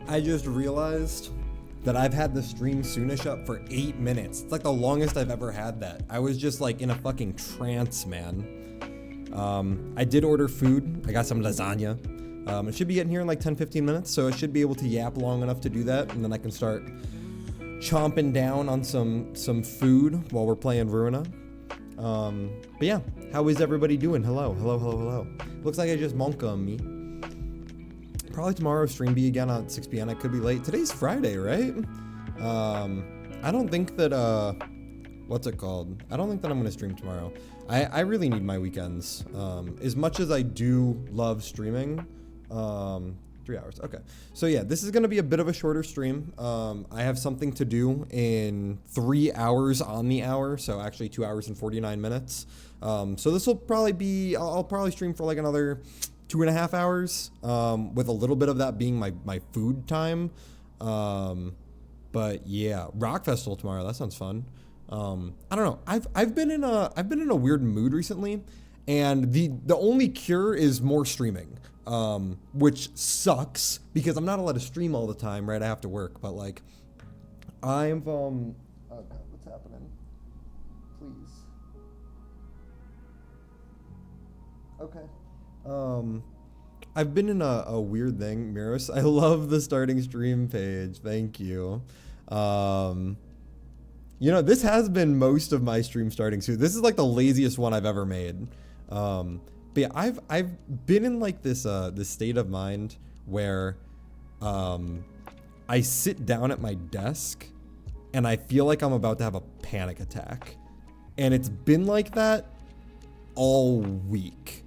I just realized that I've had the stream soonish up for 8 minutes. It's like the longest I've ever had that. I was just like in a fucking trance, man. I did order food. I got some lasagna. It should be getting here in like 10-15 minutes, so I should be able to yap long enough to do that, and then I can start chomping down on some food while we're playing Ruina. But yeah, how is everybody doing? Hello. Looks like I just monka on me. Probably tomorrow stream be again at 6 p.m. I could be late. Today's Friday, right? I don't think that, what's it called? I don't think that I'm gonna stream tomorrow. I really need my weekends. As much as I do love streaming, 3 hours, okay. So yeah, this is gonna be a bit of a shorter stream. I have something to do in 3 hours on the hour, so actually 2 hours and 49 minutes. So this will probably be, I'll probably stream for like another 2.5 hours, with a little bit of that being my food time. But yeah, Rock Festival tomorrow. That sounds fun. I don't know. I've been in a weird mood recently, and the only cure is more streaming, which sucks because I'm not allowed to stream all the time, right? I have to work, but like, oh God, what's happening? Please. Okay. I've been in a weird thing, Miros. I love the starting stream page. Thank you. You know, this has been most of my stream starting too. This is like the laziest one I've ever made. But yeah, I've been in like this state of mind where I sit down at my desk and I feel like I'm about to have a panic attack. And it's been like that all week.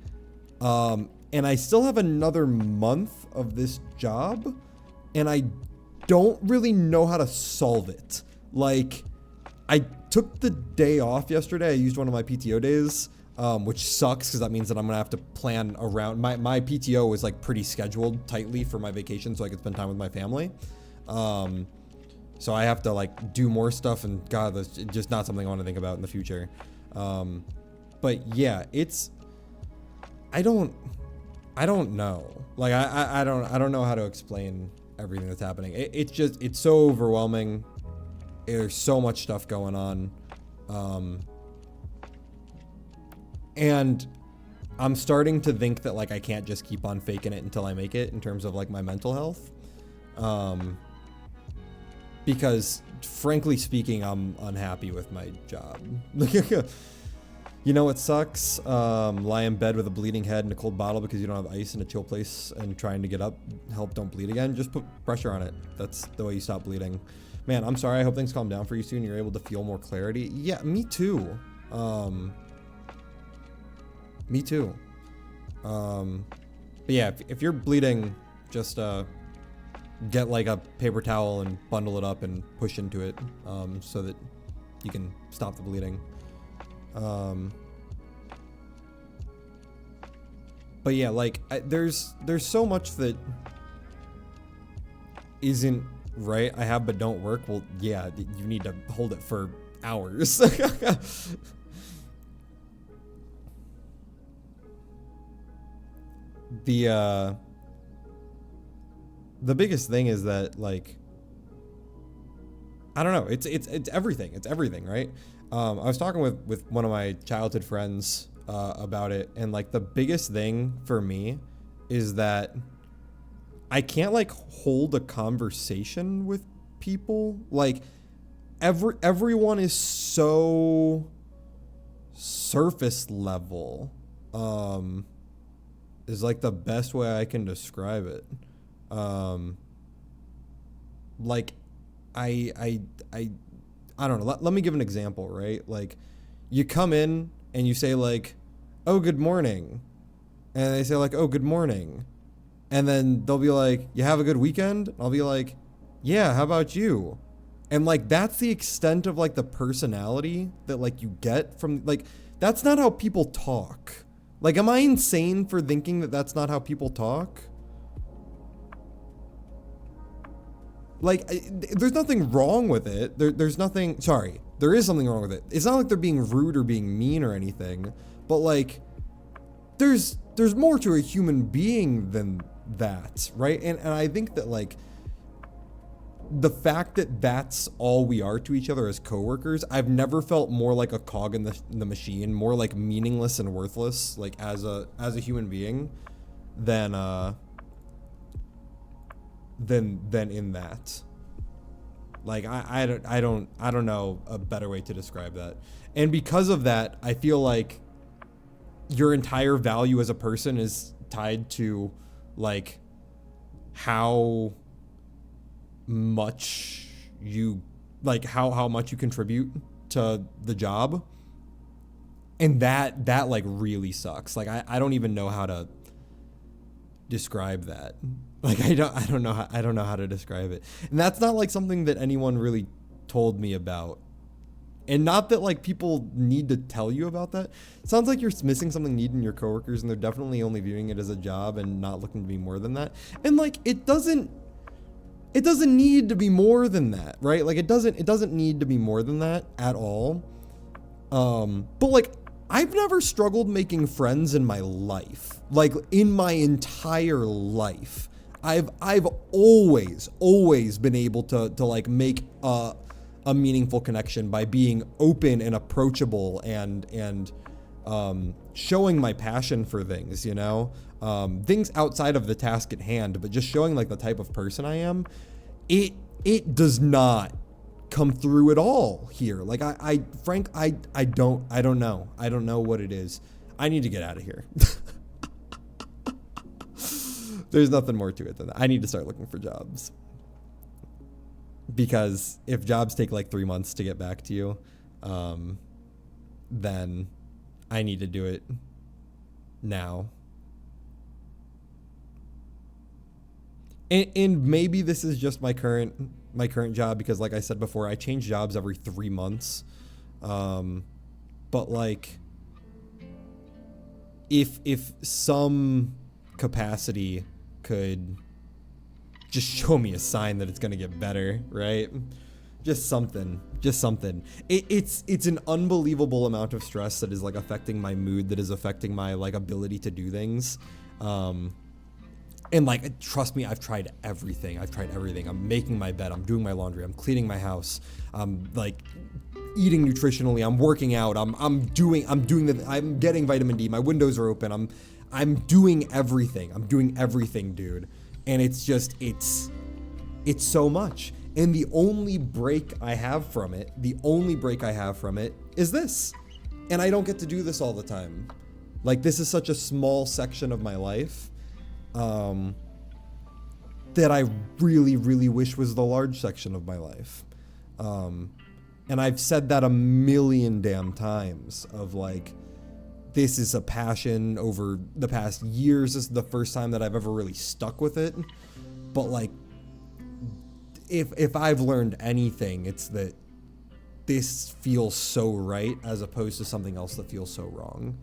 And I still have another month of this job, and I don't really know how to solve it. Like, I took the day off yesterday. I used one of my PTO days, which sucks because that means that I'm gonna have to plan around. My PTO was like pretty scheduled tightly for my vacation so I could spend time with my family. So I have to like do more stuff, and God, that's just not something I want to think about in the future. But yeah, I don't know. Like I don't know how to explain everything that's happening. It's so overwhelming. There's so much stuff going on. And I'm starting to think that like I can't just keep on faking it until I make it in terms of like my mental health. Because frankly speaking, I'm unhappy with my job. You know what sucks? Lie in bed with a bleeding head and a cold bottle because you don't have ice in a chill place and trying to get up. Help don't bleed again. Just put pressure on it. That's the way you stop bleeding. Man, I'm sorry. I hope things calm down for you soon. You're able to feel more clarity. Yeah, me too. Me too. But yeah, if you're bleeding, just get like a paper towel and bundle it up and push into it, so that you can stop the bleeding. But yeah, like there's so much that isn't right. I have but don't work. Well, yeah, you need to hold it for hours. The biggest thing is that like, I don't know, it's everything, right? I was talking with one of my childhood friends about it, and like the biggest thing for me is that I can't like hold a conversation with people. Like everyone is so surface level, is like the best way I can describe it. Like I don't know. Let me give an example, right? Like, you come in and you say like, "Oh, good morning," and they say like, "Oh, good morning," and then they'll be like, "You have a good weekend?" I'll be like, "Yeah, how about you?" And like, that's the extent of like the personality that like you get from like, that's not how people talk. Like, am I insane for thinking that that's not how people talk? Like, there's nothing wrong with it. There's nothing, sorry, there is something wrong with it. It's not like they're being rude or being mean or anything, but like, there's more to a human being than that, right? And I think that like, the fact that that's all we are to each other as coworkers, I've never felt more like a cog in the machine, more like meaningless and worthless, like as a human being, than in that. Like I don't know a better way to describe that. And because of that, I feel like your entire value as a person is tied to like how much you how much you contribute to the job. And that like really sucks. Like I don't even know how to describe that. Like I don't know how to describe it. And that's not like something that anyone really told me about. And not that like people need to tell you about that. It sounds like you're missing something needed in your coworkers, and they're definitely only viewing it as a job and not looking to be more than that. And like it doesn't need to be more than that, right? Like it doesn't need to be more than that at all. But like I've never struggled making friends in my life. Like in my entire life. I've always been able to like make a meaningful connection by being open and approachable and showing my passion for things, you know, things outside of the task at hand, but just showing like the type of person I am. It does not come through at all here. Like I don't know what it is. I need to get out of here. There's nothing more to it than that. I need to start looking for jobs. Because if jobs take like 3 months to get back to you, then I need to do it now. And maybe this is just my current job, because like I said before, I change jobs every 3 months. But like if some capacity could just show me a sign that it's going to get better, right? Just something. It's an unbelievable amount of stress that is like affecting my mood, that is affecting my like ability to do things. And like, trust me, I've tried everything. I'm making my bed. I'm doing my laundry. I'm cleaning my house. I'm like eating nutritionally. I'm working out. I'm getting vitamin D. My windows are open. I'm doing everything. Dude. And it's just, it's so much. And the only break I have from it is this. And I don't get to do this all the time. Like, this is such a small section of my life, that I really, really wish was the large section of my life. And I've said that a million damn times of like, this is a passion over the past years. This is the first time that I've ever really stuck with it. But like, if I've learned anything, it's that this feels so right as opposed to something else that feels so wrong.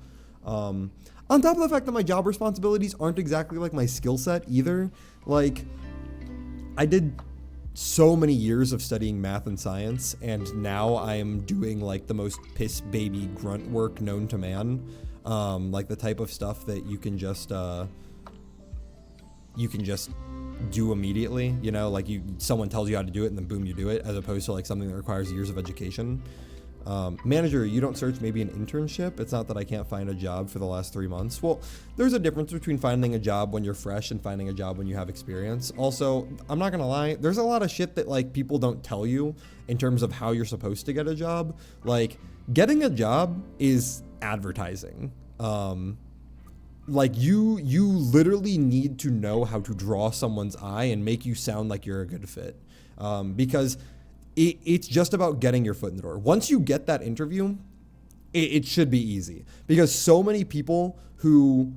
On top of the fact that my job responsibilities aren't exactly like my skill set either. Like, I did so many years of studying math and science, and now I am doing like the most piss baby grunt work known to man. Like the type of stuff that you can just do immediately, you know, like someone tells you how to do it and then boom, you do it, as opposed to like something that requires years of education. Manager, you don't search maybe an internship? It's not that I can't find a job for the last 3 months. Well, there's a difference between finding a job when you're fresh and finding a job when you have experience. Also, I'm not gonna lie, there's a lot of shit that like people don't tell you in terms of how you're supposed to get a job. Like, getting a job is advertising. Like you literally need to know how to draw someone's eye and make you sound like you're a good fit. Because it's just about getting your foot in the door. Once you get that interview, it should be easy, because so many people who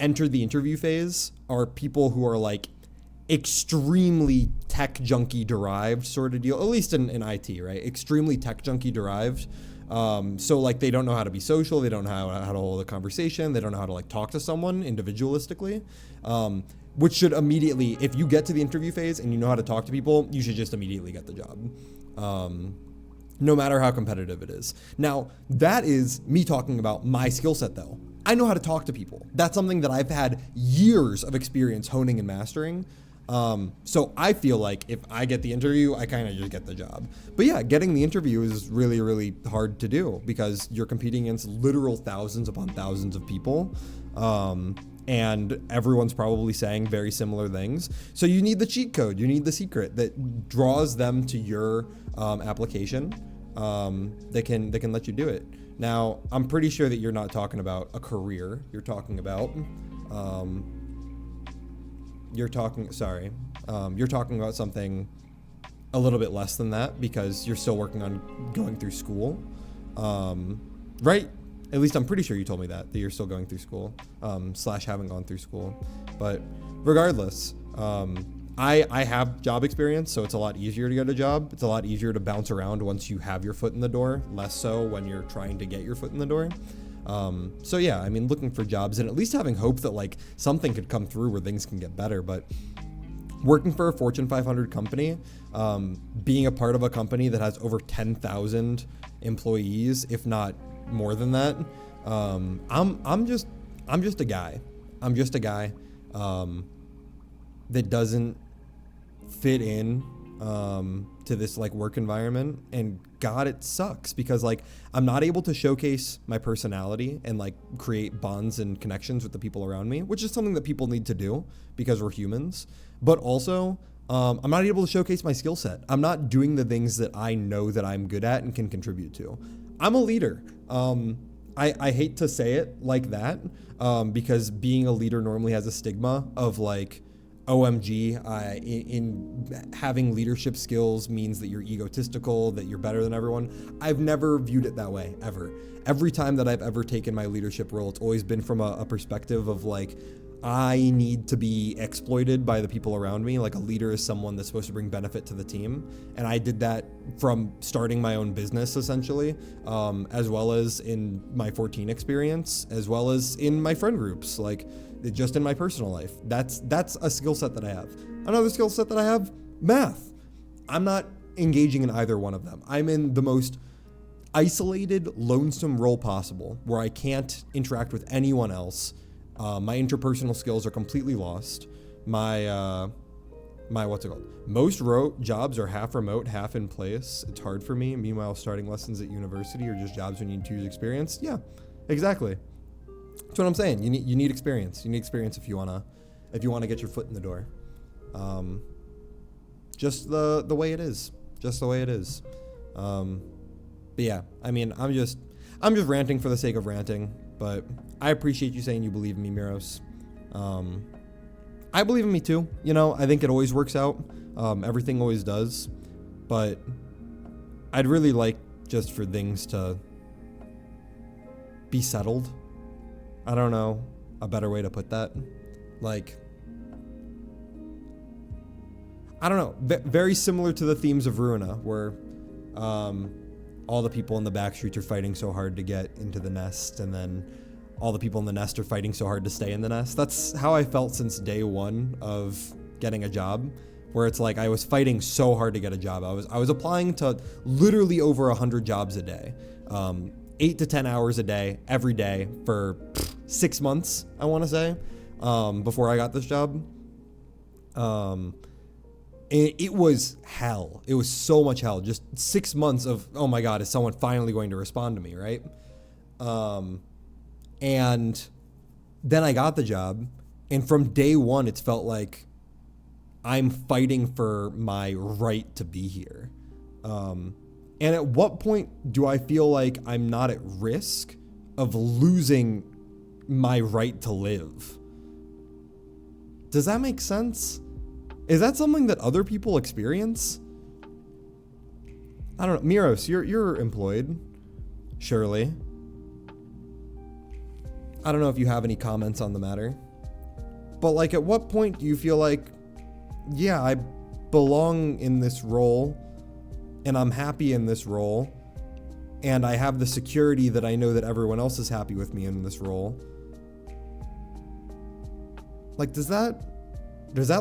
enter the interview phase are people who are like extremely tech junkie derived sort of deal, at least in IT, right? Extremely tech junkie derived. So like they don't know how to be social. They don't know how to hold a conversation. They don't know how to like talk to someone individualistically. Which should immediately, if you get to the interview phase and you know how to talk to people, you should just immediately get the job. No matter how competitive it is. Now, that is me talking about my skill set though. I know how to talk to people. That's something that I've had years of experience honing and mastering. So I feel like if I get the interview, I kind of just get the job. But yeah, getting the interview is really, really hard to do because you're competing against literal thousands upon thousands of people. And everyone's probably saying very similar things. So you need the cheat code. You need the secret that draws them to your application. They can let you do it. Now, I'm pretty sure that you're not talking about a career. You're talking about you're talking about something a little bit less than that because you're still working on going through school, right? At least I'm pretty sure you told me that you're still going through school, / haven't gone through school. But regardless, I have job experience, so it's a lot easier to get a job. It's a lot easier to bounce around once you have your foot in the door, less so when you're trying to get your foot in the door. So yeah, I mean, looking for jobs and at least having hope that like something could come through where things can get better. But working for a Fortune 500 company, being a part of a company that has over 10,000 employees, if not more than that, I'm just a guy. I'm just a guy that doesn't fit in to this like work environment, and God, it sucks because like I'm not able to showcase my personality and like create bonds and connections with the people around me, which is something that people need to do because we're humans. But also, I'm not able to showcase my skill set. I'm not doing the things that I know that I'm good at and can contribute to. I'm a leader. I hate to say it like that because being a leader normally has a stigma of like, OMG, in having leadership skills means that you're egotistical, that you're better than everyone. I've never viewed it that way, ever. Every time that I've ever taken my leadership role, it's always been from a perspective of like, I need to be exploited by the people around me. Like a leader is someone that's supposed to bring benefit to the team. And I did that from starting my own business, essentially, as well as in my 14 experience, as well as in my friend groups, like just in my personal life. That's a skill set that I have. Another skill set that I have, math. I'm not engaging in either one of them. I'm in the most isolated, lonesome role possible where I can't interact with anyone else. My interpersonal skills are completely lost. My what's it called? Most jobs are half remote, half in place. It's hard for me. Meanwhile, starting lessons at university are just jobs when you need to use experience. Yeah, exactly. That's what I'm saying. You need experience. You need experience if you wanna get your foot in the door. Just the way it is. Just the way it is. But yeah, I mean, I'm just ranting for the sake of ranting. But I appreciate you saying you believe in me, Miros. I believe in me too. You know, I think it always works out. Everything always does. But I'd really like just for things to be settled. I don't know a better way to put that. Like, I don't know. Very similar to the themes of Ruina, where all the people in the back streets are fighting so hard to get into the nest, and then all the people in the nest are fighting so hard to stay in the nest. That's how I felt since day one of getting a job, where it's like I was fighting so hard to get a job. I was applying to literally over 100 jobs a day, 8 to 10 hours a day, every day for 6 months, I want to say, before I got this job. It was hell. It was so much hell. Just 6 months of, oh my God, is someone finally going to respond to me, right? And then I got the job, and from day one, it's felt like I'm fighting for my right to be here. And at what point do I feel like I'm not at risk of losing my right to live? Does that make sense? Is that something that other people experience? I don't know. Miros, you're employed, surely. I don't know if you have any comments on the matter. But like, at what point do you feel like, yeah, I belong in this role, and I'm happy in this role, and I have the security that I know that everyone else is happy with me in this role? Like, does that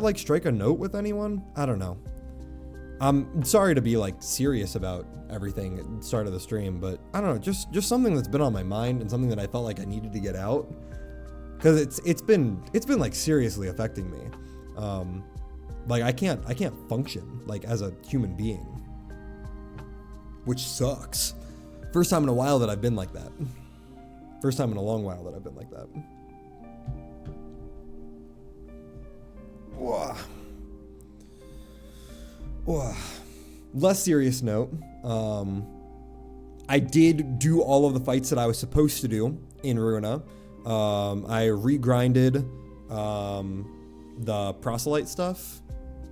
like strike a note with anyone? I don't know. I'm sorry to be like serious about everything at the start of the stream, but I don't know, just something that's been on my mind and something that I felt like I needed to get out, because it's been like seriously affecting me. Like I can't function like as a human being, which sucks. First time in a while that I've been like that. First time in a long while that I've been like that. Whoa. Whoa. Less serious note. I did do all of the fights that I was supposed to do in Ruina. I regrinded the proselyte stuff,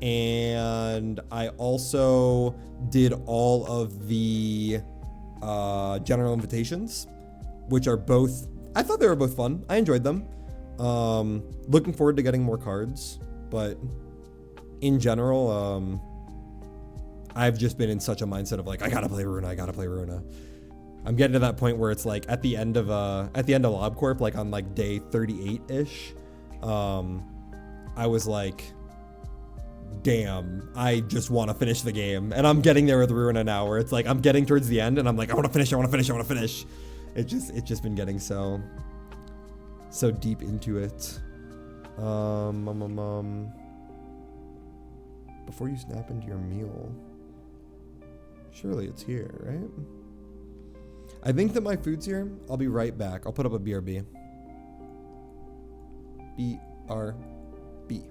and I also did all of the general invitations, which are both, I thought they were both fun. I enjoyed them. Looking forward to getting more cards, but in general, I've just been in such a mindset of like, I gotta play Ruina. I'm getting to that point where it's like at the end of LobCorp, like on like day 38-ish, I was like, damn, I just want to finish the game. And I'm getting there with Ruina now, where it's like I'm getting towards the end and I'm like, I want to finish. It's just been getting so deep into it. Before you snap into your meal, surely it's here, right? I think that my food's here. I'll be right back. I'll put up a BRB. BRB.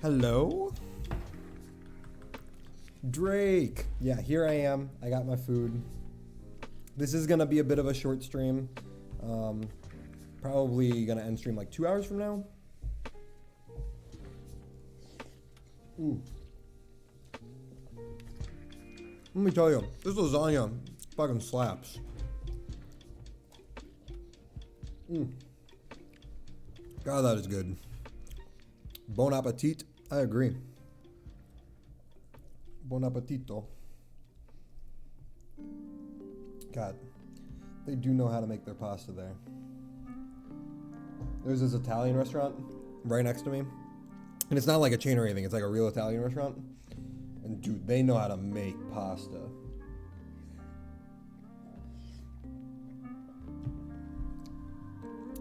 Hello? Drake. Yeah, here I am. I got my food. This is gonna be a bit of a short stream. Probably gonna end stream like 2 hours from now. Ooh. Let me tell you, this lasagna fucking slaps. God, that is good. Bon appetit. I agree. Bon appetito. God, they do know how to make their pasta there. There's this Italian restaurant right next to me. And it's not like a chain or anything. It's like a real Italian restaurant. And dude, they know how to make pasta.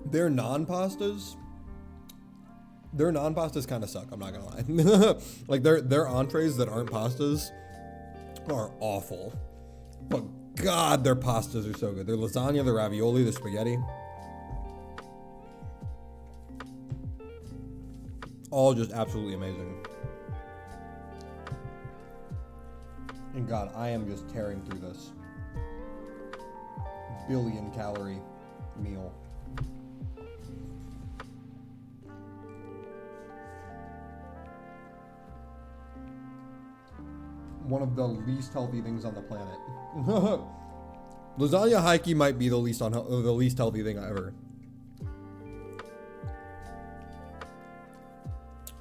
Their non-pastas kind of suck, I'm not gonna lie. Like their entrees that aren't pastas are awful. But God, their pastas are so good. Their lasagna, their ravioli, their spaghetti. All just absolutely amazing. And God, I am just tearing through this billion calorie meal. One of the least healthy things on the planet. Lasagna hikey might be the least healthy thing ever.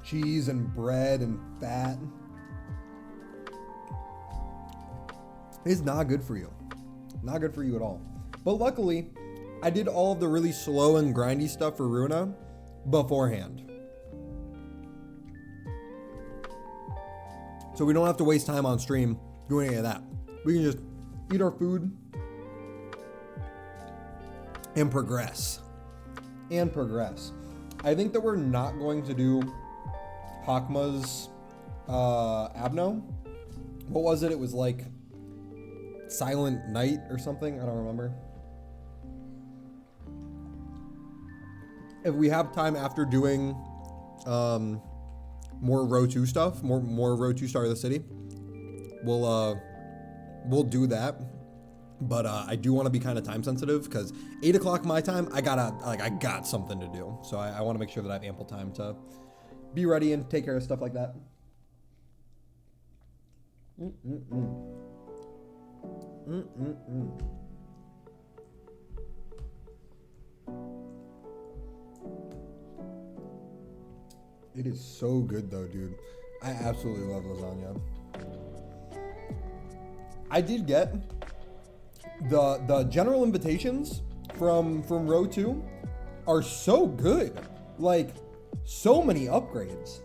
Cheese and bread and fat. It's not good for you. Not good for you at all. But luckily, I did all of the really slow and grindy stuff for Ruina beforehand. So we don't have to waste time on stream doing any of that. We can just eat our food and progress. I think that we're not going to do Hakma's Abno. What was it? It was like Silent Night or something. I don't remember. If we have time after doing more row 2 stuff, more row 2 Star of the City, we'll do that. But I do want to be kind of time sensitive because 8 o'clock my time, I got something to do. So I want to make sure that I have ample time to be ready and take care of stuff like that. It is so good though, dude. I absolutely love lasagna. I did get the general invitations from row 2 are so good. Like so many upgrades.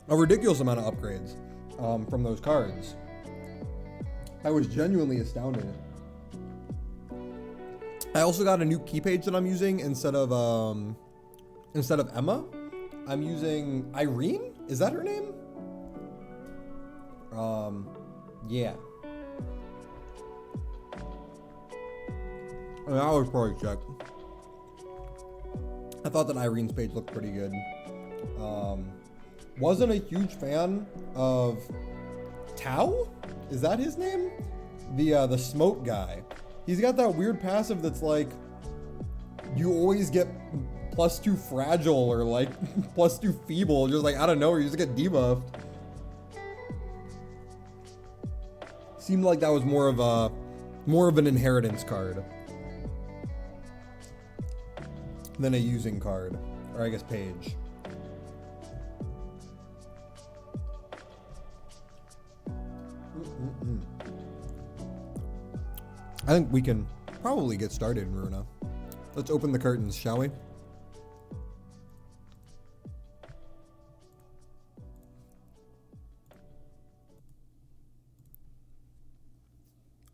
A ridiculous amount of upgrades from those cards. I was genuinely astounded. I also got a new key page that I'm using instead of Emma. I'm using Irene. Is that her name? Yeah. I mean, I would probably check. I thought that Irene's page looked pretty good. Wasn't a huge fan of Tao? Is that his name? The smoke guy. He's got that weird passive that's like, you always get +2 fragile or like +2 feeble, just like out of nowhere, you just get debuffed. Seemed like that was more of an inheritance card than a using card, or I guess page. I think we can probably get started, Ruina. Let's open the curtains, shall we?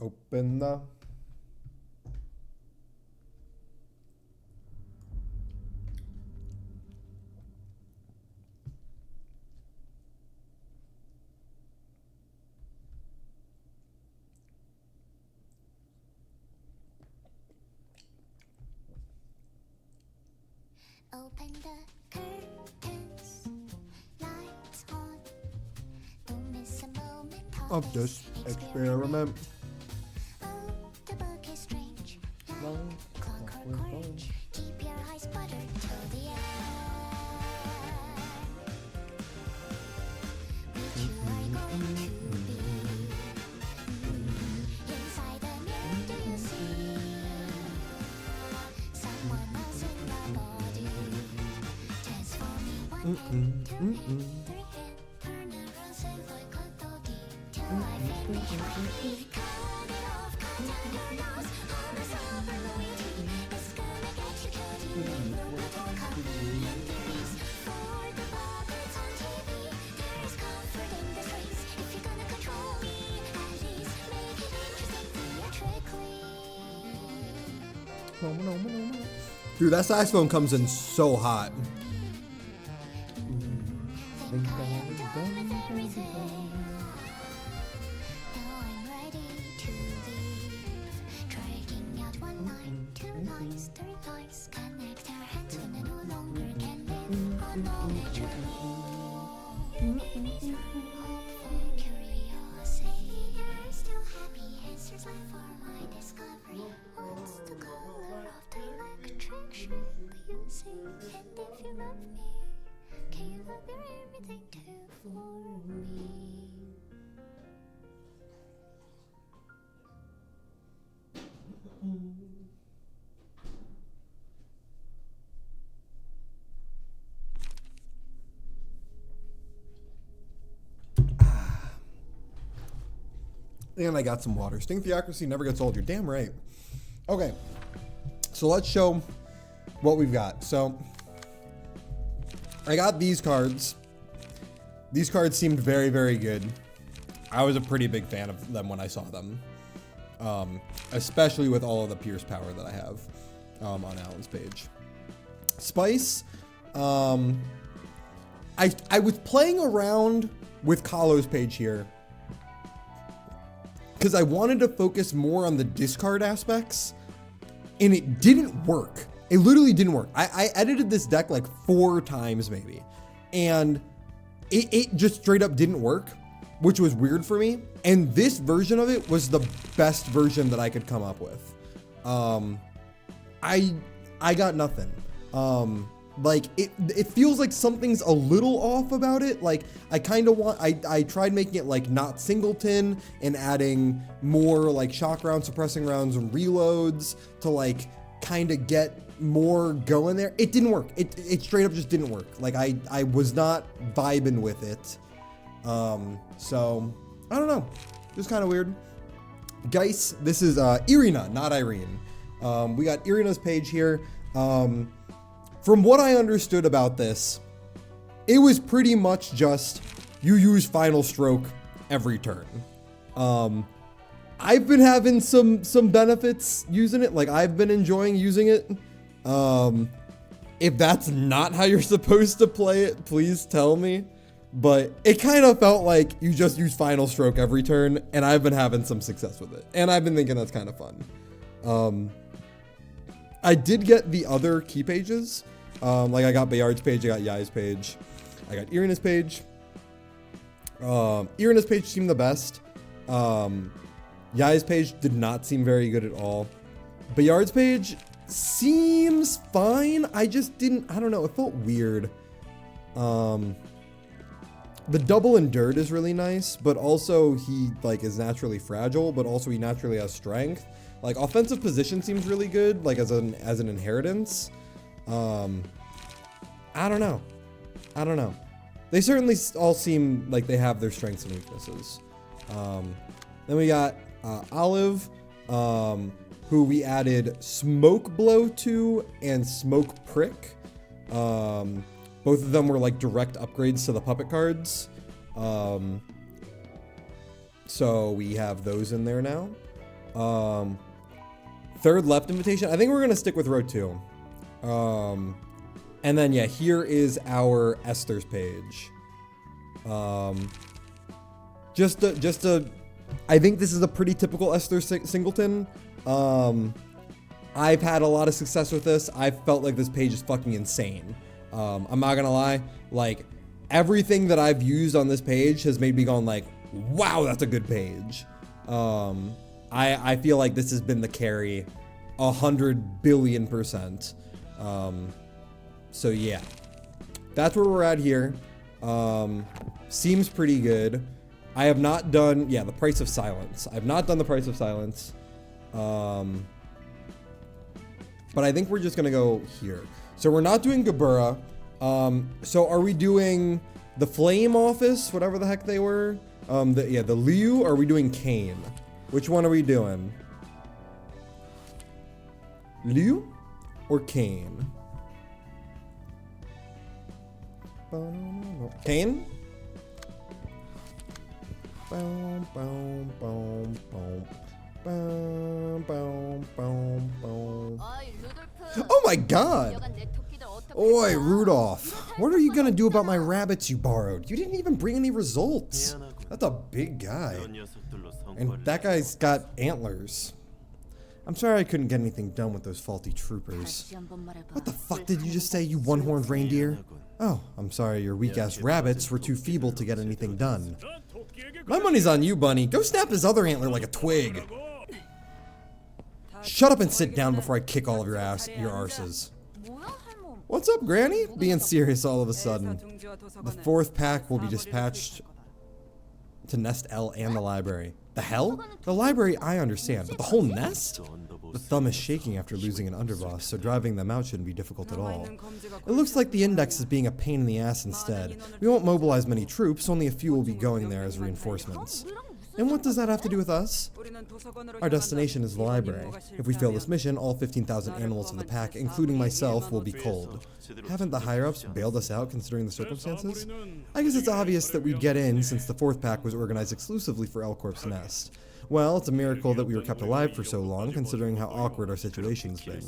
Open the... Open the curtains, lights on. Don't miss a moment Of this experiment. Oh, the book is strange. Clockwork orange. Keep your eyes buttered till the end. Which you are going to be. Inside the mirror, do you see someone else in the body? Transforming one hand, two hand, three hand. Turn around, send boycott doggy. Till I finish my beat. Cut it off, cut down your nose. All the silver loyalty is gonna get you killed. You know what will come. And there is for the puppets on TV. There is comfort in this race. If you're gonna control me, at least make it interesting theatrically. Dude, that saxophone comes in so hot. Think I am done with everything. Now I'm ready to leave. Dragging out one line, two lines, three lines. Connect our hands when I no longer can live on knowledge alone. Hopeful curiosity. You're still happy. Answers left for my discovery. What's the color of the electric sheep you see? And if you love me, can you love your everything too for me? And I got some water. Sting Theocracy never gets old. You're damn right. Okay. So let's show what we've got. So I got these cards. These cards seemed very, very good. I was a pretty big fan of them when I saw them. Especially with all of the Pierce power that I have on Alan's page. Spice. I was playing around with Kahlo's page here because I wanted to focus more on the discard aspects, and it didn't work. It literally didn't work. I edited this deck like 4 times maybe, and it just straight up didn't work, which was weird for me. And this version of it was the best version that I could come up with. I got nothing. Like it feels like something's a little off about it. Like I tried making it like not singleton and adding more like shock rounds, suppressing rounds, and reloads to like kind of get more going there. It didn't work. It straight up just didn't work. Like I was not vibing with it. So I don't know. It was kind of weird. Geis, this is Irina, not Irene. We got Irina's page here. From what I understood about this, it was pretty much just you use Final Stroke every turn. I've been having some benefits using it. Like I've been enjoying using it. If that's not how you're supposed to play it, please tell me. But it kind of felt like you just use Final Stroke every turn, and I've been having some success with it. And I've been thinking that's kind of fun. I did get the other key pages. Like I got Bayard's page, I got Yai's page, I got Irina's page. Irina's page seemed the best. Yai's page did not seem very good at all. Bayard's page seems fine. I don't know, it felt weird. The double endured is really nice, but also he like is naturally fragile, but also he naturally has strength. Like offensive position seems really good, like as an inheritance. I don't know. They certainly all seem like they have their strengths and weaknesses. Then we got Olive, who we added Smoke Blow to and Smoke Prick. Both of them were like direct upgrades to the puppet cards. So we have those in there now. Third left invitation. I think we're gonna stick with row 2. And then yeah, here is our Esther's page. I think this is a pretty typical Esther singleton. I've had a lot of success with this. I felt like this page is fucking insane. I'm not gonna lie, like everything that I've used on this page has made me going like, wow, that's a good page. I feel like this has been the carry 100 billion%. So yeah, that's where we're at here. Seems pretty good. I have not done, yeah, the Price of Silence. I've not done the Price of Silence. But I think we're just gonna go here. So we're not doing Gabura. So are we doing the Flame Office, whatever the heck they were? The Liu, or are we doing Kane? Which one are we doing? Liu or Kane? Kane? Boom, boom, boom, boom. Boom, boom, boom, boom. Oh my god! Oi, Rudolph. What are you gonna do about my rabbits you borrowed? You didn't even bring any results. That's a big guy. And that guy's got antlers. I'm sorry I couldn't get anything done with those faulty troopers. What the fuck did you just say, you one-horned reindeer? Oh, I'm sorry your weak-ass rabbits were too feeble to get anything done. My money's on you, Bunny. Go snap his other antler like a twig. Shut up and sit down before I kick all of your arses. What's up, Granny? Being serious all of a sudden. The 4th pack will be dispatched to Nest L and the library. The hell? The library I understand, but the whole nest? The thumb is shaking after losing an underboss, so driving them out shouldn't be difficult at all. It looks like the index is being a pain in the ass instead. We won't mobilize many troops, only a few will be going there as reinforcements. And what does that have to do with us? Our destination is the library. If we fail this mission, all 15,000 animals of the pack, including myself, will be culled. Haven't the higher-ups bailed us out considering the circumstances? I guess it's obvious that we'd get in since the 4th pack was organized exclusively for L Corp's nest. Well, it's a miracle that we were kept alive for so long, considering how awkward our situation's been.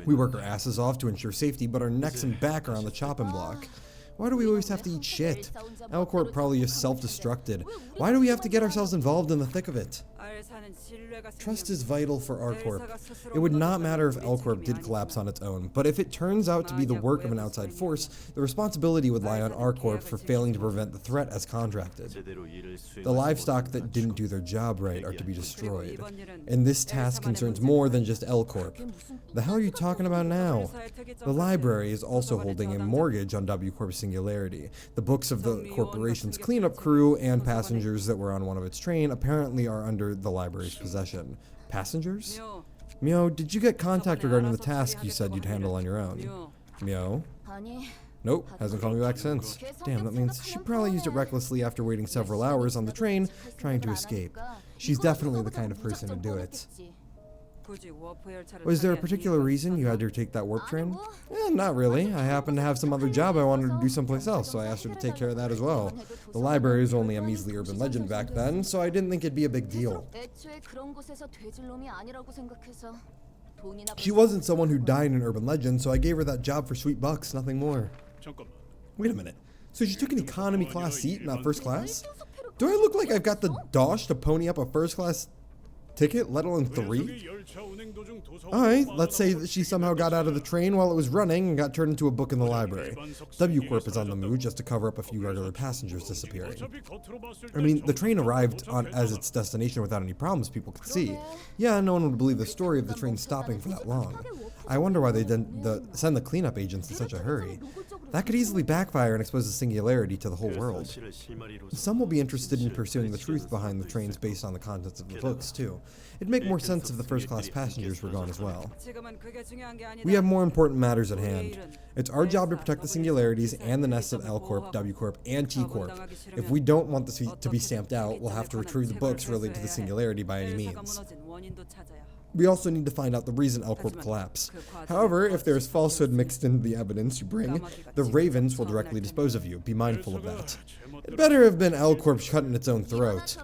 We work our asses off to ensure safety, but our necks and back are on the chopping block. Why do we always have to eat shit? L Corp probably just self-destructed. Why do we have to get ourselves involved in the thick of it? Trust is vital for R Corp. It would not matter if L Corp did collapse on its own, but if it turns out to be the work of an outside force, the responsibility would lie on R Corp for failing to prevent the threat as contracted. The livestock that didn't do their job right are to be destroyed, and this task concerns more than just L Corp. The hell are you talking about now? The library is also holding a mortgage on W Corp's Singularity. The books of the corporation's cleanup crew and passengers that were on one of its train apparently are under the library's possession. Passengers? Mio, did you get contact regarding the task you said you'd handle on your own? Mio? Nope, hasn't called me back since. Damn, that means she probably used it recklessly after waiting several hours on the train trying to escape. She's definitely the kind of person to do it. Was there a particular reason you had her take that warp train? Not really. I happened to have some other job I wanted to do someplace else, so I asked her to take care of that as well. The library was only a measly urban legend back then, so I didn't think it'd be a big deal. She wasn't someone who died in an urban legend, so I gave her that job for sweet bucks, nothing more. Wait a minute. So she took an economy class seat, not first class? Do I look like I've got the dosh to pony up a first class ticket, let alone 3? Alright, let's say that she somehow got out of the train while it was running and got turned into a book in the library. W Corp is on the move just to cover up a few regular passengers disappearing. I mean, the train arrived as its destination without any problems people could see. Yeah, no one would believe the story of the train stopping for that long. I wonder why they didn't send the cleanup agents in such a hurry. That could easily backfire and expose the Singularity to the whole world. Some will be interested in pursuing the truth behind the trains based on the contents of the books, too. It'd make more sense if the first-class passengers were gone as well. We have more important matters at hand. It's our job to protect the Singularities and the nests of L Corp, W Corp, and T Corp. If we don't want this to be stamped out, we'll have to retrieve the books related to the Singularity by any means. We also need to find out the reason L Corp collapsed. However, if there is falsehood mixed into the evidence you bring, the Ravens will directly dispose of you. Be mindful of that. It better have been L Corp cutting its own throat.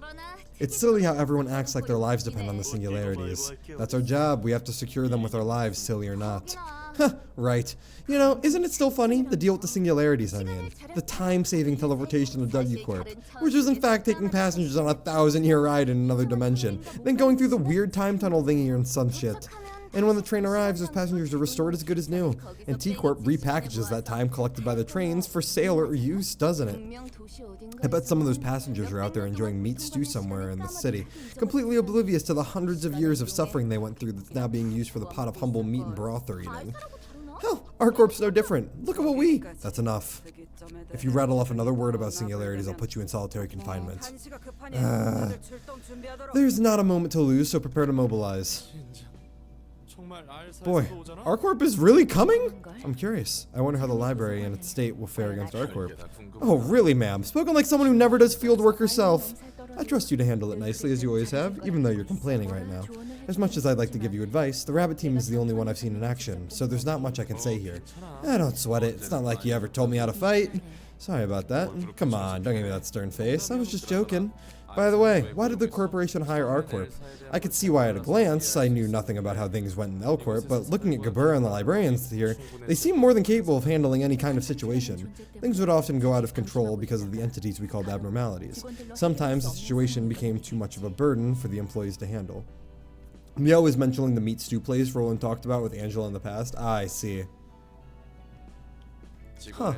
It's silly how everyone acts like their lives depend on the Singularities. That's our job. We have to secure them with our lives, silly or not. Huh, right. You know, isn't it still funny? The deal with the Singularities, I mean. The time-saving teleportation of W Corp, which was in fact taking passengers on a 1,000-year ride in another dimension, then going through the weird time tunnel thingy or some shit. And when the train arrives, those passengers are restored as good as new. And T-Corp repackages that time collected by the trains for sale or use, doesn't it? I bet some of those passengers are out there enjoying meat stew somewhere in the city, completely oblivious to the hundreds of years of suffering they went through that's now being used for the pot of humble meat and broth they're eating. Hell, our corp's no different. Look at what we... That's enough. If you rattle off another word about singularities, I'll put you in solitary confinement. There's not a moment to lose, so prepare to mobilize. Boy, ArcCorp is really coming? I'm curious. I wonder how the library and its state will fare against ArcCorp. Oh, really, ma'am? Spoken like someone who never does field work herself. I trust you to handle it nicely, as you always have, even though you're complaining right now. As much as I'd like to give you advice, the rabbit team is the only one I've seen in action, so there's not much I can say here. Don't sweat it. It's not like you ever told me how to fight. Sorry about that. Come on, don't give me that stern face. I was just joking. By the way, why did the corporation hire ArcCorp? I could see why at a glance. I knew nothing about how things went in L-Corp, but looking at Gabura and the librarians here, they seem more than capable of handling any kind of situation. Things would often go out of control because of the entities we called abnormalities. Sometimes the situation became too much of a burden for the employees to handle. Mio is mentioning the meat stew place Roland talked about with Angela in the past. I see. Huh.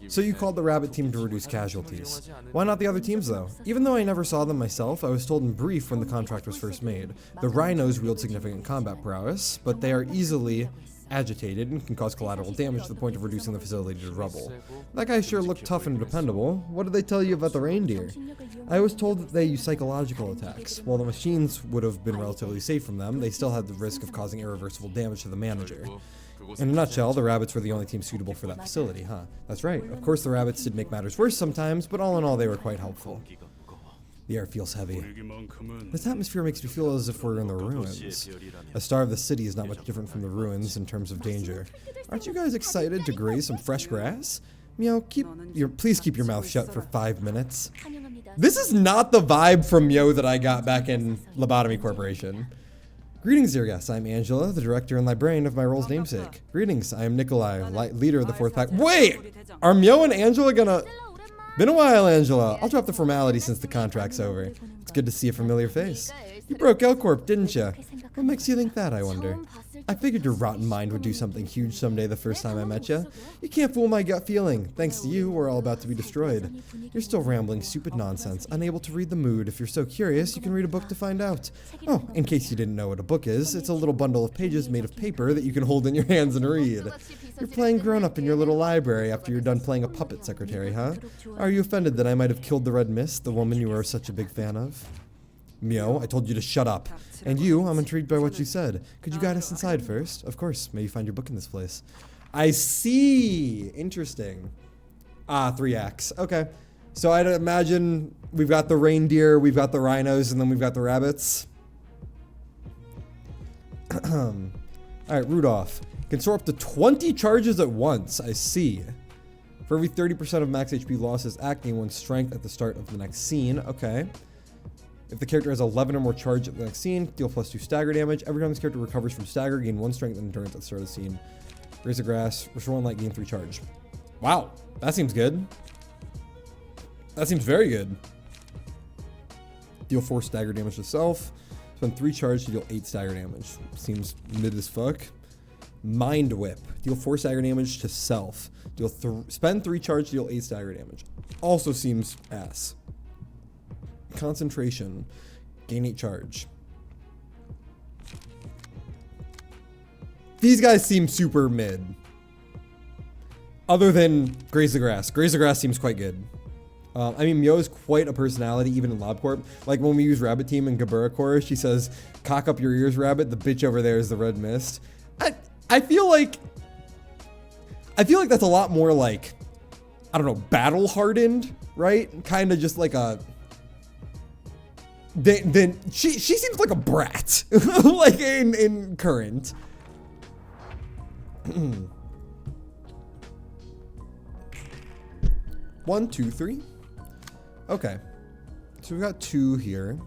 So you called the rabbit team to reduce casualties. Why not the other teams though? Even though I never saw them myself, I was told in brief when the contract was first made. The rhinos wield significant combat prowess, but they are easily agitated and can cause collateral damage to the point of reducing the facility to rubble. That guy sure looked tough and dependable. What did they tell you about the reindeer? I was told that they use psychological attacks. While the machines would have been relatively safe from them, they still had the risk of causing irreversible damage to the manager. In a nutshell, the rabbits were the only team suitable for that facility, huh? That's right. Of course the rabbits did make matters worse sometimes, but all in all they were quite helpful. The air feels heavy. This atmosphere makes me feel as if we're in the ruins. A star of the city is not much different from the ruins in terms of danger. Aren't you guys excited to graze some fresh grass? Meow, please keep your mouth shut for 5 minutes. This is not the vibe from Meow that I got back in Lobotomy Corporation. Greetings, dear guests. I'm Angela, the director and librarian of my role's namesake. Greetings, I am Nikolai, leader of the 4th pack. Wait! Are Meow and Angela gonna... Been a while, Angela. I'll drop the formality since the contract's over. It's good to see a familiar face. You broke L-Corp, didn't ya? What makes you think that, I wonder? I figured your rotten mind would do something huge someday the first time I met ya. You can't fool my gut feeling. Thanks to you, we're all about to be destroyed. You're still rambling stupid nonsense, unable to read the mood. If you're so curious, you can read a book to find out. Oh, in case you didn't know what a book is, it's a little bundle of pages made of paper that you can hold in your hands and read. You're playing grown-up in your little library after you're done playing a puppet secretary, huh? Are you offended that I might have killed the Red Mist, the woman you are such a big fan of? Mio, I told you to shut up. And you, I'm intrigued by what you said. Could you guide us inside first? Of course, may you find your book in this place. I see. Interesting. 3 acts. Okay. So I'd imagine we've got the reindeer, we've got the rhinos, and then we've got the rabbits. Alright, Rudolph. Can store up to 20 charges at once. I see. For every 30% of max HP losses, acting one's strength at the start of the next scene. Okay. If the character has 11 or more charge at the next scene, deal +2 stagger damage. Every time this character recovers from stagger, gain 1 strength and endurance at the start of the scene. Raise the grass, restore 1 light, gain 3 charge. Wow, that seems good. That seems very good. Deal 4 stagger damage to self. Spend 3 charge to deal 8 stagger damage. Seems mid as fuck. Mind Whip. Deal 4 stagger damage to self. Spend 3 charge to deal 8 stagger damage. Also seems ass. Concentration. Gain 8 charge. These guys seem super mid. Other than Graze the Grass. Graze the Grass seems quite good. I mean, Mio is quite a personality even in LobCorp. Like when we use Rabbit Team in Gabura Core, she says, "Cock up your ears, Rabbit. The bitch over there is the Red Mist." I feel like that's a lot more like, I don't know, battle hardened, right? Kind of just like a... Then she seems like a brat, like in current. 1, 2, 3. Okay, so we got 2 here.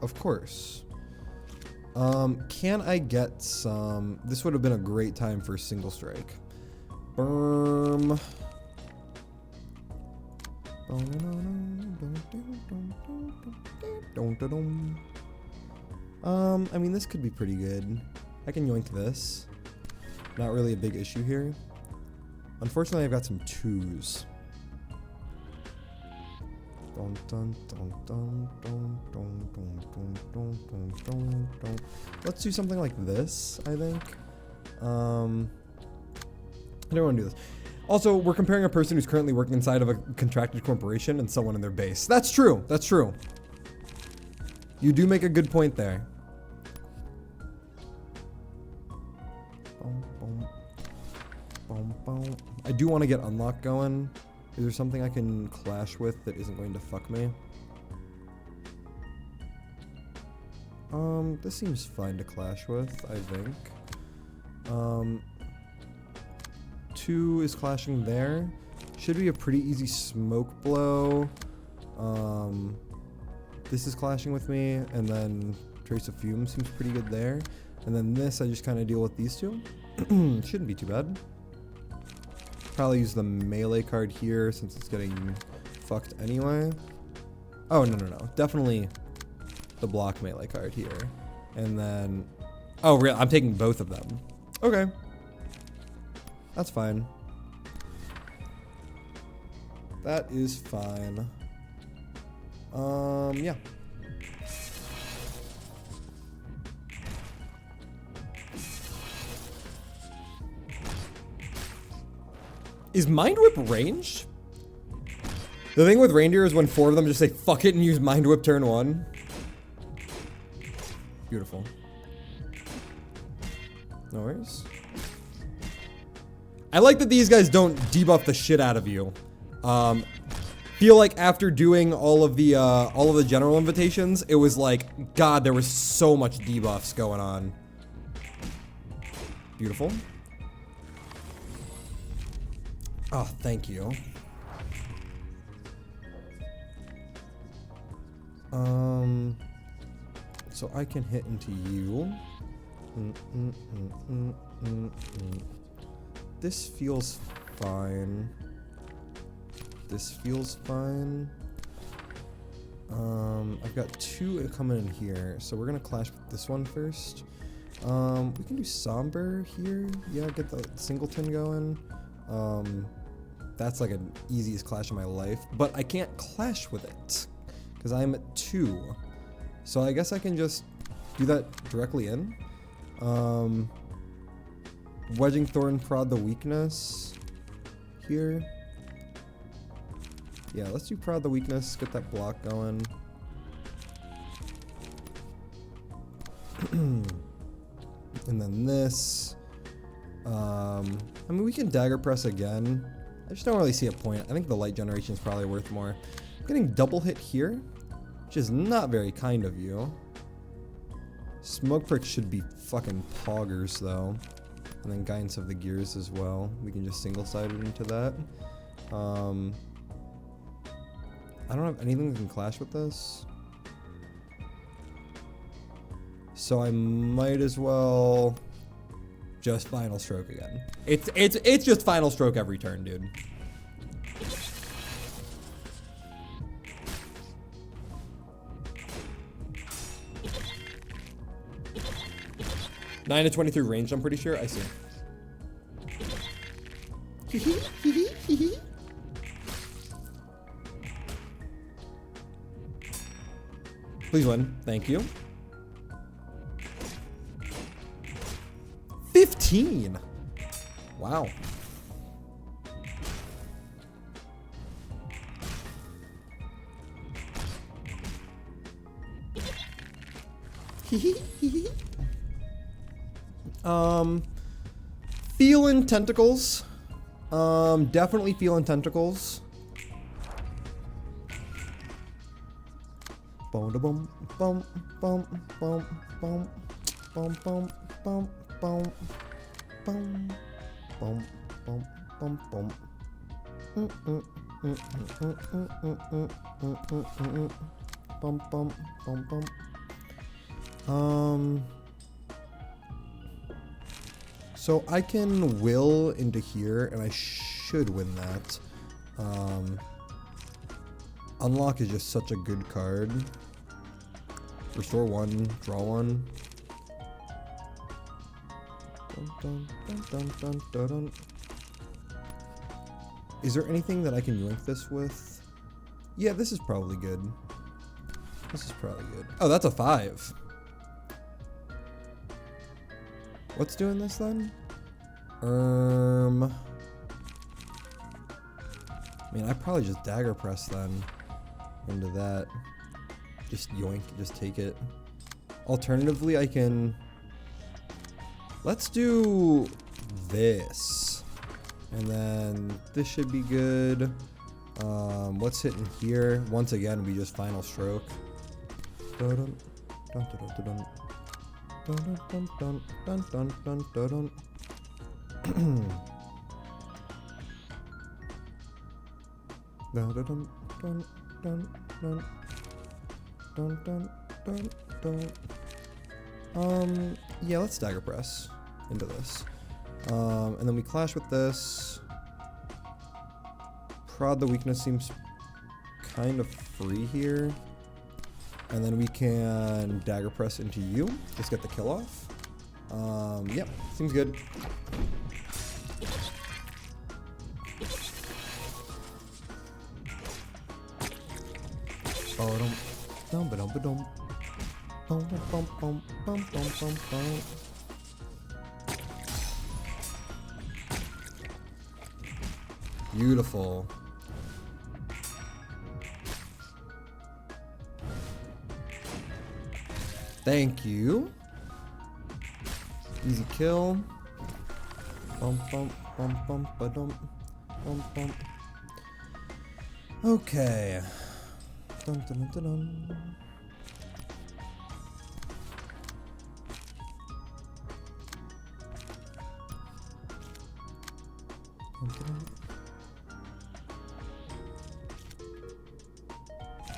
Of course. Can I get some? This would have been a great time for a single strike. I mean, this could be pretty good. I can yoink this. Not really a big issue here. Unfortunately, I've got some twos. Let's do something like this, I think. I don't want to do this. Also, we're comparing a person who's currently working inside of a contracted corporation and someone in their base. That's true. That's true. You do make a good point there. I do want to get unlock going. Is there something I can clash with that isn't going to fuck me? This seems fine to clash with, I think. 2 is clashing there. Should be a pretty easy smoke blow. This is clashing with me, and then Trace of Fume seems pretty good there. And then this, I just kind of deal with these two. Shouldn't be too bad. Probably use the melee card here since it's getting fucked anyway. Oh, no. Definitely the block melee card here. And then... Oh, real. I'm taking both of them. Okay. That's fine. That is fine. Yeah. Is Mind Whip ranged? The thing with reindeer is when 4 of them just say fuck it and use Mind Whip turn 1. Beautiful. No worries. I like that these guys don't debuff the shit out of you. Feel like after doing all of the general invitations, it was like, God, there was so much debuffs going on. Beautiful. Oh, thank you. So I can hit into you. This feels fine. This feels fine. I've got 2 coming in here, so we're gonna clash with this one first. We can do Somber here. Yeah, get the singleton going. That's like an easiest clash of my life, but I can't clash with it because I'm at 2. So I guess I can just do that directly in. Wedging Thorn prod the weakness here. Yeah, let's do prod the weakness, get that block going. And then this. I mean, we can dagger press again. I just don't really see a point. I think the light generation is probably worth more. I'm getting double hit here, which is not very kind of you. Smoke prick should be fucking poggers though. And then guidance of the gears as well. We can just single-side it into that. I don't have anything that can clash with this. So I might as well just final stroke again. It's just final stroke every turn, dude. Nine to 23 range, I'm pretty sure. I see. Please win. Thank you. 15. Wow. Feeling tentacles. Definitely feeling tentacles. Boom, boom, boom, boom, boom, boom, boom, boom, boom, boom, boom, boom, boom, boom, boom, boom, boom, boom. So I can will into here, and I should win that. Unlock is just such a good card. Restore 1, draw 1. Dun, dun, dun, dun, dun, dun. Is there anything that I can yoink this with? Yeah, this is probably good. This is probably good. Oh, that's a 5. What's doing this then? I mean, I probably just dagger press then into that. Just yoink, just take it. Alternatively, I can... Let's do this. And then this should be good. What's hitting here? Once again, we just final stroke. Dun, dun, dun, dun, dun, dun, dun, dun, dun, dun, dun, dun, dun. Dun, dun, dun, dun, dun, dun. Dun, dun, dun, dun. Yeah, let's dagger press into this. And then we clash with this. Prod the weakness seems kind of free here. And then we can dagger press into you. Just get the kill off. Yep, seems good. Beautiful. Thank you. Easy kill. Bum bum bum bum ba-dum. Bum bum. Okay. Dun, dun, dun, dun.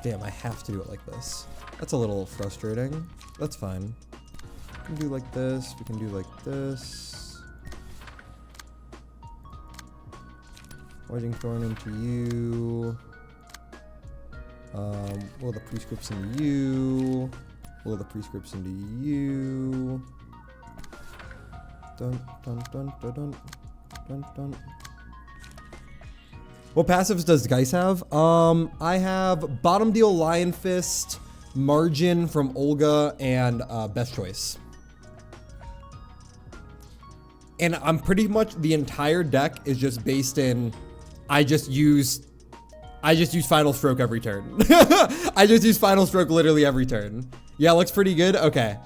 Damn, I have to do it like this. That's a little frustrating. That's fine. We can do like this. We can do like this. Wedging Thorn into you. Will the prescripts into you. Will the prescripts into you. Dun dun dun dun dun dun dun. What passives does Geis have? I have Bottom Deal, Lion Fist, Margin from Olga, and Best Choice. And I'm pretty much, the entire deck is just based in, I just use Final Stroke every turn. I just use Final Stroke literally every turn. Yeah, looks pretty good. Okay.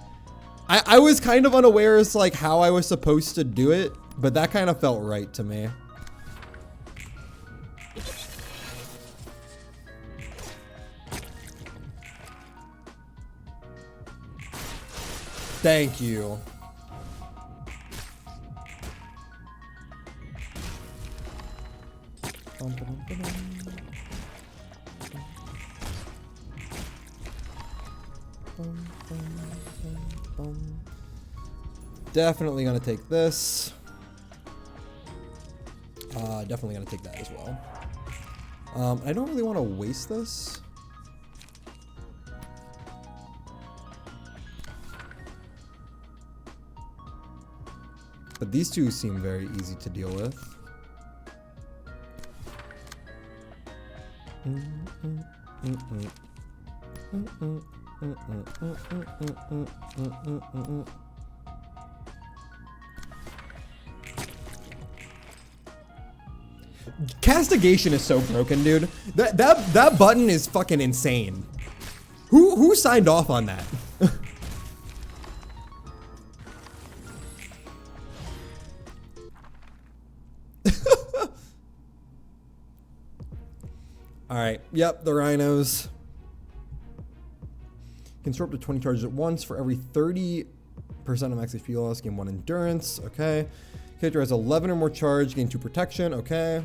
I was kind of unaware as like how I was supposed to do it, but that kind of felt right to me. Thank you. Definitely gonna take this. Definitely gonna take that as well. I don't really want to waste this. But these two seem very easy to deal with. Castigation is so broken, dude. That button is fucking insane. Who signed off on that? Alright, yep, the rhinos. Can store up to 20 charges at once for every 30% of max HP loss, gain 1 endurance, okay. Character has 11 or more charge, gain 2 protection, okay.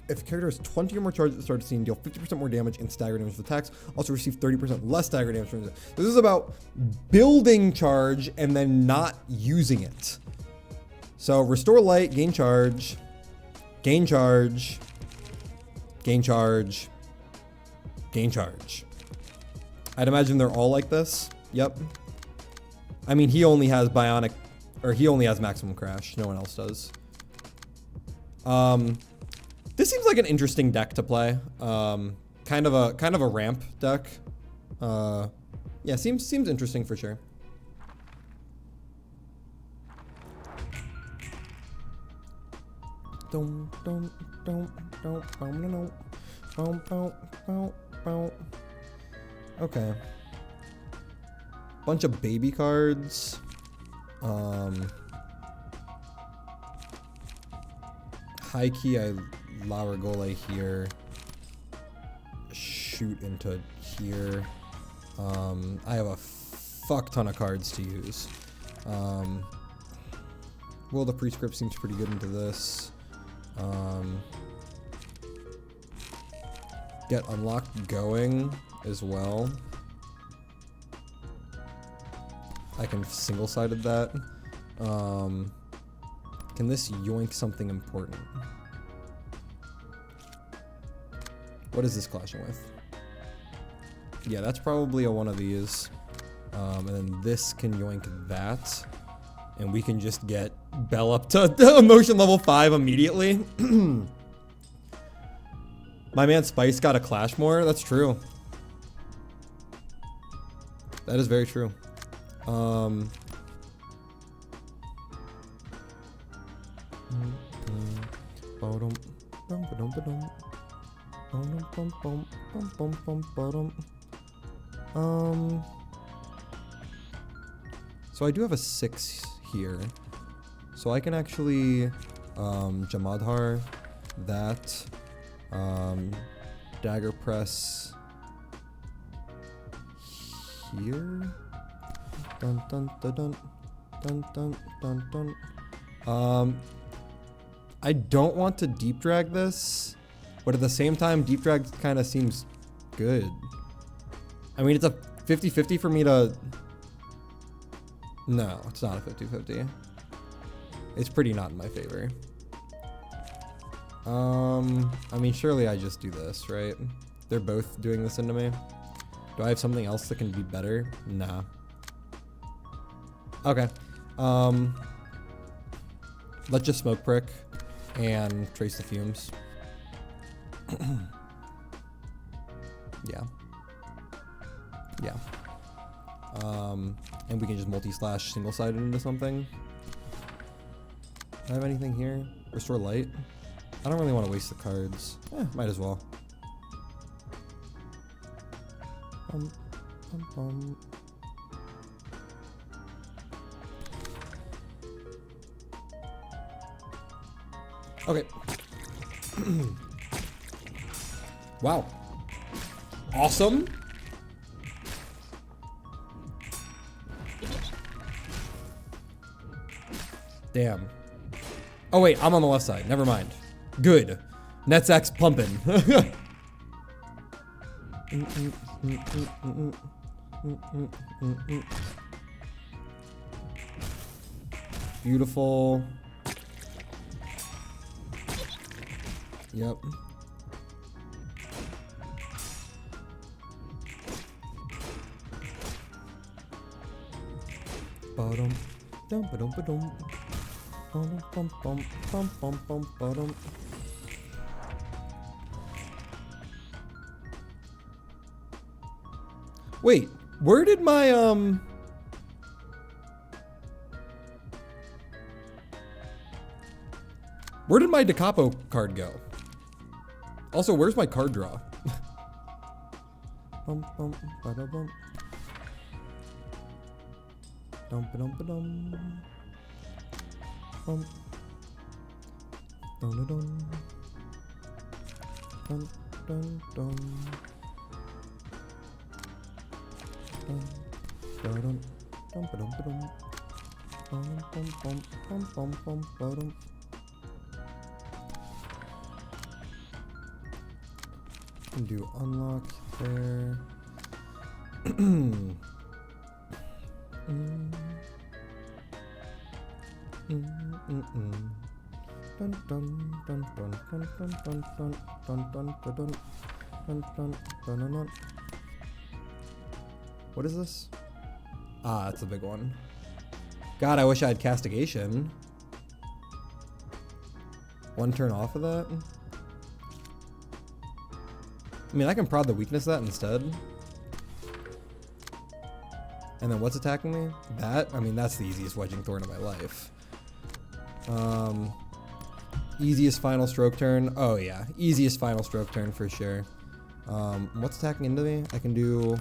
If the character has 20 or more charge at the start of the scene, deal 50% more damage and stagger damage with attacks. Also receive 30% less stagger damage from it. This is about building charge and then not using it. So restore light, gain charge, gain charge, gain charge, Gain charge. I'd imagine they're all like this. Yep. I mean, he only has bionic, or he only has maximum crash. No one else does. This seems like an interesting deck to play. Kind of a ramp deck. Yeah, seems interesting for sure. Okay. Bunch of baby cards. High key, I Laragole here. Shoot into here. I have a fuck ton of cards to use. Well, the prescript seems pretty good into this. Get unlocked going as well. I can single-sided that. Can this yoink something important? What is this clashing with? Yeah, that's probably a one of these. And then this can yoink that. And we can just get Bell up to emotion level 5 immediately. My man Spice got a clash more. That's true. That is very true. So I do have a 6 here. So I can actually Jamadhar that. Dagger press here. Dun dun dun dun dun dun dun dun. I don't want to deep drag this, but at the same time, deep drag kind of seems good. I mean, it's a 50-50 for me to. No, it's not a 50-50. It's pretty not in my favor. I mean, surely I just do this, right? They're both doing this into me. Do I have something else that can be better? Nah. Okay. Let's just smoke prick and trace the fumes. Yeah. Yeah. And we can just multi-slash single-sided into something. Do I have anything here? Restore light? I don't really want to waste the cards. Might as well. Okay. Wow. Awesome. Damn. Oh wait, I'm on the left side. Never mind. Good. Netsack's pumping. Beautiful. Yep. Bottom. Dum ba dum ba dum. Bum bum bum bum bum bum bottom. Wait, where did my where did my Da Capo card go? Also, where's my card draw? Bum bum bada bum. Dum ba dum ba dum. Bum. Dun dun dun. Dun dun dun. Can do unlock there. Dun, dun, dun, dun, dun. What is this? Ah, that's a big one. God, I wish I had castigation. One turn off of that. I mean, I can prod the weakness that instead. And then what's attacking me? That? I mean, that's the easiest wedging thorn of my life. Easiest final stroke turn. Oh yeah, easiest final stroke turn for sure. What's attacking into me? I can do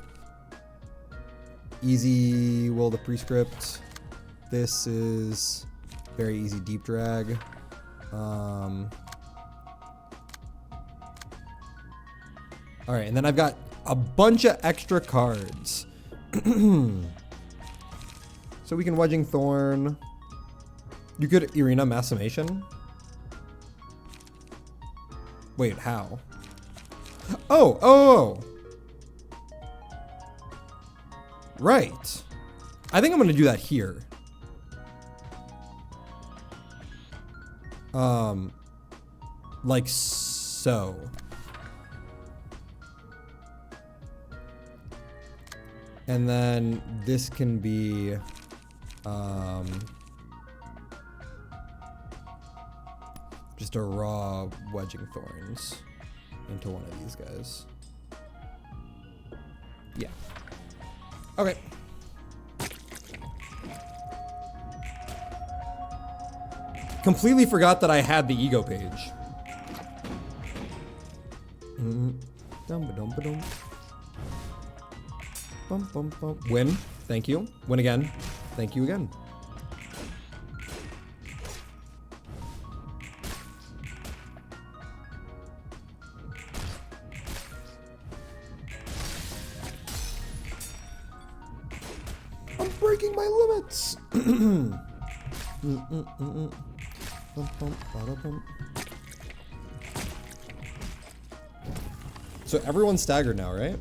easy will the prescript. This is very easy deep drag. Alright, and then I've got a bunch of extra cards. So we can wedging thorn. You could Ruina Massimation. Wait, how? Oh! Right. I think I'm gonna do that here. Like so. And then this can be, just a raw wedging thorns into one of these guys. Yeah. Okay. Completely forgot that I had the ego page. Win. Thank you. Win again. Thank you again. I'm breaking my limits. So everyone's staggered now, right?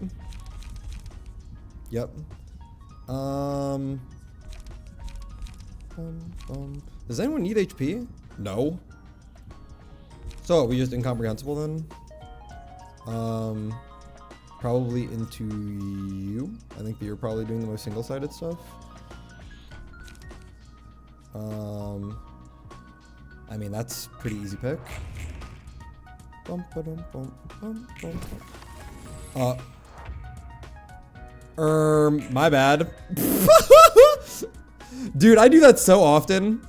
Yep. Does anyone need HP? No. So we just incomprehensible then? Probably into you. I think that you're probably doing the most single-sided stuff. I mean, that's pretty easy pick. My bad. Dude, I do that so often.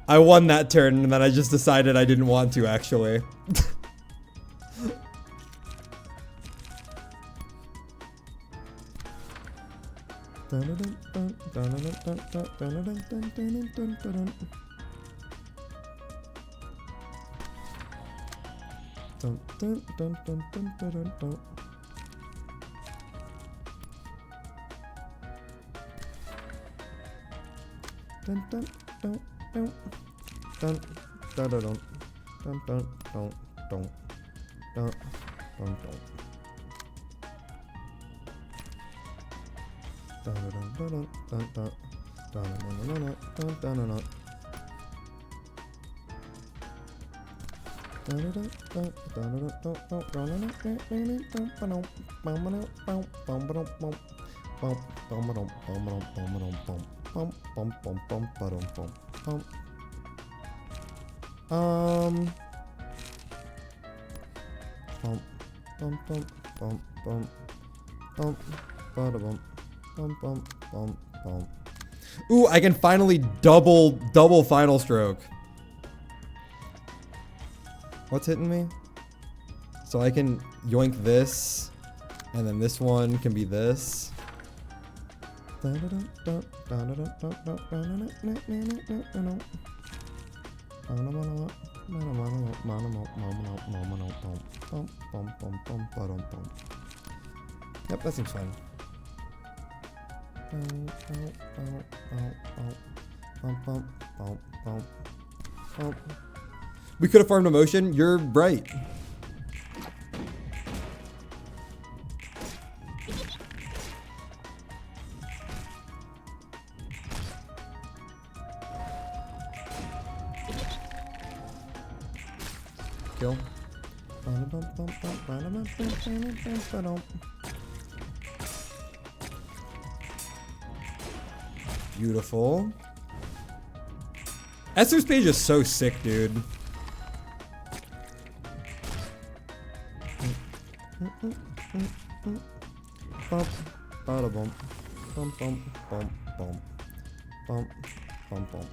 I won that turn and then I just decided I didn't want to actually. Ooh, I can finally double final stroke. What's hitting me? So I can yoink this, and then this one can be this. Yep, that seems fine. We could have farmed emotion. You're right. Kill. Beautiful. Esther's page is so sick, dude. Bump, bada bump, bump, bump, bump, bump, bump, bump, bump.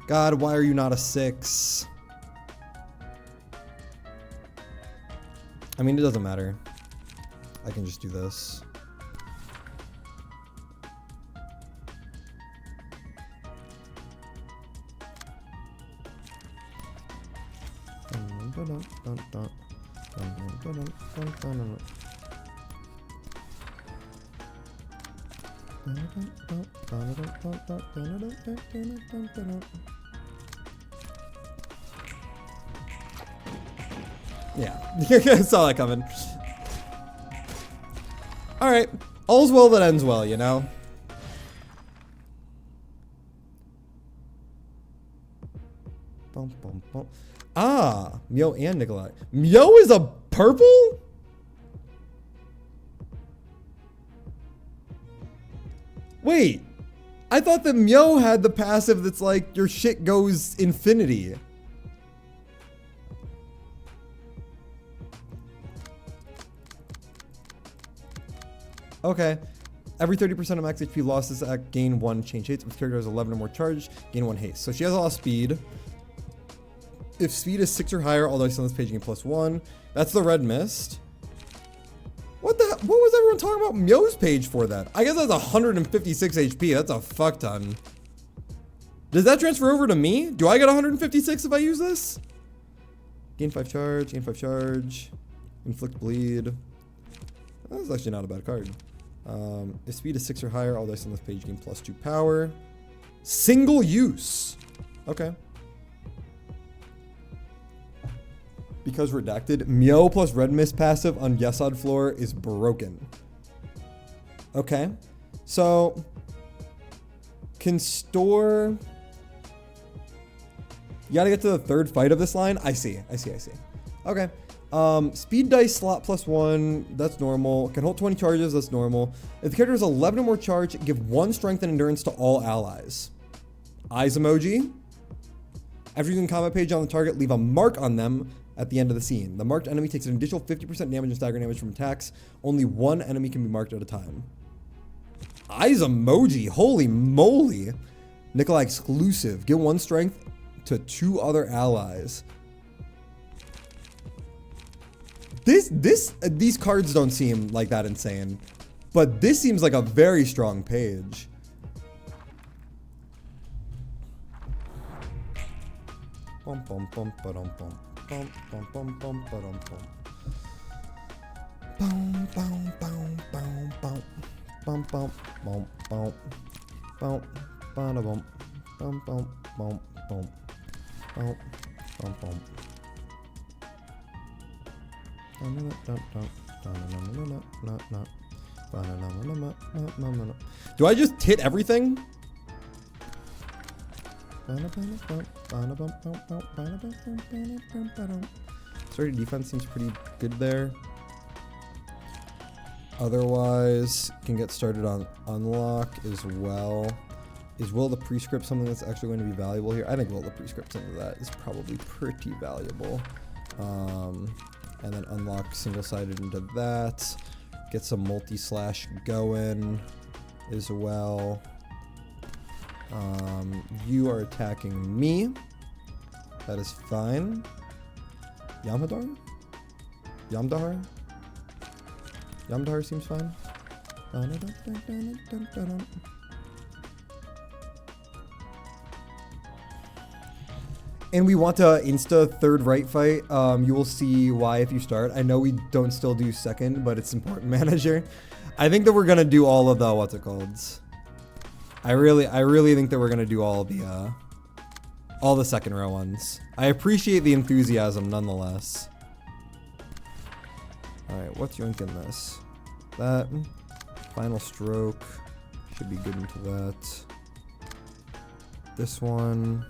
God, why are you not a 6? I mean, it doesn't matter. I can just do this. Yeah, I saw that coming. All right, all's well that ends well, you know. Bum, bum, bum. Ah, Mio and Nikolai. Mio is a purple? Wait, I thought that Mio had the passive that's like your shit goes infinity. Okay. Every 30% of max HP lost this act, gain 1 change haste. If the character has 11 or more charge, gain 1 haste. So she has a lot of speed. If speed is 6 or higher, all dice on this page gain +1. That's the red mist. What was everyone talking about Mio's page for that? I guess that's 156 HP. That's a fuck ton. Does that transfer over to me? Do I get 156 if I use this? Gain 5 charge, gain 5 charge. Inflict bleed. That's actually not a bad card. If speed is 6 or higher, all dice on this page gain +2 power. Single use. Okay. Because redacted, Mio plus red mist passive on Yesod floor is broken. Okay. So can store. You gotta get to the third fight of this line. I see. Okay. Speed dice slot +1, that's normal. Can hold 20 charges, that's normal. If the character has 11 or more charge, give 1 strength and endurance to all allies. Eyes emoji. After using combat page on the target, leave a mark on them at the end of the scene. The marked enemy takes an additional 50% damage and stagger damage from attacks. Only 1 enemy can be marked at a time. Eyes emoji, holy moly. Nikolai exclusive. Give 1 strength to 2 other allies. These cards don't seem like that insane, but this seems like a very strong page. Bum bum bum ba-dum bum bum bum bum bum ba-dum bum. Bum bum bum bum bum bum bum bum bum bum ba-da-bum bum bum bum bum bum bum bum. Do I just hit everything? Sorry, defense seems pretty good there. Otherwise, can get started on unlock as well. Is Will the Prescript something that's actually going to be valuable here? I think Will the Prescript into that is probably pretty valuable. And then unlock single-sided into that. Get some multi-slash going as well. You are attacking me. That is fine. Yamdahar? Yamdahar seems fine. and we want to insta third right fight, you will see why if you start. I know we don't still do second, but it's important manager. I think that we're gonna do all of the what's it called. I really think that we're gonna do all the second row ones. I appreciate the enthusiasm nonetheless. All right, what's yoink in this? That final stroke should be good into that. This one.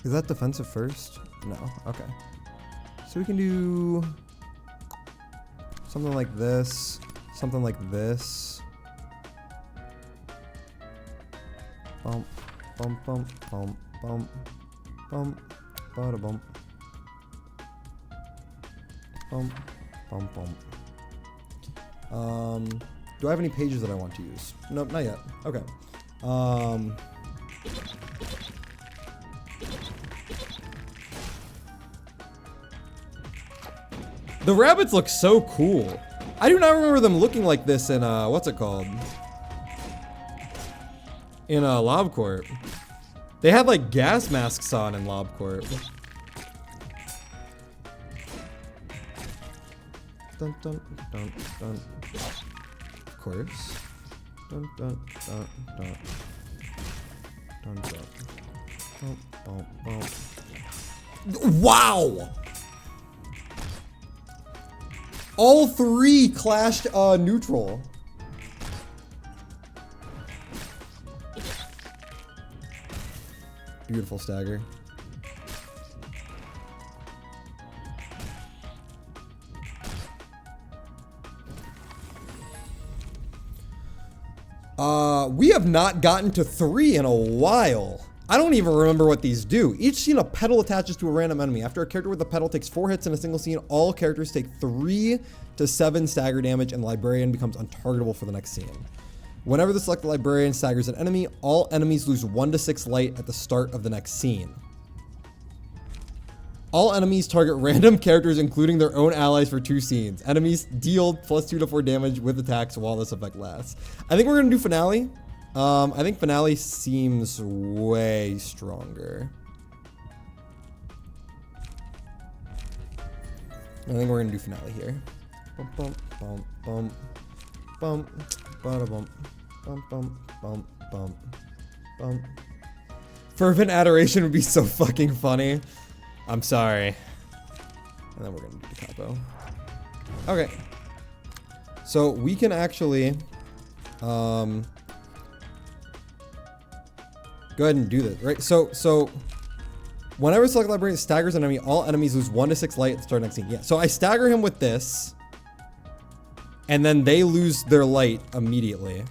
Is that defensive first? No. Okay. So we can do something like this, something like this. Bump, bump, bump, bump, bump, bump, bada bump. Bump, bump, bump. Do I have any pages that I want to use? Nope, not yet. Okay. The rabbits look so cool. I do not remember them looking like this in what's it called? In LobCorp. They had like gas masks on in LobCorp. Dun dun dun dun. Of course. Dun dun dun dun. Dun dun. Bum, bum, bum. Wow! All three clashed neutral. Beautiful stagger. We have not gotten to 3 in a while. I don't even remember what these do. Each scene, a petal attaches to a random enemy. After a character with a petal takes 4 hits in a single scene, all characters take 3 to 7 stagger damage, and the librarian becomes untargetable for the next scene. Whenever the selected librarian staggers an enemy, all enemies lose 1 to 6 light at the start of the next scene. All enemies target random characters, including their own allies, for 2 scenes. Enemies deal plus 2 to 4 damage with attacks while this effect lasts. I think we're gonna do finale. I think finale seems way stronger. I think we're gonna do finale here. Bump, bump, bump, bump, bump, bada bump, bump, bump, bump, bump, bump. Fervent adoration would be so fucking funny. I'm sorry. And then we're gonna do the capo. Okay. So we can actually go ahead and do this, right? So whenever select librarian staggers an enemy, all enemies lose 1 to 6 light at the start of next scene. Yeah. So I stagger him with this, and then they lose their light immediately.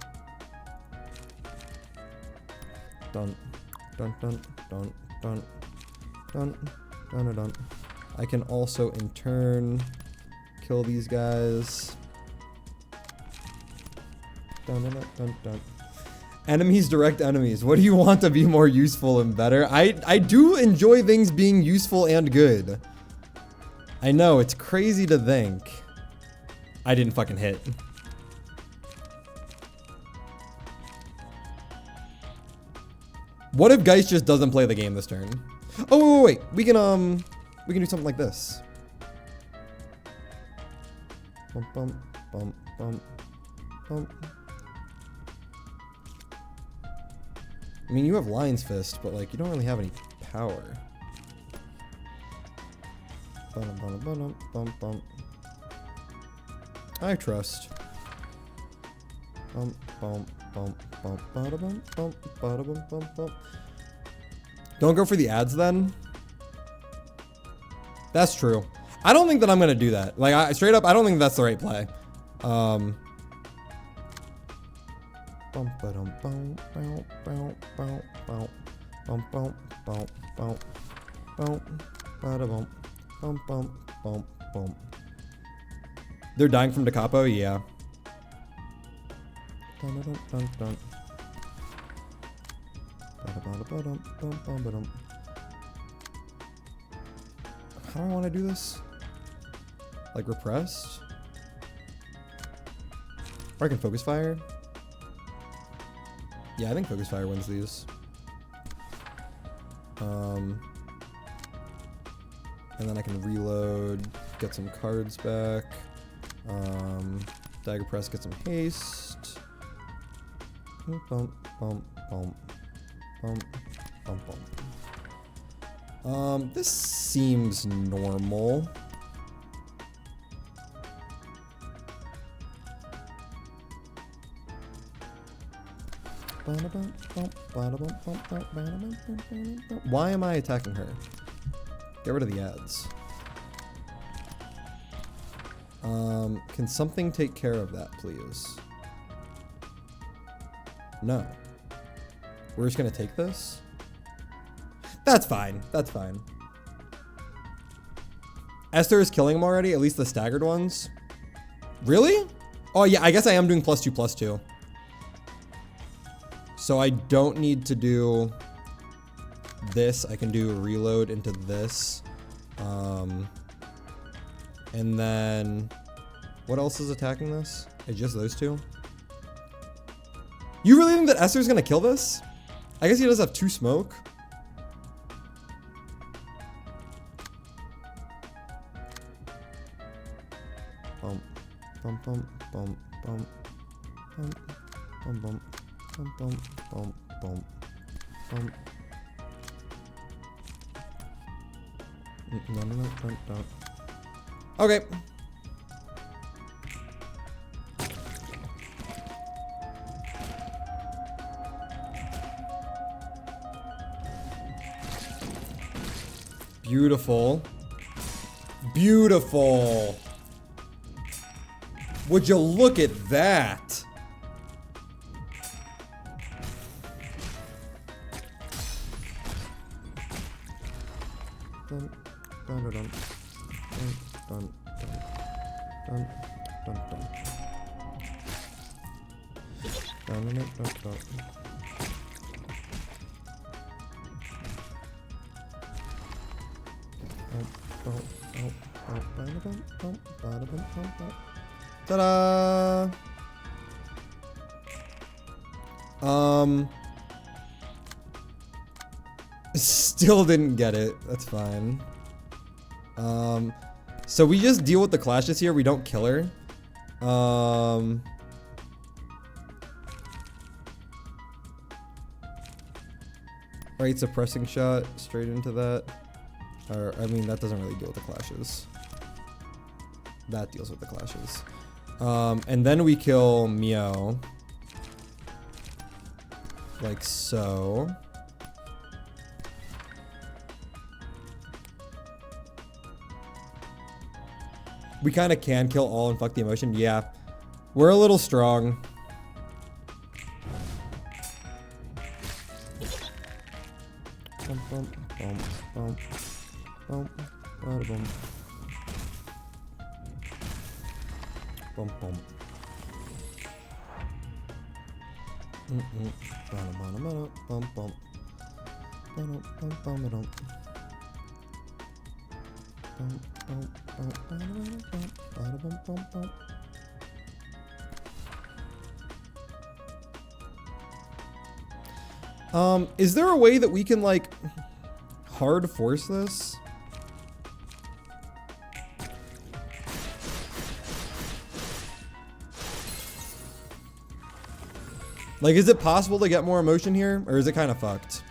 Dun dun dun dun dun dun dun dun dun. I can also in turn kill these guys. Dun dun dun dun dun. Enemies direct enemies. What do you want to be more useful and better? I do enjoy things being useful and good. I know, it's crazy to think. I didn't fucking hit. What if Geist just doesn't play the game this turn? Oh, wait. We can do something like this. Bump, bump, bump, bump, bump. I mean, you have Lion's Fist, but like, you don't really have any power. Bum, bum, bum, bum, bum. I trust. Bum, bum, bum, bum, bada bum, bum, bada bum, bum, bum. Don't go for the ads then. That's true. I don't think that I'm gonna do that. Like, straight up, I don't think that's the right play. Bum ba-dum bum bow bow bow bow bum bum bum bum bum bada bum bum bum bum bum. They're dying from Da Capo, yeah. Dun dun dun dun. Bada bada badum bum bum badum. How do I want to do this? Like repressed? Or I can focus fire. Yeah, I think Focus Fire wins these. And then I can reload, get some cards back. Dagger Press, get some haste. Bump, bump, bump, bump, bump, bump. This seems normal. Why am I attacking her? Get rid of the ads. Can something take care of that, please? No. We're just gonna take this? That's fine. That's fine. Esther is killing them already, at least the staggered ones. Really? Oh yeah, I guess I am doing +2/+2. So I don't need to do this. I can do a reload into this. And then what else is attacking this? It's just those two. You really think that Esther's gonna kill this? I guess he does have 2 smoke. Bump, bump, bump, bump, bump, bump, bump, bump, bump, bump, bump, bump, bump. No, no, no, don't. Okay. Beautiful. Beautiful. Would you look at that? Dun, dun, dun, dun, dun, dun, dun, dun, dun. Dun, dun, dun, dun, dun. Ta-da! Still didn't get it. That's fine. So we just deal with the clashes here. We don't kill her. Right, suppressing shot straight into that. Or, I mean, that doesn't really deal with the clashes. That deals with the clashes. And then we kill Meow. Like so. We kind of can kill all and fuck the emotion. Yeah. We're a little strong. Bum, bum, bum, bum. Bum, bada bum. Bum, bum. Bada bada bada. Bum, bum. Bada bum, bum, bada bum. Bum, bum, bum, bada bada bum. Bada bum, bum, bum. Is there a way that we can, like, hard force this? Like, is it possible to get more emotion here? Or is it kind of fucked?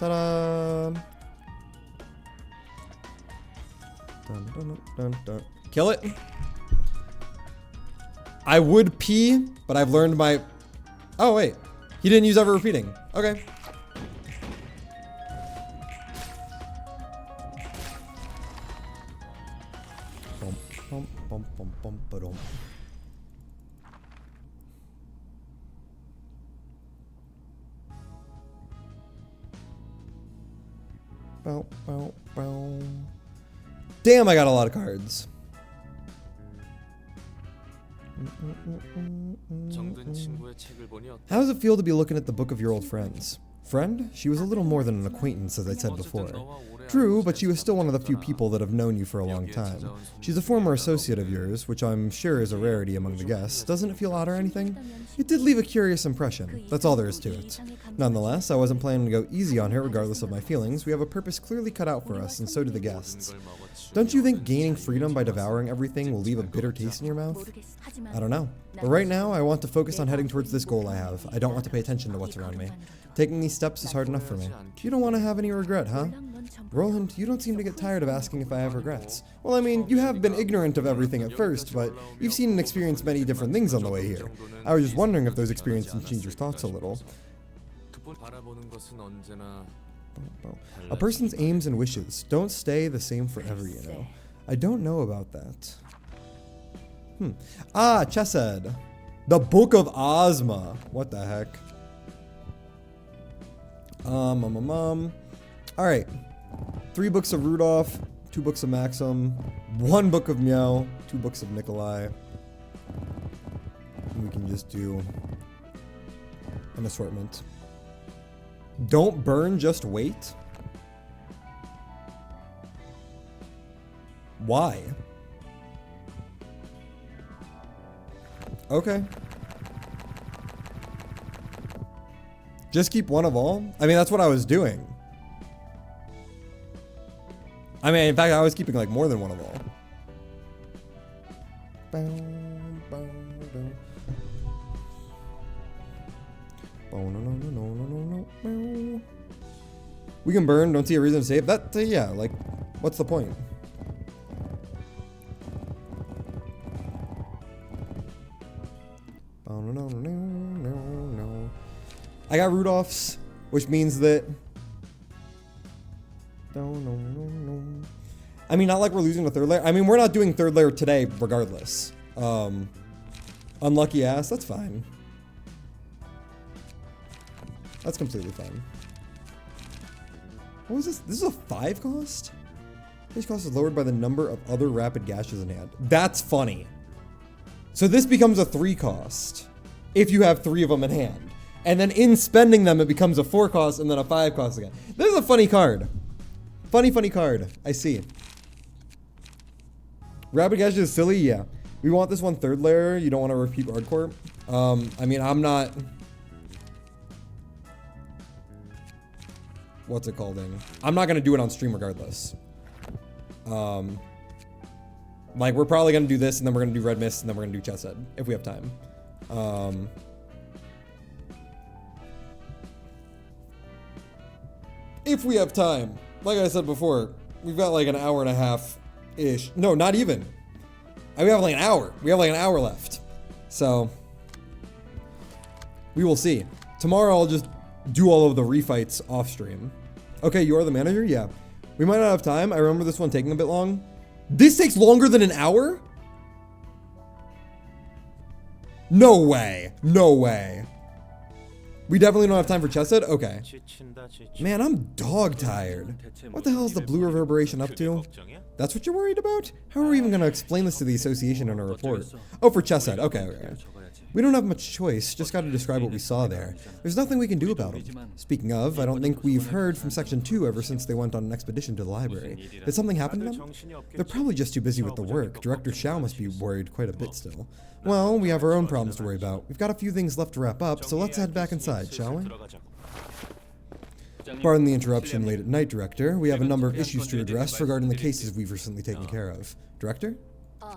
Ta-da! Dun, dun, dun, dun. Kill it. I would pee, but I've learned my... Oh, wait. He didn't use ever repeating. Okay. Bum, bum, bum, bum, bum, ba-dum. Bow, bow, bow. Damn, I got a lot of cards. 정든 친구의 책을 보니 어때? How does it feel to be looking at the book of your old friends? Friend? She was a little more than an acquaintance, as I said before. True, but she was still one of the few people that have known you for a long time. She's a former associate of yours, which I'm sure is a rarity among the guests. Doesn't it feel odd or anything? It did leave a curious impression. That's all there is to it. Nonetheless, I wasn't planning to go easy on her regardless of my feelings. We have a purpose clearly cut out for us, and so do the guests. Don't you think gaining freedom by devouring everything will leave a bitter taste in your mouth? I don't know. But right now, I want to focus on heading towards this goal I have. I don't want to pay attention to what's around me. Taking these steps is hard enough for me. You don't want to have any regret, huh? Roland, you don't seem to get tired of asking if I have regrets. Well, I mean, you have been ignorant of everything at first, but you've seen and experienced many different things on the way here. I was just wondering if those experiences changed your thoughts a little. A person's aims and wishes don't stay the same forever, you know. I don't know about that. Ah, Chesed. The Book of Ozma. What the heck? Alright. 3 books of Rudolph, 2 books of Maxim, 1 book of Meow, 2 books of Nikolai. And we can just do an assortment. Don't burn, just wait. Why? Okay. Just keep one of all? I mean, that's what I was doing. I mean, in fact, I was keeping like more than one of all. We can burn, don't see a reason to save. That, yeah, like, what's the point? I got Rudolph's, which means that... I mean, not like we're losing the 3rd layer. I mean, we're not doing 3rd layer today, regardless. Unlucky ass, that's fine. That's completely fine. What was this? This is a 5 cost? Each cost is lowered by the number of other rapid gashes in hand. That's funny. So this becomes a 3 cost if you have 3 of them in hand. And then in spending them, it becomes a 4 cost and then a 5 cost again. This is a funny card. Funny card. I see. Rapid Gash is silly? Yeah. We want this one 3rd layer. You don't want to repeat hardcore. I mean, I'm not... What's it called? I'm not going to do it on stream regardless. Like, we're probably going to do this, and then we're going to do Red Mist, and then we're going to do Chesed, if we have time. If we have time. Like I said before, we've got like an hour and a half-ish. No, not even. We have like an hour. We have like an hour left. So, we will see. Tomorrow I'll just do all of the refights off stream. Okay, you are the manager? Yeah. We might not have time. I remember this one taking a bit long. This takes longer than an hour? No way. No way. We definitely don't have time for Chesed? Okay. Man, I'm dog tired. What the hell is the blue reverberation up to? That's what you're worried about? How are we even going to explain this to the association in a report? Oh, for Chesed. Okay. We don't have much choice. Just got to describe what we saw there. There's nothing we can do about them. Speaking of, I don't think we've heard from Section 2 ever since they went on an expedition to the library. Did something happen to them? They're probably just too busy with the work. Director Xiao must be worried quite a bit still. Well, we have our own problems to worry about. We've got a few things left to wrap up, so let's head back inside, shall we? Pardon the interruption late at night, Director. We have a number of issues to address regarding the cases we've recently taken care of. Director? Ah,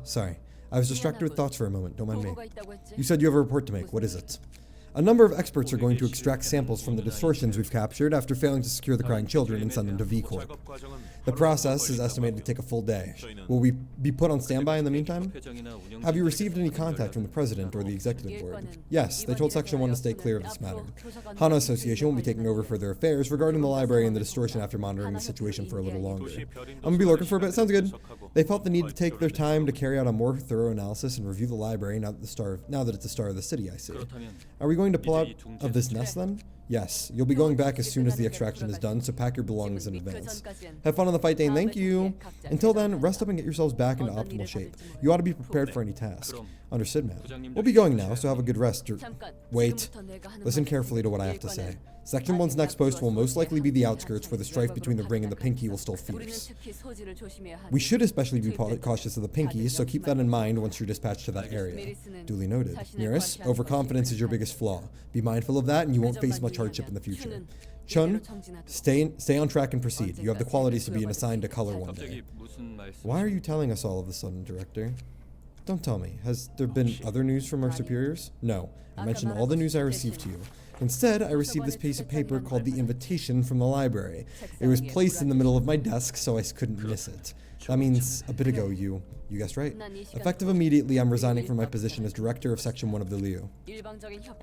sorry. I was distracted with thoughts for a moment. Don't mind me. You said you have a report to make. What is it? A number of experts are going to extract samples from the distortions we've captured after failing to secure the crying children and send them to V-Corp. The process is estimated to take a full day. Will we be put on standby in the meantime? Have you received any contact from the President or the Executive Board? Yes, they told Section 1 to stay clear of this matter. Hana Association will be taking over for their affairs regarding the library and the distortion after monitoring the situation for a little longer. I'm gonna be lurking for a bit. Sounds good. They felt the need to take their time to carry out a more thorough analysis and review the library now that it's the star of the city, I see. Are we going to pull out of this nest then? Yes, you'll be going back as soon as the extraction is done, so pack your belongings in advance. Have fun on the fight day and thank you. Until then, rest up and get yourselves back into optimal shape. You ought to be prepared for any task. Understood, ma'am. We'll be going now, so have a good rest. Wait. Listen carefully to what I have to say. Section 1's next post will most likely be the outskirts, where the strife between the ring and the pinky will still fierce. We should especially be cautious of the pinky, so keep that in mind once you're dispatched to that area. Duly noted. Nearest, overconfidence is your biggest flaw. Be mindful of that and you won't face much hardship in the future. Chun, stay on track and proceed. You have the qualities to be assigned a color one day. Why are you telling us all of a sudden, Director? Don't tell me. Has there been other news from our superiors? No. I mentioned all the news I received to you. Instead, I received this piece of paper called the invitation from the library. It was placed in the middle of my desk, so I couldn't miss it. That means a bit ago you guessed right. Effective immediately, I'm resigning from my position as director of Section 1 of the Liu.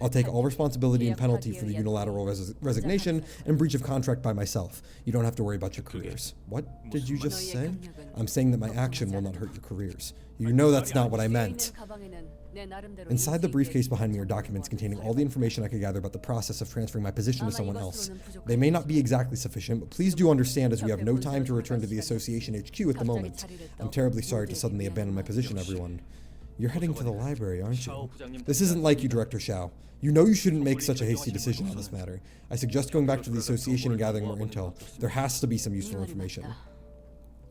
I'll take all responsibility and penalty for the unilateral resignation and breach of contract by myself. You don't have to worry about your careers. What did you just say? I'm saying that my action will not hurt your careers. You know that's not what I meant. Inside the briefcase behind me are documents containing all the information I could gather about the process of transferring my position to someone else. They may not be exactly sufficient, but please do understand as we have no time to return to the association HQ at the moment. I'm terribly sorry to suddenly abandon my position, everyone. You're heading to the library, aren't you? This isn't like you, Director Xiao. You know you shouldn't make such a hasty decision on this matter. I suggest going back to the association and gathering more intel. There has to be some useful information.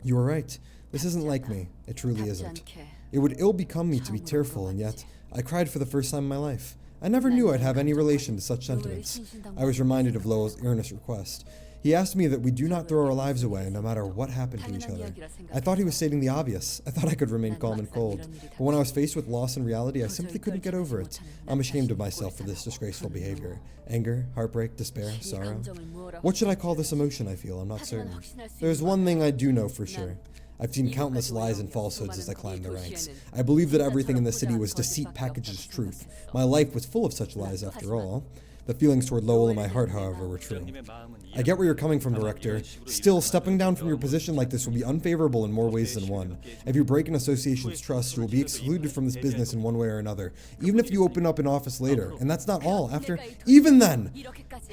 You are right. This isn't like me. It truly isn't. It would ill become me to be tearful, and yet I cried for the first time in my life. I never knew I'd have any relation to such sentiments. I was reminded of Lowell's earnest request. He asked me that we do not throw our lives away, no matter what happened to each other. I thought he was stating the obvious. I thought I could remain calm and cold. But when I was faced with loss and reality, I simply couldn't get over it. I'm ashamed of myself for this disgraceful behavior. Anger, heartbreak, despair, sorrow. What should I call this emotion I feel? I'm not certain. There's one thing I do know for sure. I've seen countless lies and falsehoods as I climbed the ranks. I believed that everything in the city was deceit packaged as truth. My life was full of such lies after all. The feelings toward Lowell in my heart, however, were true. I get where you're coming from, Director. Still, stepping down from your position like this will be unfavorable in more ways than one. If you break an association's trust, you will be excluded from this business in one way or another, even if you open up an office later. And that's not all. Even then,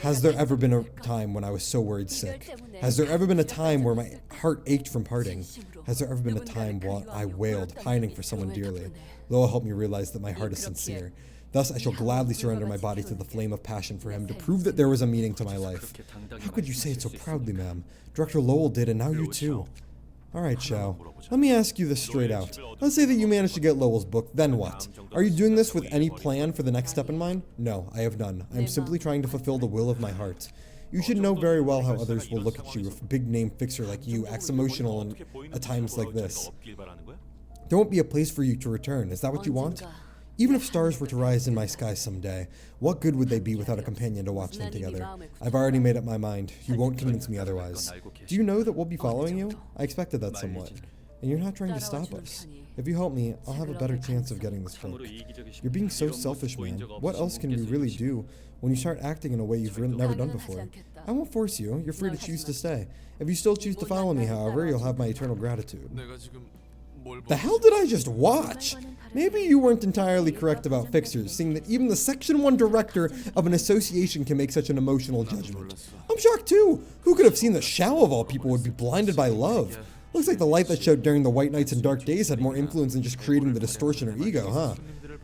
has there ever been a time when I was so worried sick? Has there ever been a time where my heart ached from parting? Has there ever been a time while I wailed, pining for someone dearly? Lowell helped me realize that my heart is sincere. Thus, I shall gladly surrender my body to the flame of passion for him to prove that there was a meaning to my life. How could you say it so proudly, ma'am? Director Lowell did, and now you too. Alright, Xiao. Let me ask you this straight out. Let's say that you managed to get Lowell's book, then what? Are you doing this with any plan for the next step in mind? No, I have none. I am simply trying to fulfill the will of my heart. You should know very well how others will look at you if a big-name fixer like you acts emotional at times like this. There won't be a place for you to return. Is that what you want? Even if stars were to rise in my sky someday, what good would they be without a companion to watch them together? I've already made up my mind. You won't convince me otherwise. Do you know that we'll be following you? I expected that somewhat. And you're not trying to stop us. If you help me, I'll have a better chance of getting this book. You're being so selfish, man. What else can we really do when you start acting in a way you've never done before? I won't force you. You're free to choose to stay. If you still choose to follow me, however, you'll have my eternal gratitude. The hell did I just watch? Maybe you weren't entirely correct about fixers, seeing that even the Section 1 director of an association can make such an emotional judgment. I'm shocked too. Who could have seen that Xiao of all people would be blinded by love? Looks like the light that showed during the white nights and dark days had more influence than just creating the distortion or ego, huh?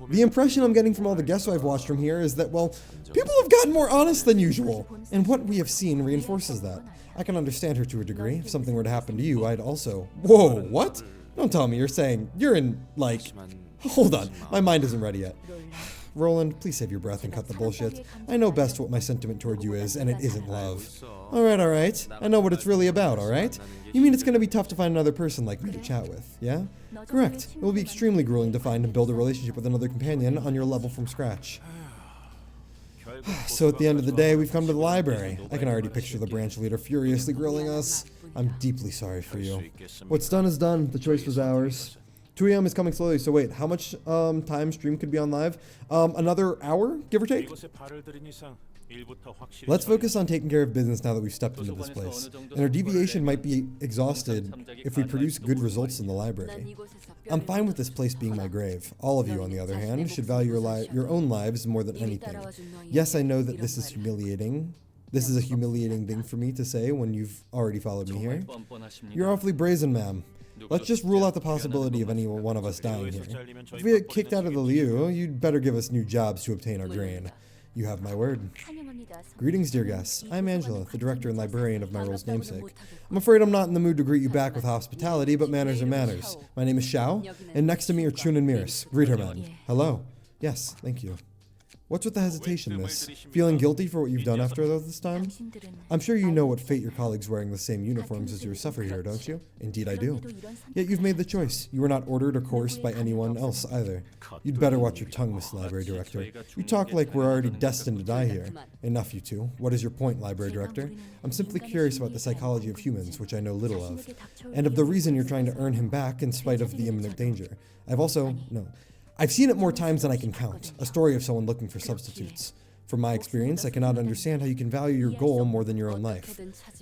The impression I'm getting from all the guests I've watched from here is that, well, people have gotten more honest than usual, and what we have seen reinforces that. I can understand her to a degree. If something were to happen to you, I'd also... Whoa, what? Don't tell me you're saying you're in, like... Hold on, my mind isn't ready yet. Roland, please save your breath and cut the bullshit. I know best what my sentiment toward you is, and it isn't love. Alright. I know what it's really about, alright? You mean it's gonna be tough to find another person like me to chat with, yeah? Correct. It will be extremely grueling to find and build a relationship with another companion on your level from scratch. So at the end of the day, we've come to the library. I can already picture the branch leader furiously grilling us. I'm deeply sorry for you. What's done is done. The choice was ours. 2 a.m. is coming slowly, so wait, how much time stream could be on live? Another hour, give or take? Let's focus on taking care of business now that we've stepped into this place. And our deviation might be exhausted if we produce good results in the library. I'm fine with this place being my grave. All of you, on the other hand, should value your own lives more than anything. Yes, I know that this is humiliating. This is a humiliating thing for me to say when you've already followed me here. You're awfully brazen, ma'am. Let's just rule out the possibility of any one of us dying here. If we get kicked out of the Liu, you'd better give us new jobs to obtain our grain. You have my word. Greetings, dear guests. I'm Angela, the director and librarian of my role's namesake. I'm afraid I'm not in the mood to greet you back with hospitality, but manners are manners. My name is Xiao, and next to me are Chun and Miris. Greet her, man. Hello. Yes, thank you. What's with the hesitation, miss? Feeling guilty for what you've done after all this time? I'm sure you know what fate your colleagues wearing the same uniforms as you suffer here, don't you? Indeed I do. Yet you've made the choice. You were not ordered or coerced by anyone else either. You'd better watch your tongue, Miss Library Director. You talk like we're already destined to die here. Enough, you two. What is your point, Library Director? I'm simply curious about the psychology of humans, which I know little of, and of the reason you're trying to earn him back in spite of the imminent danger. I've seen it more times than I can count, a story of someone looking for substitutes. From my experience, I cannot understand how you can value your goal more than your own life.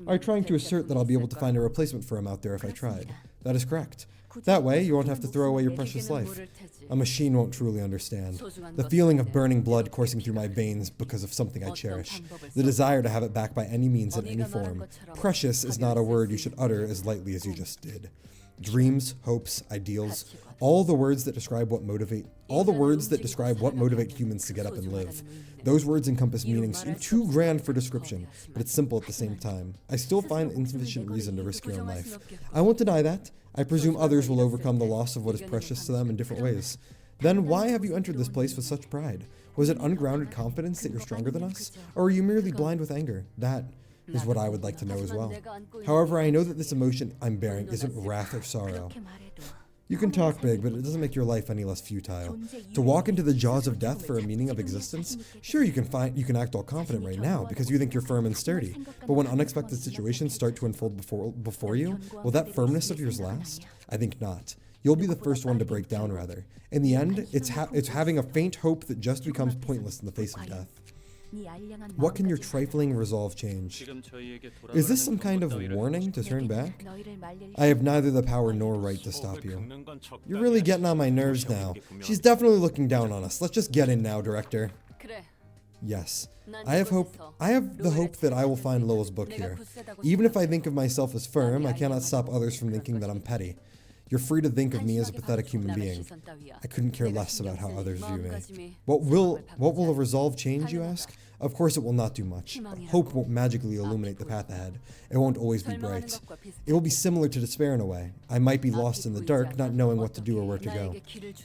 Are you trying to assert that I'll be able to find a replacement for him out there if I tried? That is correct. That way, you won't have to throw away your precious life. A machine won't truly understand. The feeling of burning blood coursing through my veins because of something I cherish. The desire to have it back by any means in any form. Precious is not a word you should utter as lightly as you just did. Dreams, hopes, ideals, all the words that describe what motivate humans to get up and live. Those words encompass meanings too grand for description, but it's simple at the same time. I still find insufficient reason to risk your own life. I won't deny that. I presume others will overcome the loss of what is precious to them in different ways. Then why have you entered this place with such pride? Was it ungrounded confidence that you're stronger than us? Or are you merely blind with anger? That is what I would like to know as well. However, I know that this emotion I'm bearing isn't wrath or sorrow. You can talk big, but it doesn't make your life any less futile. To walk into the jaws of death for a meaning of existence? Sure, you can act all confident right now because you think you're firm and sturdy. But when unexpected situations start to unfold before you, will that firmness of yours last? I think not. You'll be the first one to break down, rather. In the end, it's having a faint hope that just becomes pointless in the face of death. What can your trifling resolve change? Is this some kind of warning to turn back? I have neither the power nor right to stop you. You're really getting on my nerves now. She's definitely looking down on us. Let's just get in now, Director. Yes. I have the hope that I will find Lowell's book here. Even if I think of myself as firm, I cannot stop others from thinking that I'm petty. You're free to think of me as a pathetic human being. I couldn't care less about how others view me. What will a resolve change, you ask? Of course it will not do much. Hope won't magically illuminate the path ahead. It won't always be bright. It will be similar to despair in a way. I might be lost in the dark, not knowing what to do or where to go.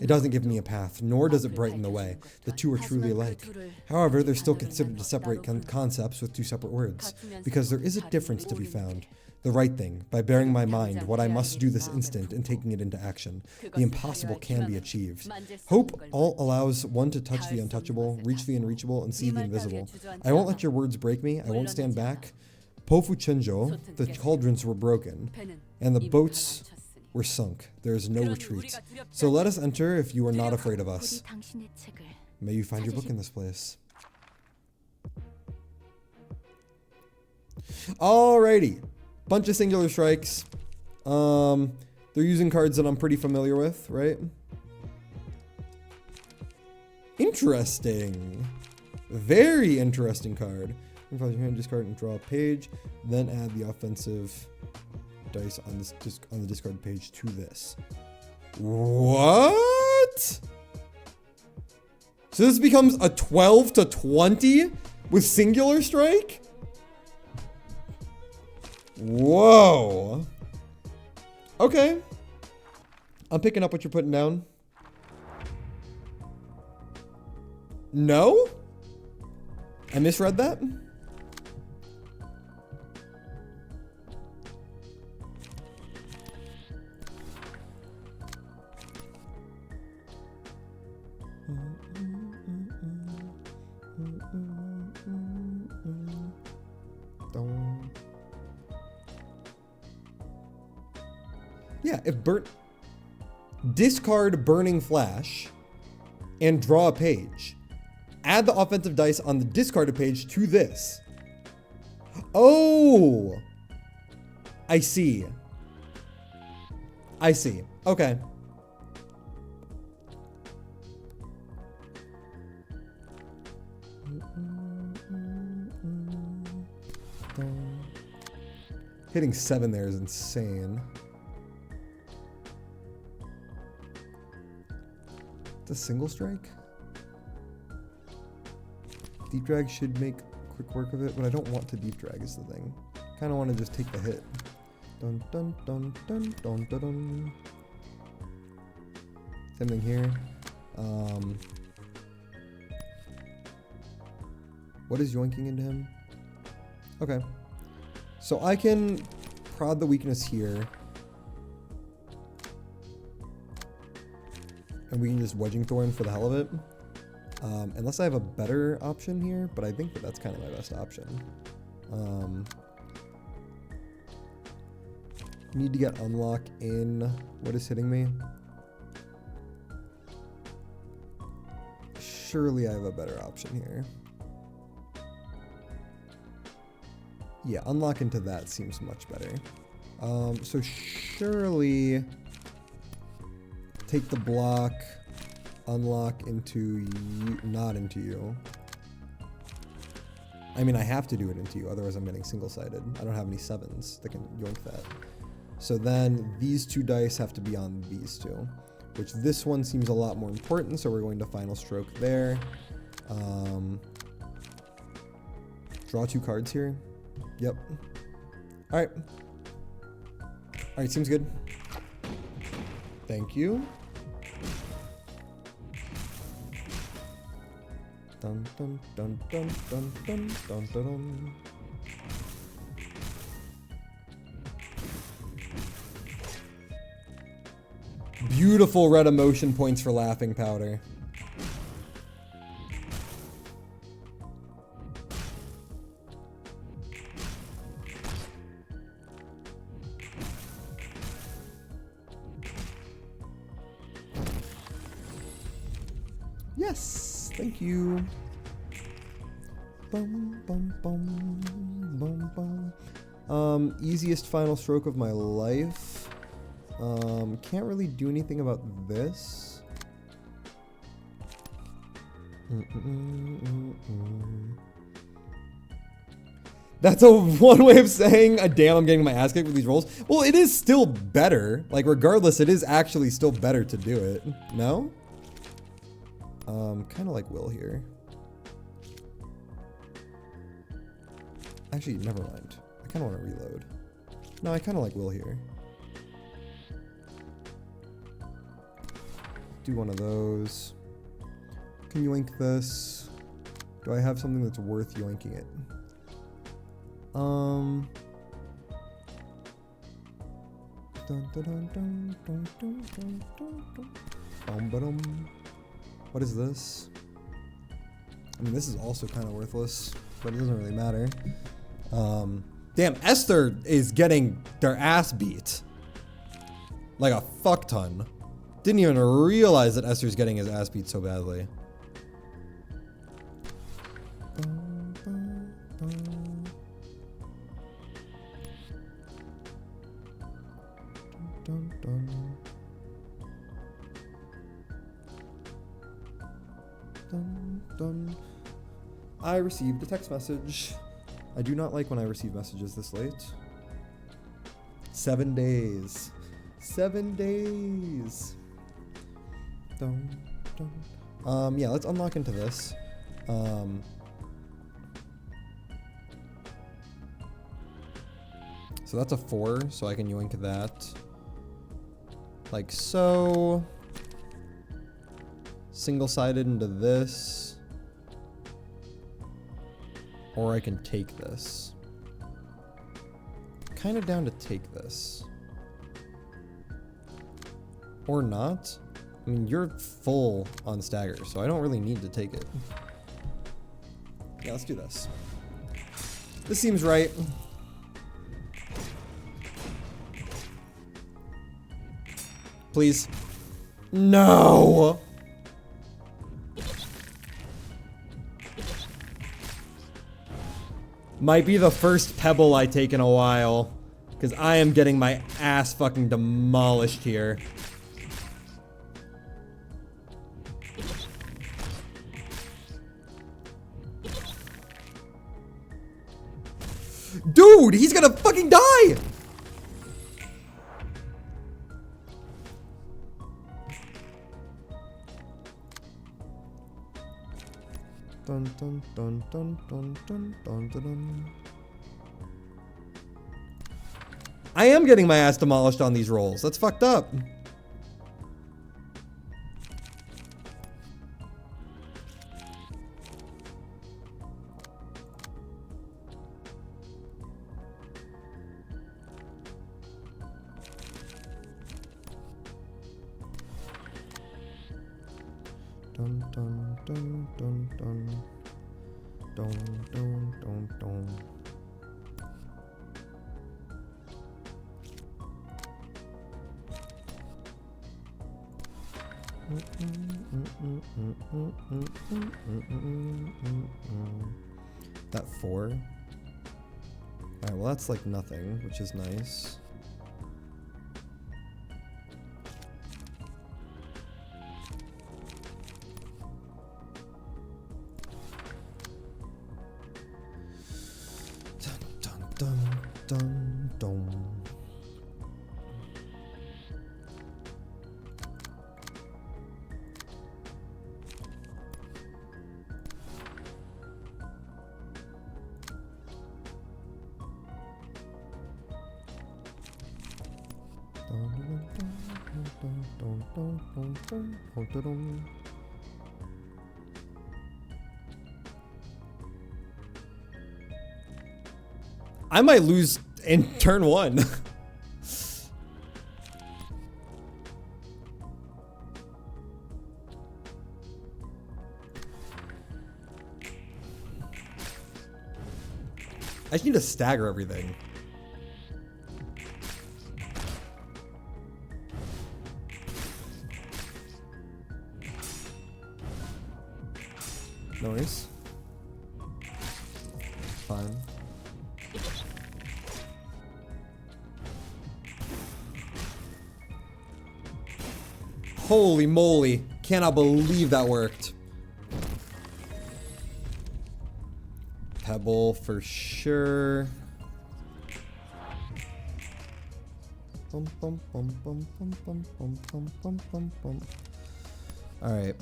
It doesn't give me a path, nor does it brighten the way. The two are truly alike. However, they're still considered to separate concepts with two separate words, because there is a difference to be found. The right thing, by bearing my mind what I must do this instant and taking it into action. The impossible can be achieved. Hope allows one to touch the untouchable, reach the unreachable, and see the invisible. I won't let your words break me. I won't stand back. Pofu Chenjo, the cauldrons were broken, and the boats were sunk. There is no retreat. So let us enter if you are not afraid of us. May you find your book in this place. Alrighty. Bunch of singular strikes. They're using cards that I'm pretty familiar with, right? Interesting. Very interesting card. Discard and draw a page, then add the offensive dice on the discard page to this. What? So this becomes a 12 to 20 with singular strike? Whoa. Okay. I'm picking up what you're putting down. No? I misread that? Yeah, if discard Burning Flash and draw a page. Add the offensive dice on the discarded page to this. Oh! I see. I see. Okay. Hitting 7 there is insane. It's a single strike? Deep drag should make quick work of it, but I don't want to deep drag is the thing. Kind of want to just take the hit. Dun dun dun dun dun dun dun. Same thing here. What is yoinking into him? Okay. So I can prod the weakness here. And we can just wedging thorn for the hell of it. Unless I have a better option here, but I think that that's kind of my best option. Need to get unlock in what is hitting me. Surely I have a better option here. Yeah, unlock into that seems much better. So surely take the block, unlock into you, not into you. I mean, I have to do it into you, otherwise I'm getting single-sided. I don't have any 7s that can yoink that. So then these 2 dice have to be on these 2, which this one seems a lot more important, so we're going to final stroke there. Draw 2 cards here. Yep. Alright. Alright, seems good. Thank you. Dun dun dun dun dun dun dun dun dun. Beautiful red emotion points for laughing powder. Yes, thank you. Bum, bum, bum, bum, bum. Easiest final stroke of my life. Can't really do anything about this. That's a one way of saying, damn, I'm getting my ass kicked with these rolls. Well, it is still better. Like, regardless, it is actually still better to do it. No? Kind of like Will here. Actually, never mind. I kind of want to reload. No, I kind of like Will here. Do one of those. Can you yoink this? Do I have something that's worth yoinking it? Dun, dun, dun, dun, dun, dun, dun, dun, dun, dun. What is this? I mean, this is also kind of worthless, but it doesn't really matter. Damn, Esther is getting their ass beat. Like a fuck ton. Didn't even realize that Esther's getting his ass beat so badly. Dun, dun. Dun, dun. I received a text message. I do not like when I receive messages this late. 7 days. 7 days. Dun, dun. Yeah, let's unlock into this. So that's a 4, so I can yoink that. Like so. Single-sided into this. Or I can take this. Kind of down to take this. Or not. I mean, you're full on stagger, so I don't really need to take it. Yeah, let's do this. This seems right. Please. No! Might be the first pebble I take in a while. Because I am getting my ass fucking demolished here. Dude, he's gonna fucking die! Dun, dun, dun, dun, dun, dun, dun, dun, dun. I am getting my ass demolished on these rolls. That's fucked up. Dun dun dun dun dun dun dun dun dun. That 4. Alright, well that's like nothing, which is nice. Dun dun dun. I might lose in turn 1. I just need to stagger everything. Noise. Fine. Holy moly. Cannot believe that worked. Pebble for sure. Bum, bum, bum, bum, bum, bum, bum, bum, bum, bum, bum. All right.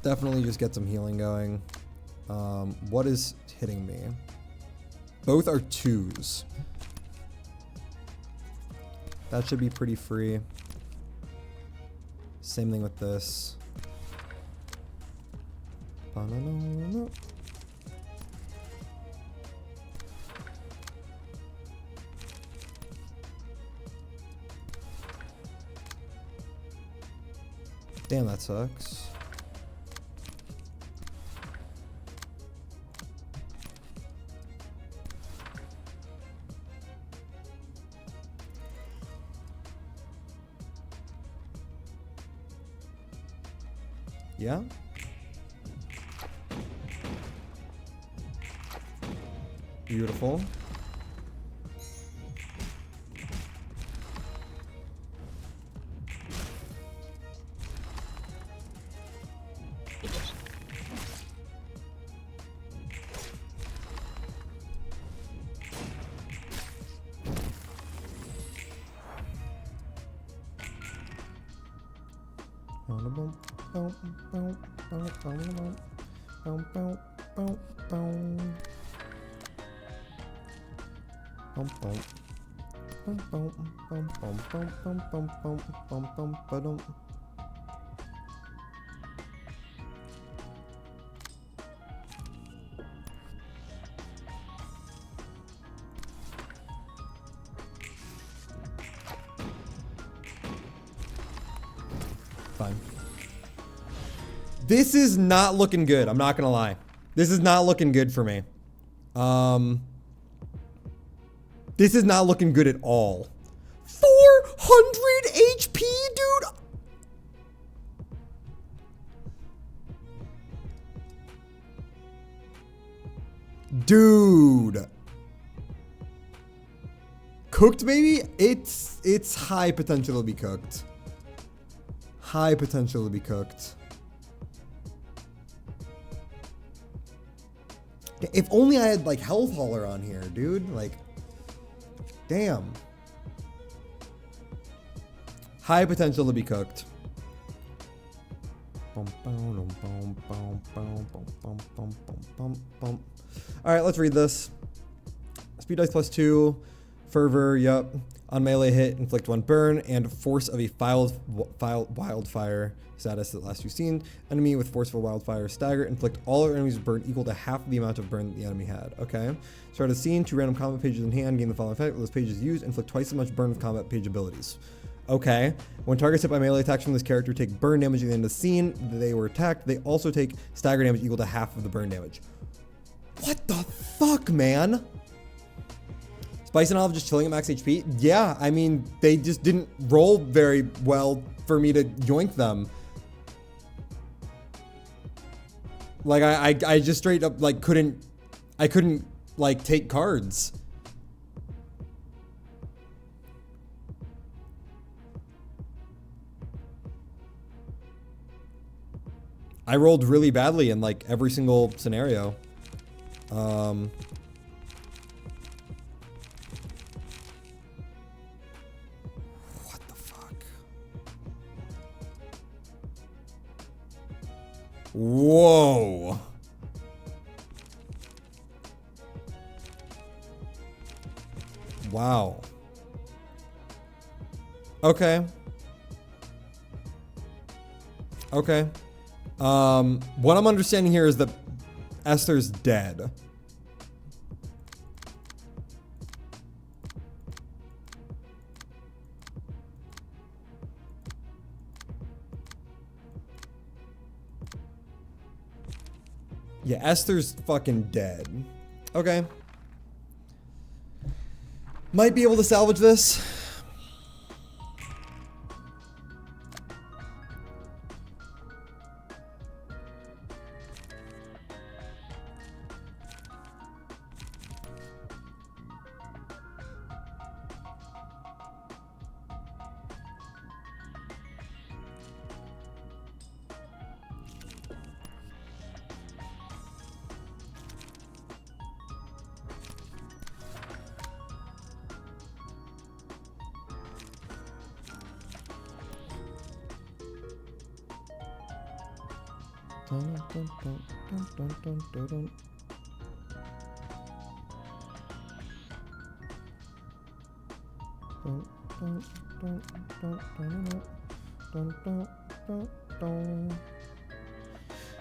Definitely just get some healing going. What is hitting me? Both are 2s. That should be pretty free. Same thing with this. Ba-na-na-na. Damn, that sucks. Yeah. Beautiful. Fine. This is not looking good. I'm not gonna lie. This is not looking good for me. This is not looking good at all. 400 HP, dude. Dude. Cooked, baby? It's high potential to be cooked. High potential to be cooked. If only I had like health hauler on here, dude. Like, damn. High potential to be cooked. Alright, let's read this. Speed dice +2. Fervor, yup. On melee hit, inflict 1 burn, and force of a wildfire status that last 2 seen. Enemy with forceful wildfire stagger, inflict all our enemies burn equal to half the amount of burn that the enemy had. Okay. Start a scene, 2 random combat pages in hand, gain the following effect. When those pages used, inflict twice as much burn with combat page abilities. Okay. When targets hit by melee attacks from this character take burn damage at the end of the scene they were attacked, they also take stagger damage equal to half of the burn damage. What the fuck, man? Spice and Olive just chilling at max HP? Yeah, I mean, they just didn't roll very well for me to yoink them. Like, I just straight up, like, couldn't, like, take cards. I rolled really badly in, like, every single scenario. Whoa. Wow. Okay. Okay. What I'm understanding here is that Esther's dead. Yeah, Esther's fucking dead. Okay. Might be able to salvage this.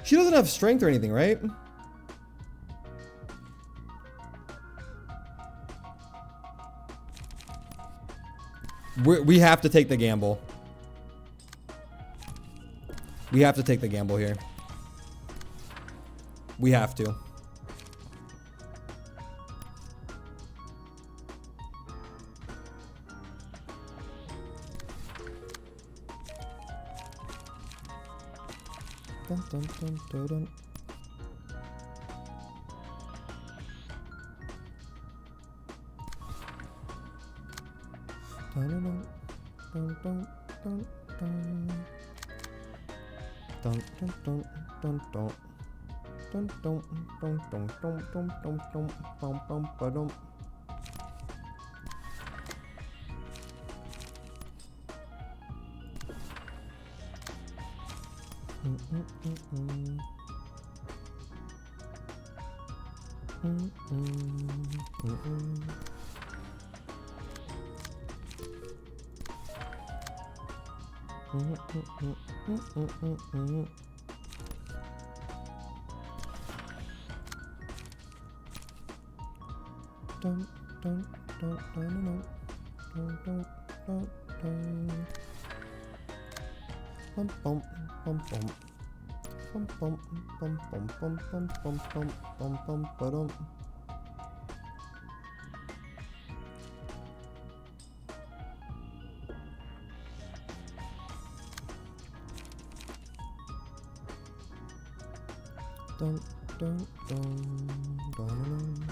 She doesn't have strength or anything, right? We have to take the gamble. We have to take the gamble here. We have to. Dun, dun, dun, dun, dun. Dun, dun, dun, dun, dun, dun. Dun, dun, dun, dun, dun. Dun, dun, dun, dun, dun, dun, dun, dun, bum, bum, ba-dum. Dun, dun, dun, dun, dun, dun, dun, dun. Bum, bum, bum, bum. Bum, bum, bum, bum, bum, bum, bum, bum, bum, bum, ba-dum. Dun, dun, dun, dun, dun.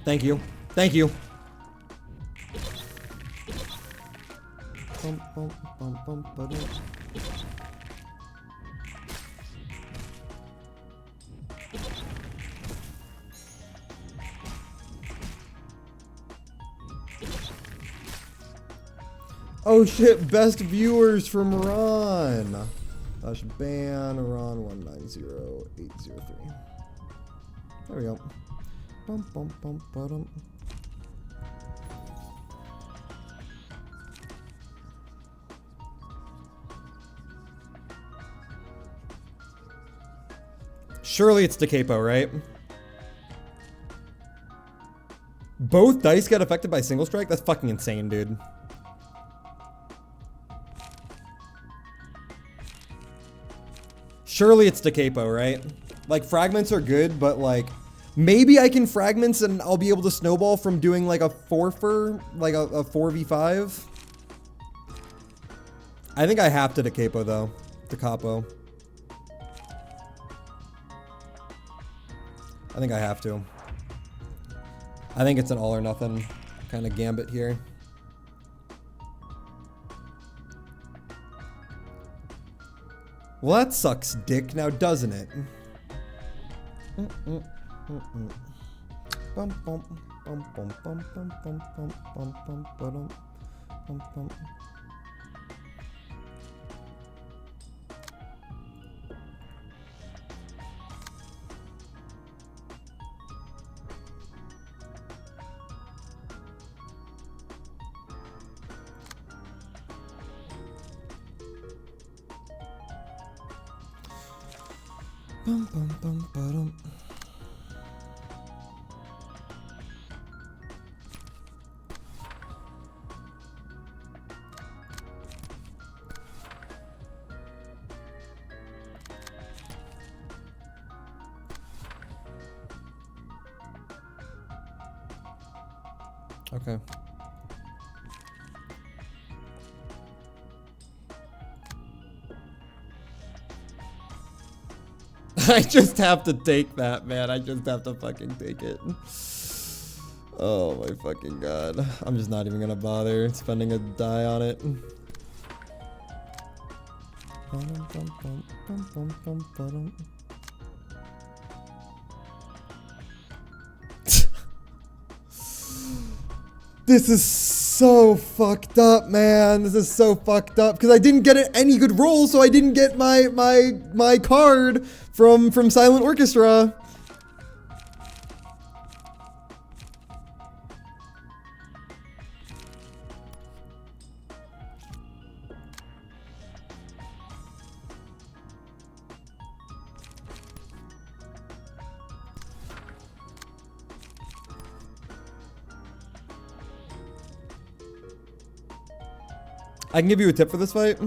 Thank you. Thank you. Oh shit, best viewers from Ron. Slash ban Ron 190803. There we go. Bum, bum, bum, ba-dum. Surely it's DeCapo, right? Both dice get affected by single strike? That's fucking insane, dude. Surely it's DeCapo, right? Like, fragments are good, but like, maybe I can fragments and I'll be able to snowball from doing like a 4-fer, like a 4v5. I think I have to DeCapo though. DeCapo. I think I have to. I think it's an all or nothing kind of gambit here. Well, that sucks dick now, doesn't it? Bum, bum, bum, bum, bum, bum, bum, bum, bum, bum, bum, bum, bum. Bum, bum, bum, ba-dum. Okay. I just have to take that, man. I just have to fucking take it. Oh my fucking god. I'm just not even gonna bother spending a die on it. This is so fucked up, man. This is so fucked up because I didn't get any good roll, so I didn't get my card from Silent Orchestra. I can give you a tip for this fight.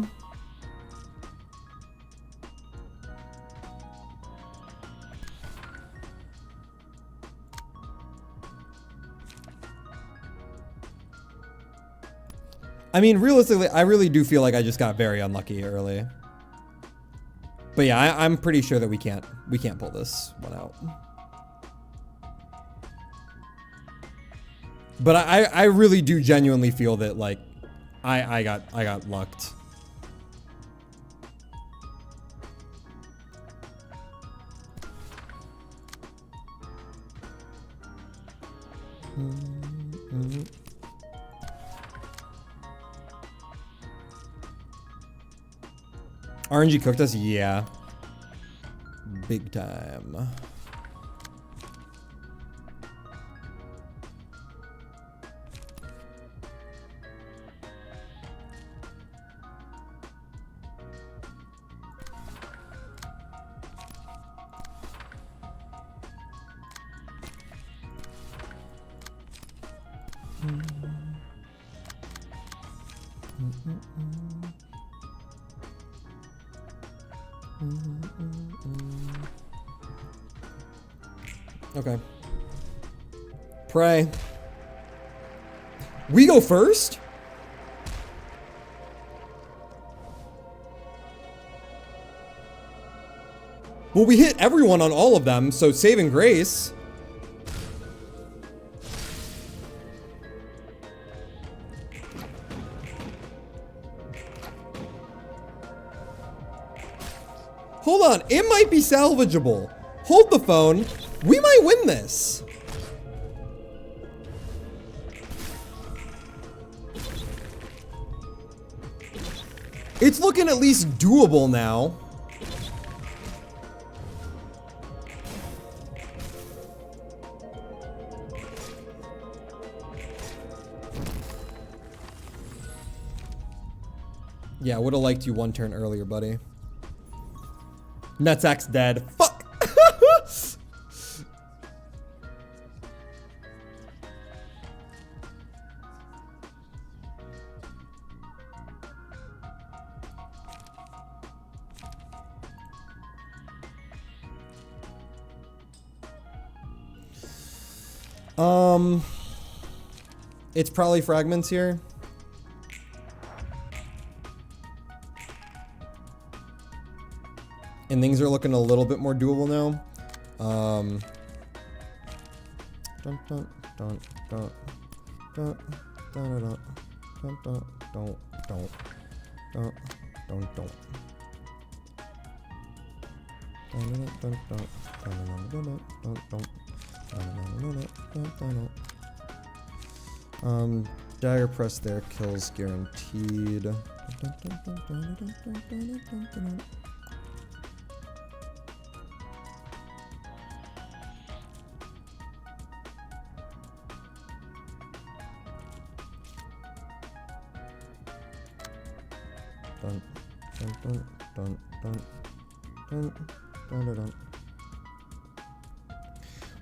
I mean, realistically, I really do feel like I just got very unlucky early. But yeah, I'm pretty sure that we can't pull this one out. But I really do genuinely feel that like I got lucked. RNG cooked us? Yeah. Big time. Okay. Pray. We go first? Well, we hit everyone on all of them, so saving grace. Hold on, it might be salvageable. Hold the phone. We might win this. It's looking at least doable now. Yeah, would have liked you one turn earlier, buddy. Nutsack's dead. Fuck! It's probably fragments here. And things are looking a little bit more doable now. Dun, dun, dun, dun, dun, dun, dun, dun, dun, dun, dun, dun, dun, dun. Dagger press there, kills guaranteed. Dun, dun, dun, dun, dun, dun, dun, dun, dun.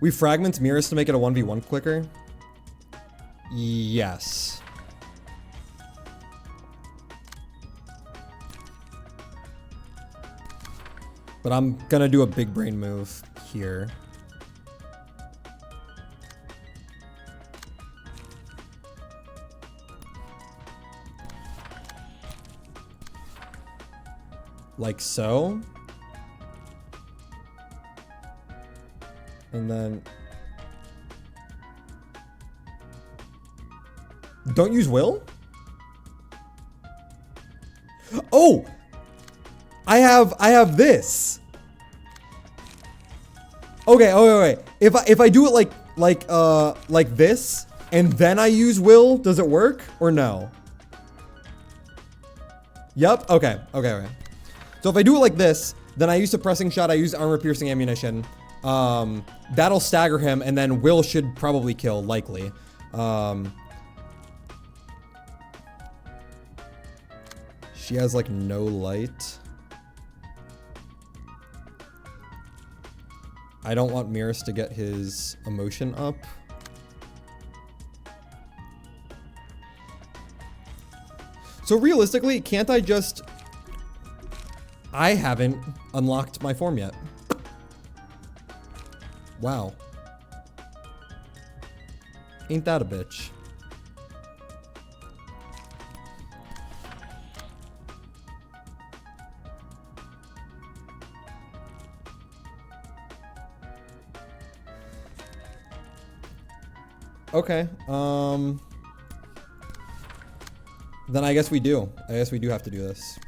We fragment mirrors to make it a 1v1 quicker. Yes. But I'm gonna do a big brain move here. Like so. And then don't use will? Oh! I have this. Okay, wait. If I do it like this and then I use will, does it work or no? Yep. Okay. So if I do it like this, then I use suppressing shot, I use armor piercing ammunition. That'll stagger him, and then will should probably kill, likely. She has like no light. I don't want Mirrors to get his emotion up. So realistically, can't I just... I haven't unlocked my form yet. Wow. Ain't that a bitch? Okay, then I guess we do. I guess we do have to do this.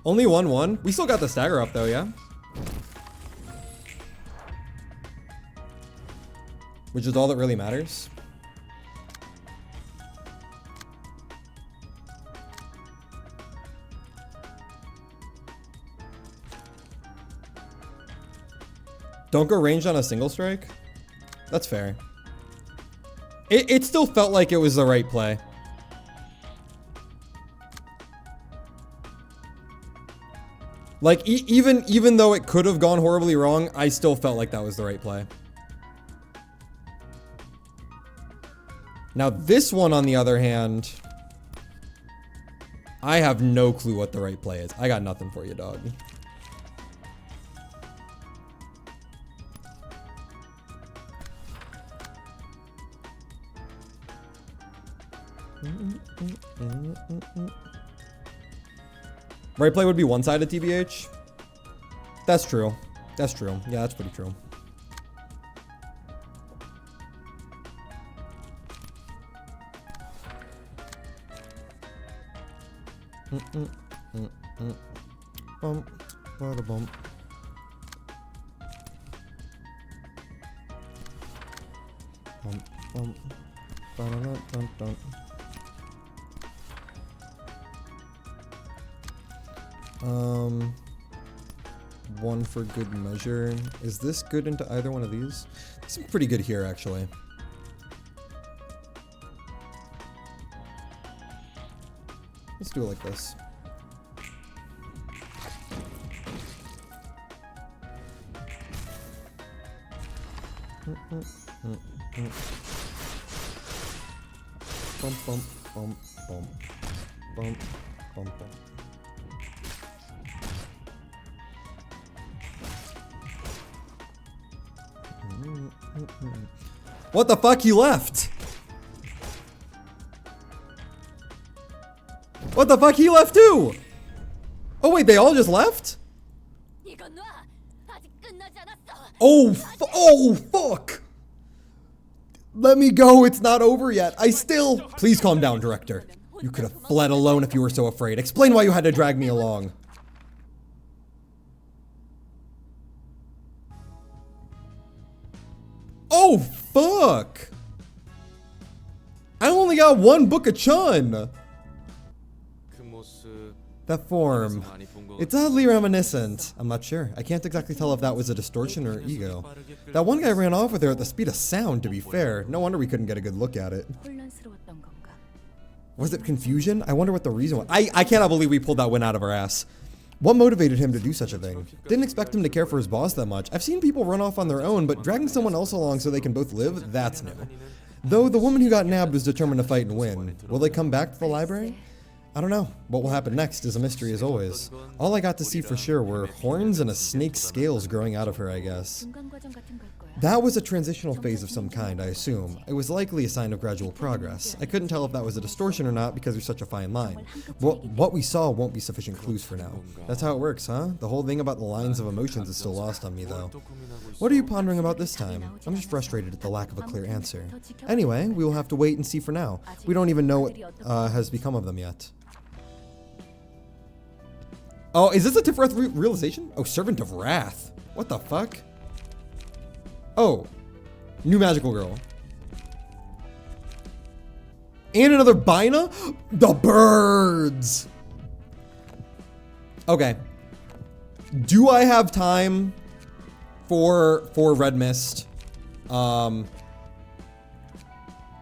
Only 1-1? We still got the stagger up though, yeah? Which is all that really matters. Don't go ranged on a single strike? That's fair. It still felt like it was the right play. Like, even though it could have gone horribly wrong, I still felt like that was the right play. Now this one, on the other hand, I have no clue what the right play is. I got nothing for you, dog. Right play would be one-sided, TBH. That's true. That's true. Yeah, that's pretty true. Bump, bada bump. Bump, bump. Dun, dun, dun. One for good measure. Is this good into either one of these? This is pretty good here, actually. Let's do it like this. Bump, bump, bump, bump, bump, bump, bump. What the fuck? He left. What the fuck? He left too. Oh wait, they all just left? Oh, oh fuck. Let me go. It's not over yet. I still... Please calm down, director. You could have fled alone if you were so afraid. Explain why you had to drag me along. Oh, fuck. I only got one book of Chun. That form. It's oddly reminiscent. I'm not sure. I can't exactly tell if that was a distortion or ego. That one guy ran off with her at the speed of sound, to be fair. No wonder we couldn't get a good look at it. Was it confusion? I wonder what the reason was. I cannot believe we pulled that win out of our ass. What motivated him to do such a thing? Didn't expect him to care for his boss that much. I've seen people run off on their own, but dragging someone else along so they can both live, that's new. Though the woman who got nabbed was determined to fight and win. Will they come back to the library? I don't know. What will happen next is a mystery as always. All I got to see for sure were horns and a snake's scales growing out of her, I guess. That was a transitional phase of some kind, I assume. It was likely a sign of gradual progress. I couldn't tell if that was a distortion or not because there's such a fine line. What we saw won't be sufficient clues for now. That's how it works, huh? The whole thing about the lines of emotions is still lost on me, though. What are you pondering about this time? I'm just frustrated at the lack of a clear answer. Anyway, we will have to wait and see for now. We don't even know what has become of them yet. Oh, is this a Tiferet realization? Oh, Servant of Wrath. What the fuck? Oh, new magical girl. And another Bina? The birds! Okay. Do I have time for Red Mist? Am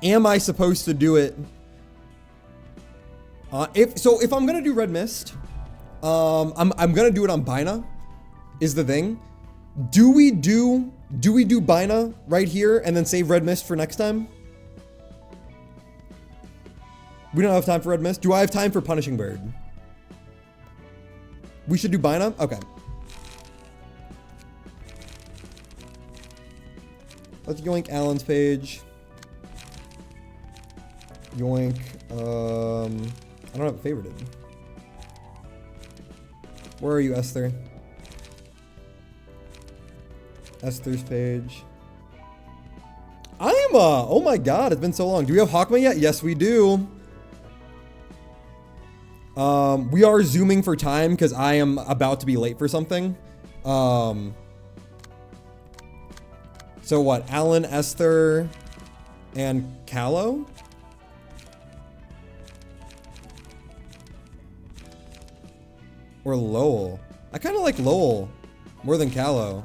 I supposed to do it? If I'm gonna do Red Mist, I'm gonna do it on Bina, is the thing. Do we do Bina right here and then save Red Mist for next time? We don't have time for Red Mist. Do I have time for Punishing Bird? We should do Bina? Okay. Let's yoink Alan's page. Yoink, I don't have it favorited. Where are you, Esther? Esther's page. Oh my god, it's been so long. Do we have Hawkma yet? Yes, we do. We are zooming for time because I am about to be late for something. So what? Alan, Esther, and Callow? Or Lowell. I kind of like Lowell more than Callow.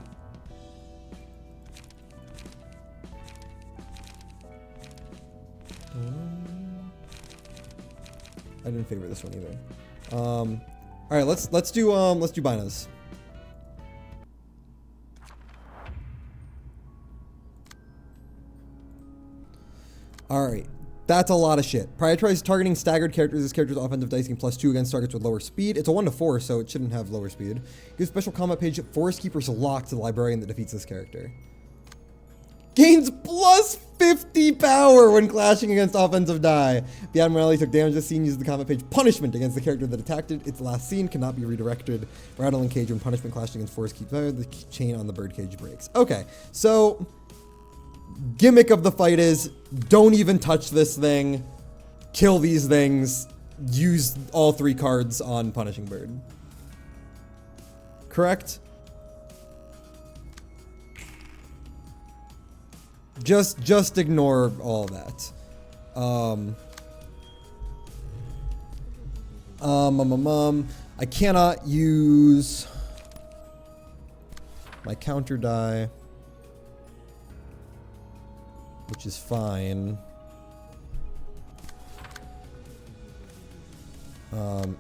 I didn't favor this one either. All right, let's do Binas. All right, That's a lot of shit. Prioritize targeting staggered characters. This character's offensive dice gain +2 against targets with lower speed. It's a 1 to 4, so it shouldn't have lower speed. Give special combat page Forest Keeper's Lock to the librarian that defeats this character. Gains +50 power when clashing against offensive die. If the Admiralty took damage this scene, use the combat page Punishment against the character that attacked it. Its last scene cannot be redirected. Rattle and cage when punishment clashed against Forest Keeper. The chain on the bird cage breaks. Okay, so gimmick of the fight is don't even touch this thing. Kill these things. Use all 3 cards on Punishing Bird. Correct? Just ignore all that. I cannot use my counter die, which is fine.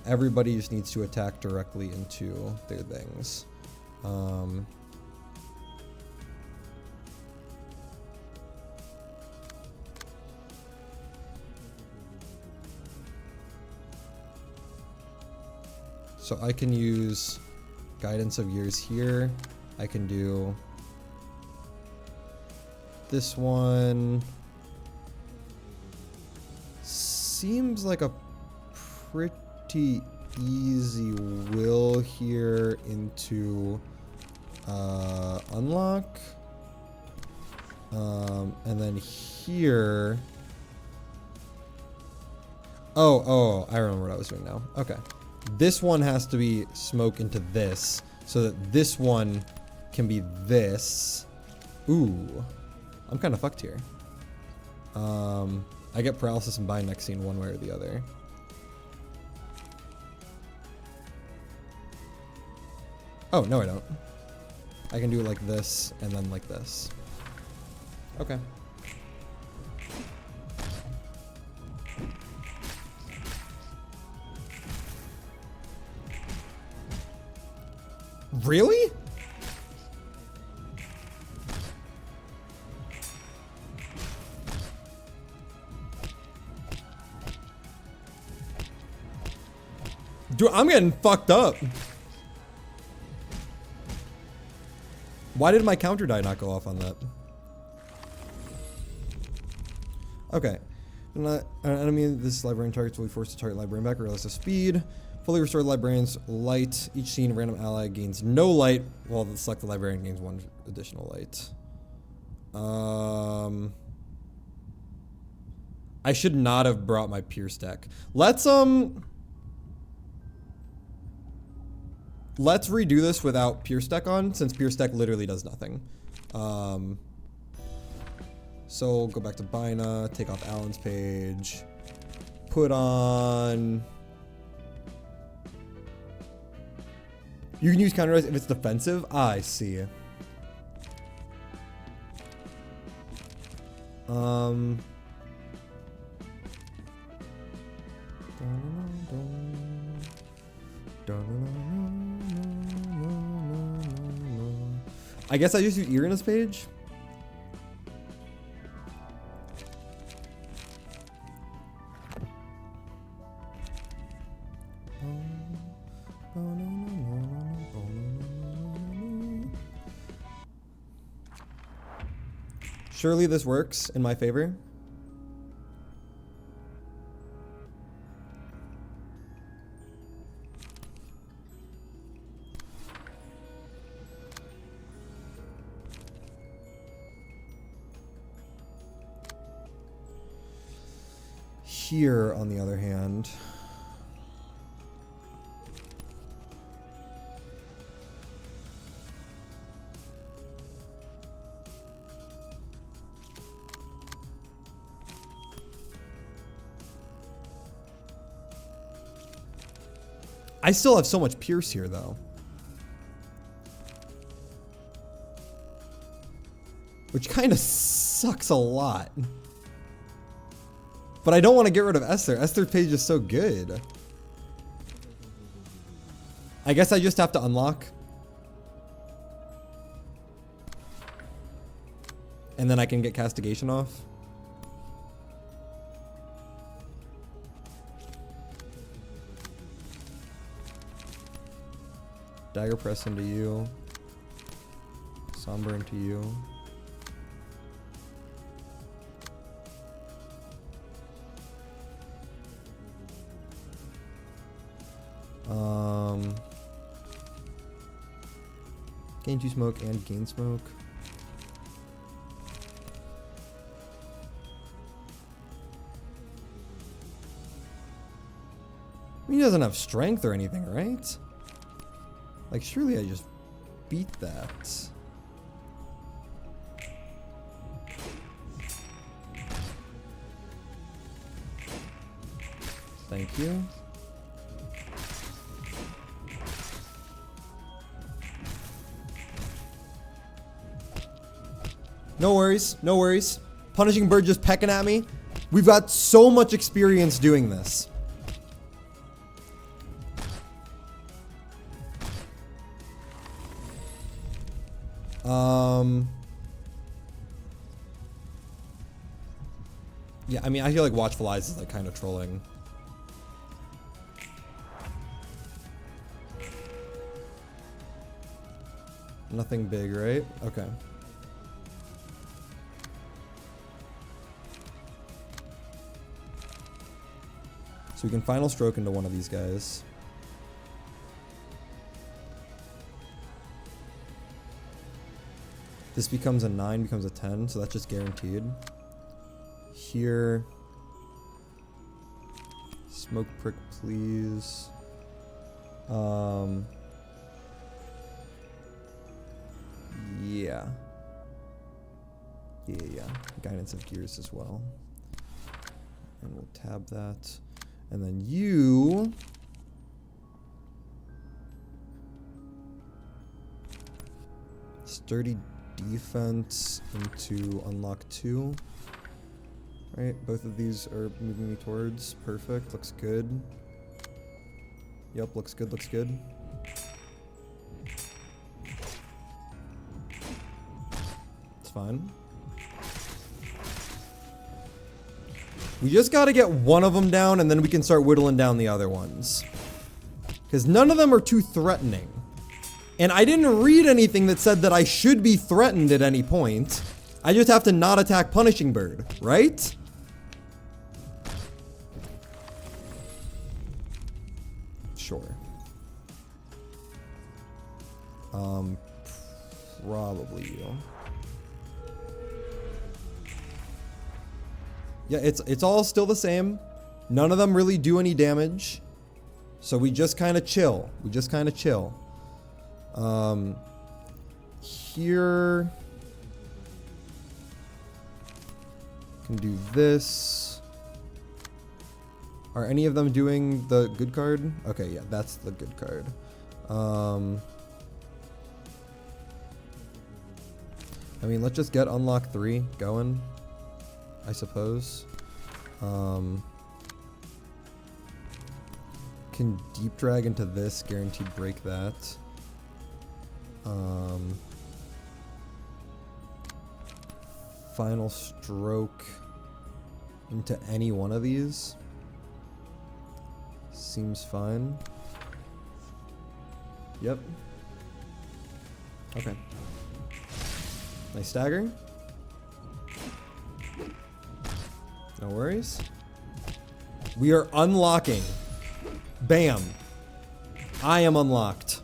Everybody just needs to attack directly into their things. So I can use Guidance of Years here. I can do this one. Seems like a pretty easy will here into unlock. And then here. Oh, I remember what I was doing now. Okay. This one has to be smoke into this so that this one can be this. Ooh, I'm kind of fucked here. I get paralysis and bind next scene one way or the other. Oh, no, I don't. I can do it like this and then like this. Okay. Really? Dude, I'm getting fucked up. Why did my counter die not go off on that? Okay. An enemy in this librarian targets will be forced to target librarian back regardless of speed. Fully restored librarian's light. Each scene, random ally gains no light, while the select the librarian gains 1 additional light. I should not have brought my Pierce deck. Let's redo this without Pierce deck on, since Pierce deck literally does nothing. So go back to Bina, take off Alan's page, put on. You can use counter dice if it's defensive. Ah, I see. I guess I just use Irina's page. Surely this works in my favor. Here, on the other hand, I still have so much Pierce here, though. Which kind of sucks a lot. But I don't want to get rid of Esther. Esther's page is so good. I guess I just have to unlock. And then I can get Castigation off. Dagger press into you. Somber into you. Gain 2 smoke and gain smoke. I mean, he doesn't have strength or anything, right? Like, surely I just beat that. Thank you. No worries, no worries. Punishing Bird just pecking at me. We've got so much experience doing this. Yeah, I mean, I feel like Watchful Eyes is like kind of trolling. Nothing big, right? Okay. So we can Final Stroke into one of these guys. This becomes a 9, becomes a 10, so that's just guaranteed. Here. Smoke Prick, please. Yeah. Yeah. Guidance of Gears as well. And we'll tab that. And then you... Sturdy Defense into Unlock 2. Right, both of these are moving me towards. Perfect, looks good. Yep, looks good, looks good. It's fine. We just gotta get one of them down and then we can start whittling down the other ones. Because none of them are too threatening. And I didn't read anything that said that I should be threatened at any point. I just have to not attack Punishing Bird, right? Sure. Probably you. Yeah, it's all still the same. None of them really do any damage. So we just kind of chill. We just kind of chill. Here can do this. Are any of them doing the good card? Okay, yeah, that's the good card. I mean, let's just get Unlock 3 going, I suppose. Can Deep Drag into this, guaranteed break that. Final Stroke into any one of these. Seems fine. Yep. Okay. Nice stagger. No worries. We are unlocking. Bam. I am unlocked.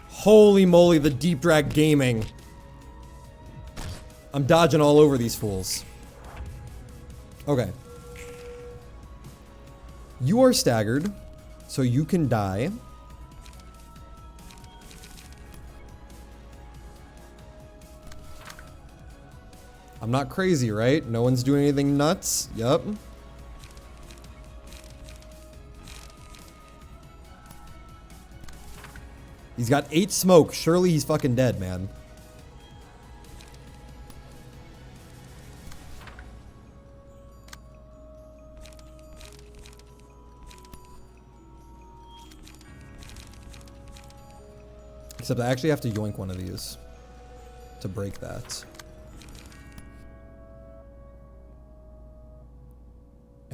Holy moly, the Deep Drag Gaming. I'm dodging all over these fools. Okay. You are staggered, so you can die. I'm not crazy, right? No one's doing anything nuts. Yup. He's got 8 smoke. Surely he's fucking dead, man. Except I actually have to yoink one of these to break that.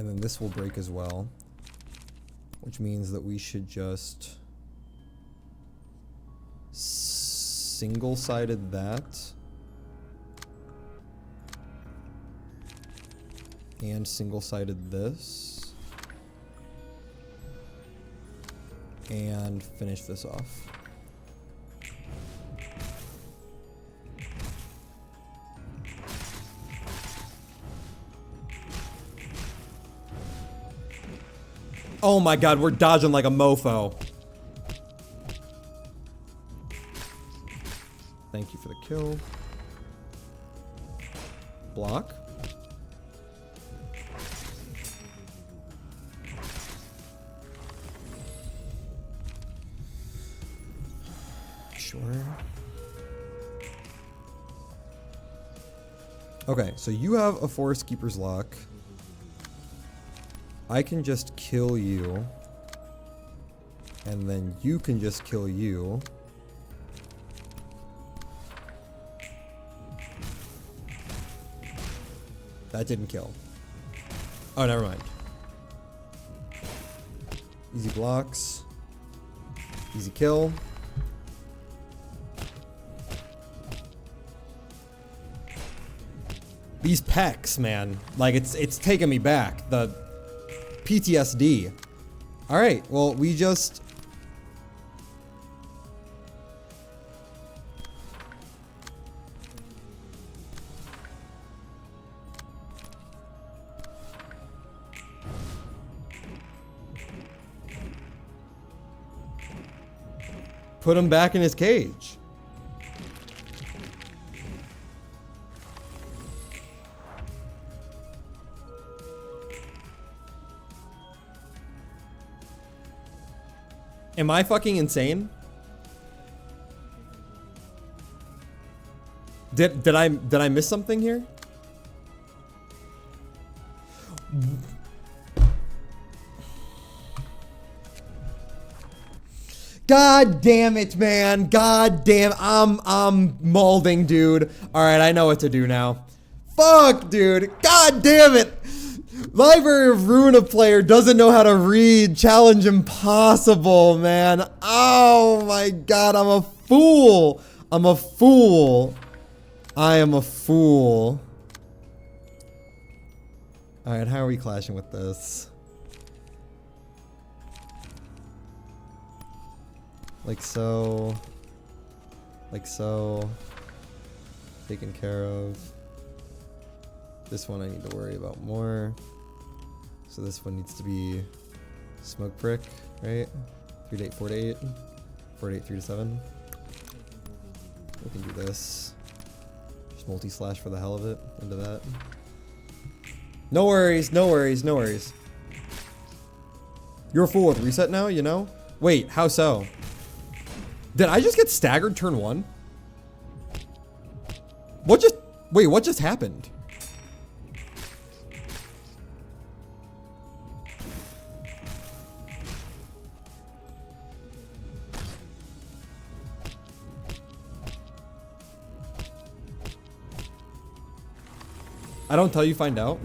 And then this will break as well. Which means that we should just single-sided that. And single-sided this. And finish this off. Oh my god, we're dodging like a mofo. Thank you for the kill. Block. Sure. Okay, so you have a Forest Keeper's Lock. I can just kill you. And then you can just kill you. That didn't kill. Oh, never mind. Easy blocks. Easy kill. These pecs, man. Like, it's taking me back. The PTSD. Alright, well, we just... put him back in his cage. Am I fucking insane? Did I miss something here? God damn it, man. God damn. I'm molding, dude. Alright, I know what to do now. Fuck, dude. God damn it. Library of Ruina player doesn't know how to read. Challenge impossible, man. Oh my god, I'm a fool. I'm a fool. I am a fool. Alright, how are we clashing with this? Like so. Like so. Taken care of. This one I need to worry about more. So this one needs to be Smoke Prick, right? 3 to 8, 4 to 8. 4 to 8, 3 to 7. We can do this. Just multi-slash for the hell of it into that. No worries, no worries, no worries. You're a fool with reset now, you know? Wait, how so? Did I just get staggered turn 1? What just... Wait, what just happened? I don't tell you, find out.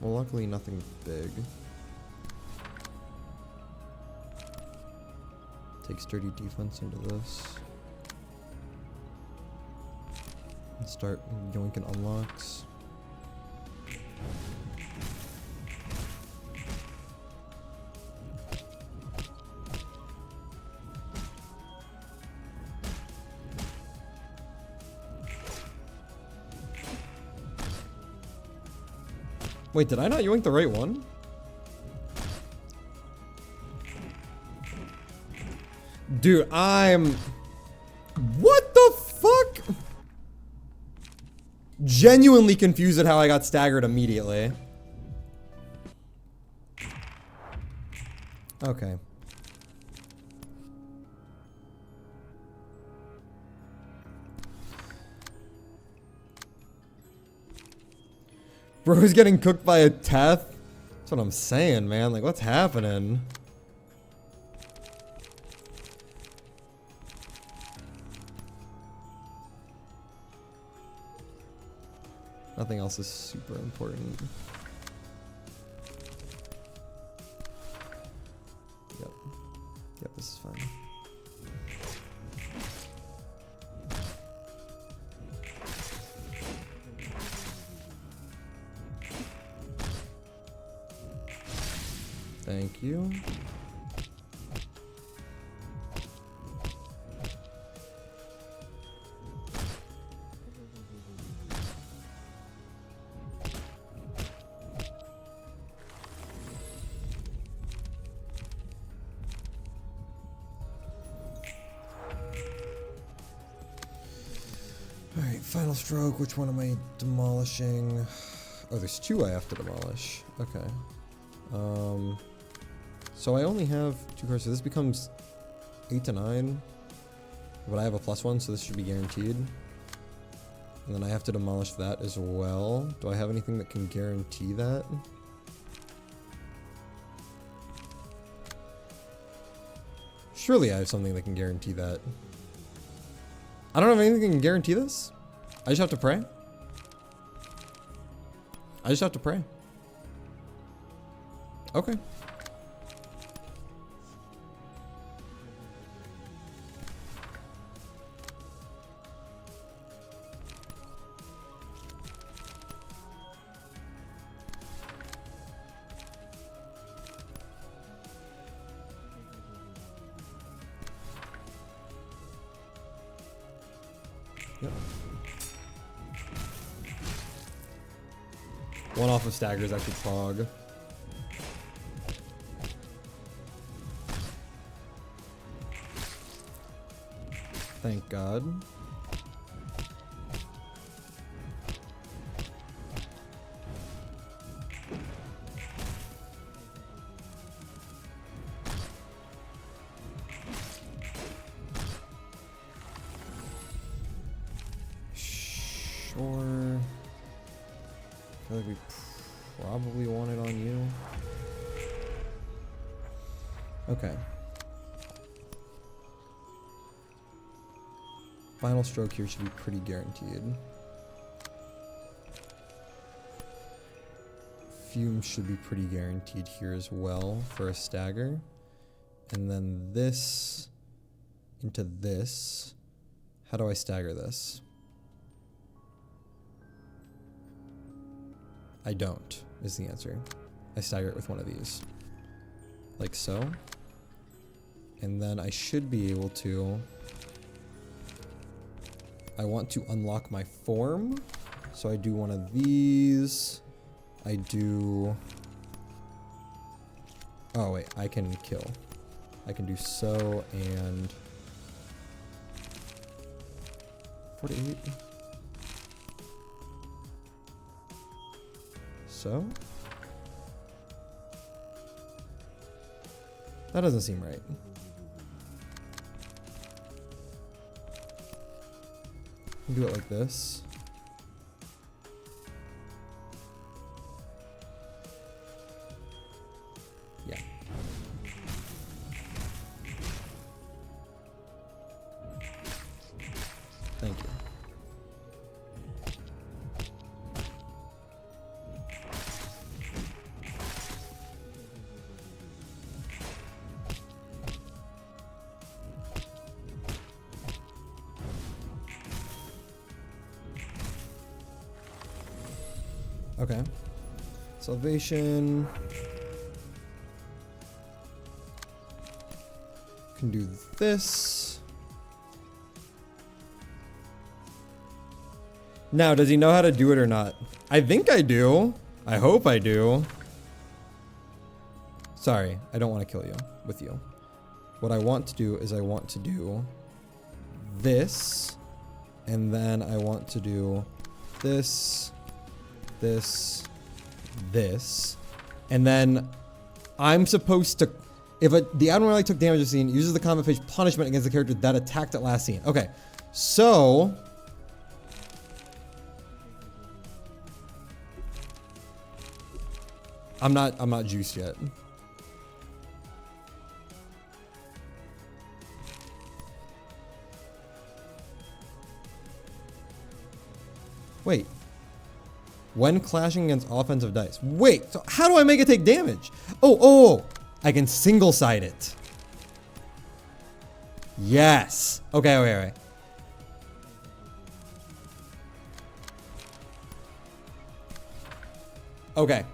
Well, luckily nothing big. Take sturdy defense into this. And start yoinking unlocks. Wait, did I not yoink the right one? Dude, I'm... What the fuck? Genuinely confused at how I got staggered immediately. Okay. Bro's getting cooked by a Teth? That's what I'm saying, man. Like, what's happening? Nothing else is super important. Yep. Yep, this is fine. Thank you. Alright, final stroke. Which one am I demolishing? Oh, there's two I have to demolish. Okay. So I only have 2 cards, so this becomes 8 to 9. But I have a +1, so this should be guaranteed. And then I have to demolish that as well. Do I have anything that can guarantee that? Surely I have something that can guarantee that. I don't have anything that can guarantee this? I just have to pray? I just have to pray. Okay. Yep. One off of stagger is actually Prog. Thank God. Sure. I feel like we probably want it on you. Okay. Final stroke here should be pretty guaranteed. Fume should be pretty guaranteed here as well for a stagger. And then this into this. How do I stagger this? I don't, is the answer. I stagger it with one of these. Like so. And then I should be able to... I want to unlock my form. So I do one of these. I do... Oh wait, I can kill. I can do so and... 48. So? That doesn't seem right. Do it like this. Yeah. Thank you. Okay. Salvation. Can do this. Now, does he know how to do it or not? I think I do. I hope I do. Sorry, I don't want to kill you with you. What I want to do is I want to do this. And then I want to do this. This, and then I'm supposed to, if the Admiral took damage this scene, uses the combat phase punishment against the character that attacked at last scene. Okay, so I'm not juiced yet. Wait. When clashing against offensive dice. Wait, so how do I make it take damage? Oh, I can single side it. Yes. Okay. Okay.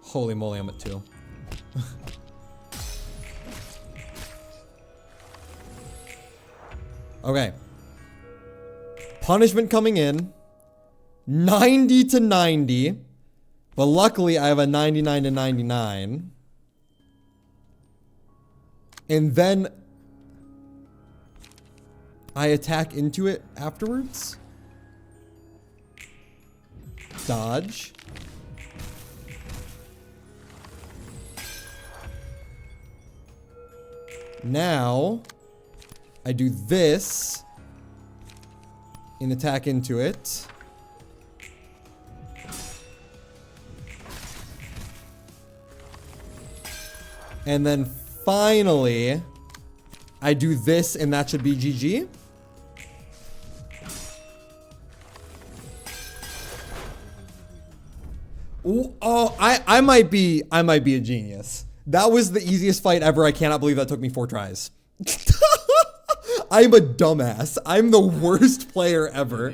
Holy moly, I'm at 2. Okay. Punishment coming in. 90 to 90. But luckily, I have a 99 to 99. And then I attack into it afterwards. Dodge. Now, I do this and attack into it. And then finally, I do this and that should be GG. Ooh, oh, I might be a genius. That was the easiest fight ever. I cannot believe that took me 4 tries. I'm a dumbass. I'm the worst player ever.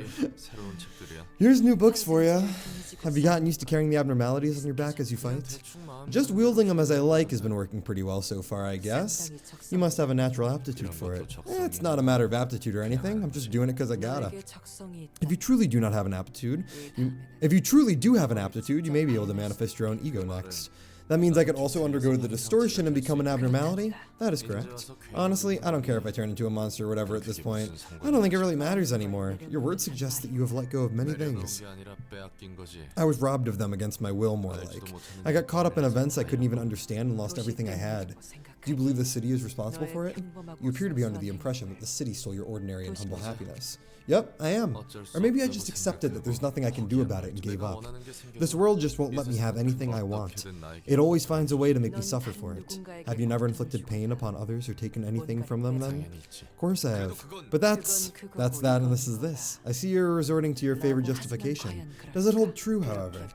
Here's new books for you. Have you gotten used to carrying the abnormalities on your back as you fight? Just wielding them as I like has been working pretty well so far, I guess. You must have a natural aptitude for it. It's not a matter of aptitude or anything. I'm just doing it because I gotta. If you truly do not have an aptitude, if you truly do have an aptitude, you may be able to manifest your own ego next. That means I could also undergo the distortion and become an abnormality? That is correct. Honestly, I don't care if I turn into a monster or whatever at this point. I don't think it really matters anymore. Your words suggest that you have let go of many things. I was robbed of them against my will, more like. I got caught up in events I couldn't even understand and lost everything I had. Do you believe the city is responsible for it? You appear to be under the impression that the city stole your ordinary and humble happiness. Yep, I am. Or maybe I just accepted that there's nothing I can do about it and gave up. This world just won't let me have anything I want. It always finds a way to make me suffer for it. Have you never inflicted pain upon others or taken anything from them then? Of course I have. But that's that and this is this. I see you're resorting to your favorite justification. Does it hold true, however?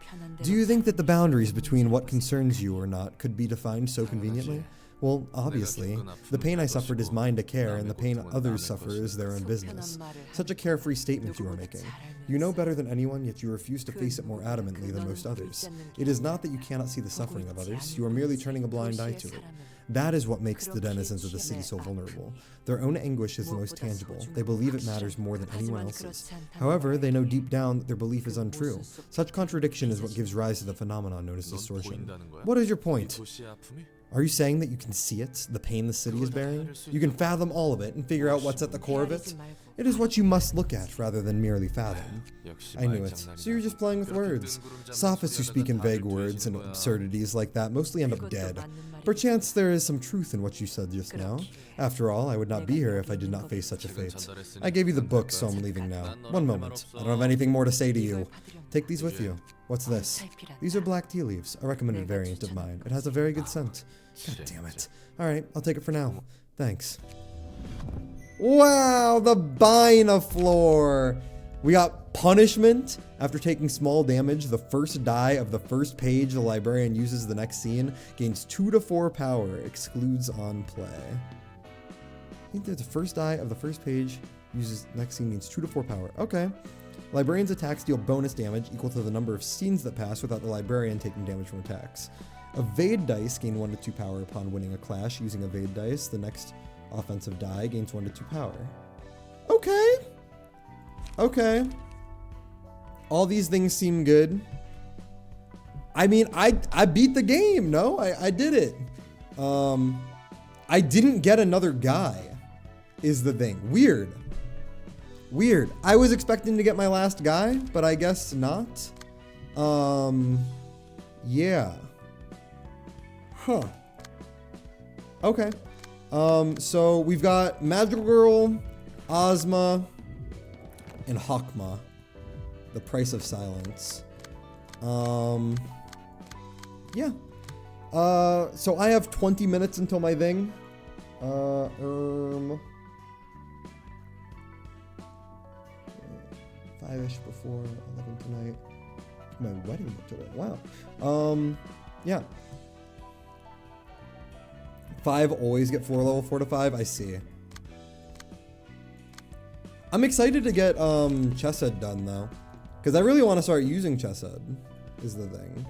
Do you think that the boundaries between what concerns you or not could be defined so conveniently? Well, obviously, the pain I suffered is mine to care, and the pain others suffer is their own business. Such a carefree statement you are making. You know better than anyone, yet you refuse to face it more adamantly than most others. It is not that you cannot see the suffering of others, you are merely turning a blind eye to it. That is what makes the denizens of the city so vulnerable. Their own anguish is the most tangible. They believe it matters more than anyone else's. However, they know deep down that their belief is untrue. Such contradiction is what gives rise to the phenomenon known as distortion. What is your point? Are you saying that you can see it, the pain the city is bearing? You can fathom all of it and figure out what's at the core of it? It is what you must look at rather than merely fathom. I knew it. So you're just playing with words. Sophists who speak in vague words and absurdities like that mostly end up dead. Perchance there is some truth in what you said just now. After all, I would not be here if I did not face such a fate. I gave you the book, so I'm leaving now. One moment. I don't have anything more to say to you. Take these with you. What's this? These are black tea leaves, a recommended variant of mine. It has a very good scent. God damn it. Alright, I'll take it for now. Thanks. Wow, the Bina floor. We got punishment. After taking small damage, the first die of the first page the librarian uses the next scene gains 2 to 4 power, excludes on play. I think that the first die of the first page uses next scene gains 2 to 4 power. Okay. Librarian's attacks deal bonus damage equal to the number of scenes that pass without the librarian taking damage from attacks. Evade dice gain 1 to 2 power upon winning a clash using evade dice. The next offensive die gains 1 to 2 power. Okay. Okay. All these things seem good. I mean, I beat the game, no? I did it. I didn't get another guy, is the thing. Weird. Weird. I was expecting to get my last guy, but I guess not. Yeah. Huh. Okay. So we've got Magical Girl, Ozma, and Hakma. The Price of Silence. Yeah. So I have 20 minutes until my thing. 5-ish before 11 tonight. My wedding today. Wow. Yeah. 5 always get floor level 4 to 5. I see. I'm excited to get Chesed done though, because I really want to start using Chesed. Is the thing.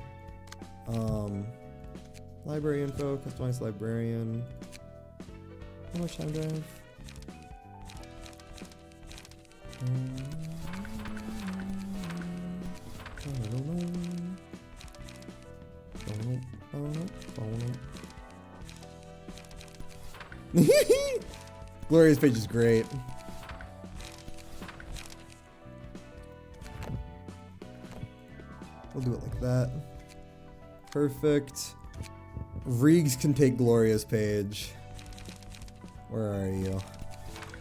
Library info, customize librarian. How much time do I have? Gloria's page is great. We'll do it like that. Perfect. Reegs can take Gloria's page. Where are you?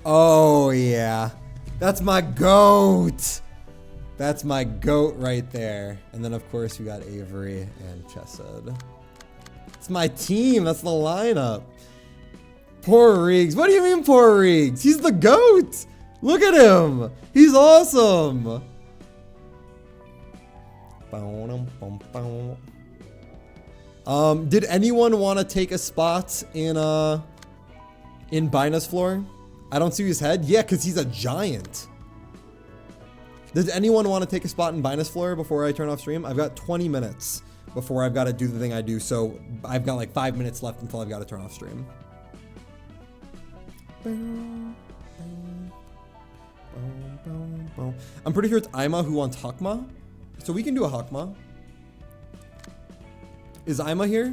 Oh, yeah. That's my goat. That's my goat right there. And then, of course, we got Avery and Chesed. It's my team. That's the lineup. Poor Reegs. What do you mean, poor Reegs? He's the goat. Look at him. He's awesome. Did anyone want to take a spot in Bina's floor? I don't see his head. Yeah, because he's a giant. Does anyone want to take a spot in Bina's floor before I turn off stream? I've got 20 minutes before I've got to do the thing I do, so I've got like 5 minutes left until I've got to turn off stream. I'm pretty sure it's Ima who wants Hakma, so we can do a Hakma. Is Ima here?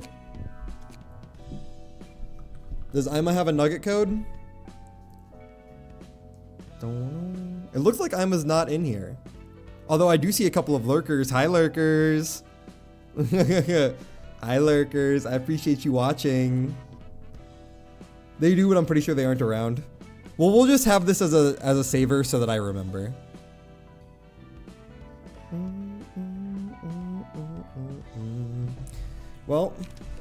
Does Ima have a nugget code? Don't know. It looks like Ima's not in here. Although I do see a couple of lurkers. Hi, lurkers. Hi, lurkers. I appreciate you watching. They do, but I'm pretty sure they aren't around. Well, we'll just have this as a saver so that I remember. Well,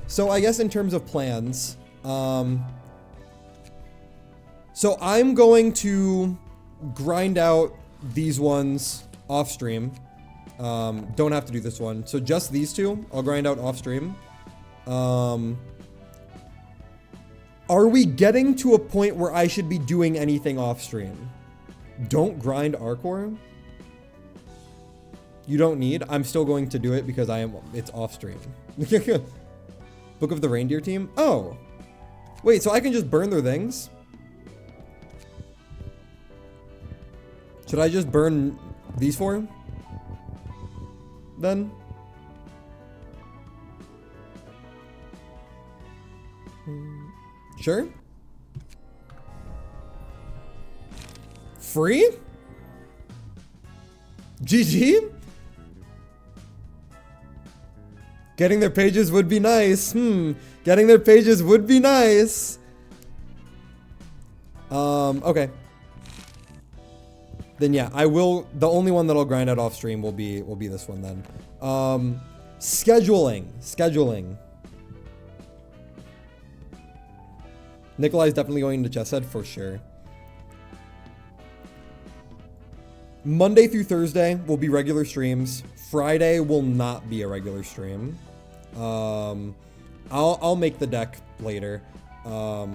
so I guess in terms of plans, so I'm going to grind out these ones off stream. Don't have to do this one. So just these two, I'll grind out off stream. Are we getting to a point where I should be doing anything off stream? Don't grind Arcor. You don't need. I'm still going to do it because it's off stream. Book of the Reindeer Team. Oh, wait, so I can just burn their things? Should I just burn these four? Then? Sure. Free? GG? Getting their pages would be nice. Getting their pages would be nice. Okay. Then yeah, I will. The only one that I'll grind out off stream will be this one then. Scheduling. Nikolai's definitely going to Chesed for sure. Monday through Thursday will be regular streams. Friday will not be a regular stream. I'll make the deck later. Are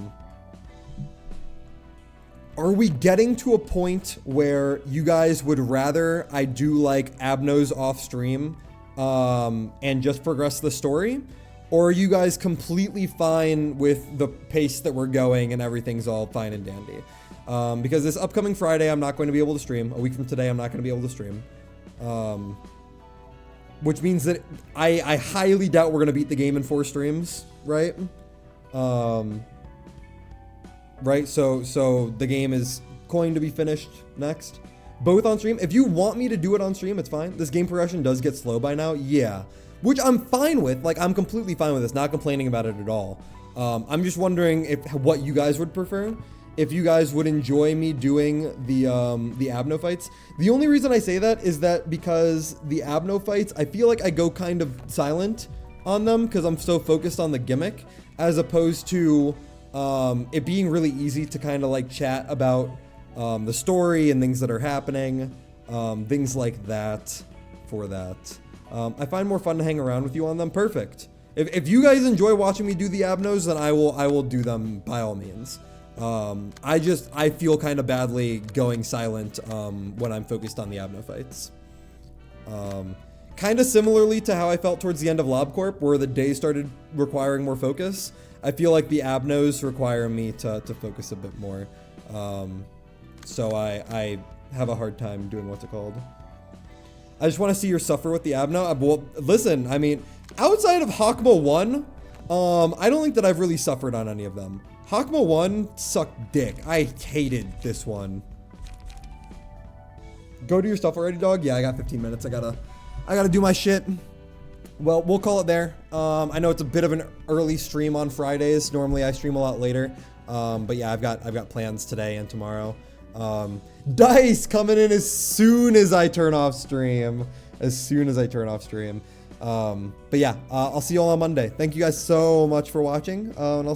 we getting to a point where you guys would rather I do like Abnos off stream and just progress the story? Or are you guys completely fine with the pace that we're going and everything's all fine and dandy? Because this upcoming Friday, I'm not going to be able to stream. A week from today, I'm not going to be able to stream. Which means that I highly doubt we're going to beat the game in 4 streams, right? Right, so the game is going to be finished next. Both on stream. If you want me to do it on stream, it's fine. This game progression does get slow by now, yeah. which I'm fine with. Like, I'm completely fine with this, not complaining about it at all. I'm just wondering what you guys would prefer. If you guys would enjoy me doing the Abno fights. The only reason I say that is that because the Abno fights, I feel like I go kind of silent on them because I'm so focused on the gimmick, as opposed to it being really easy to kind of like chat about the story and things that are happening, things like that for that. I find more fun to hang around with you on them. Perfect. If you guys enjoy watching me do the Abnos, then I will do them by all means. I feel kind of badly going silent when I'm focused on the Abno fights. Kind of similarly to how I felt towards the end of LobCorp, where the day started requiring more focus. I feel like the Abnos require me to focus a bit more. So I have a hard time doing what's it called. I just want to see your suffer with the Abno. Well, listen, I mean, outside of Hakma 1, I don't think that I've really suffered on any of them. Hakma 1 sucked dick. I hated this one. Go do your stuff already, dog? Yeah, I got 15 minutes. I gotta do my shit. Well, we'll call it there. I know it's a bit of an early stream on Fridays. Normally I stream a lot later. But yeah, I've got plans today and tomorrow. Dice coming in as soon as I turn off stream. But yeah, I'll see you all on Monday. Thank you guys so much for watching. And I'll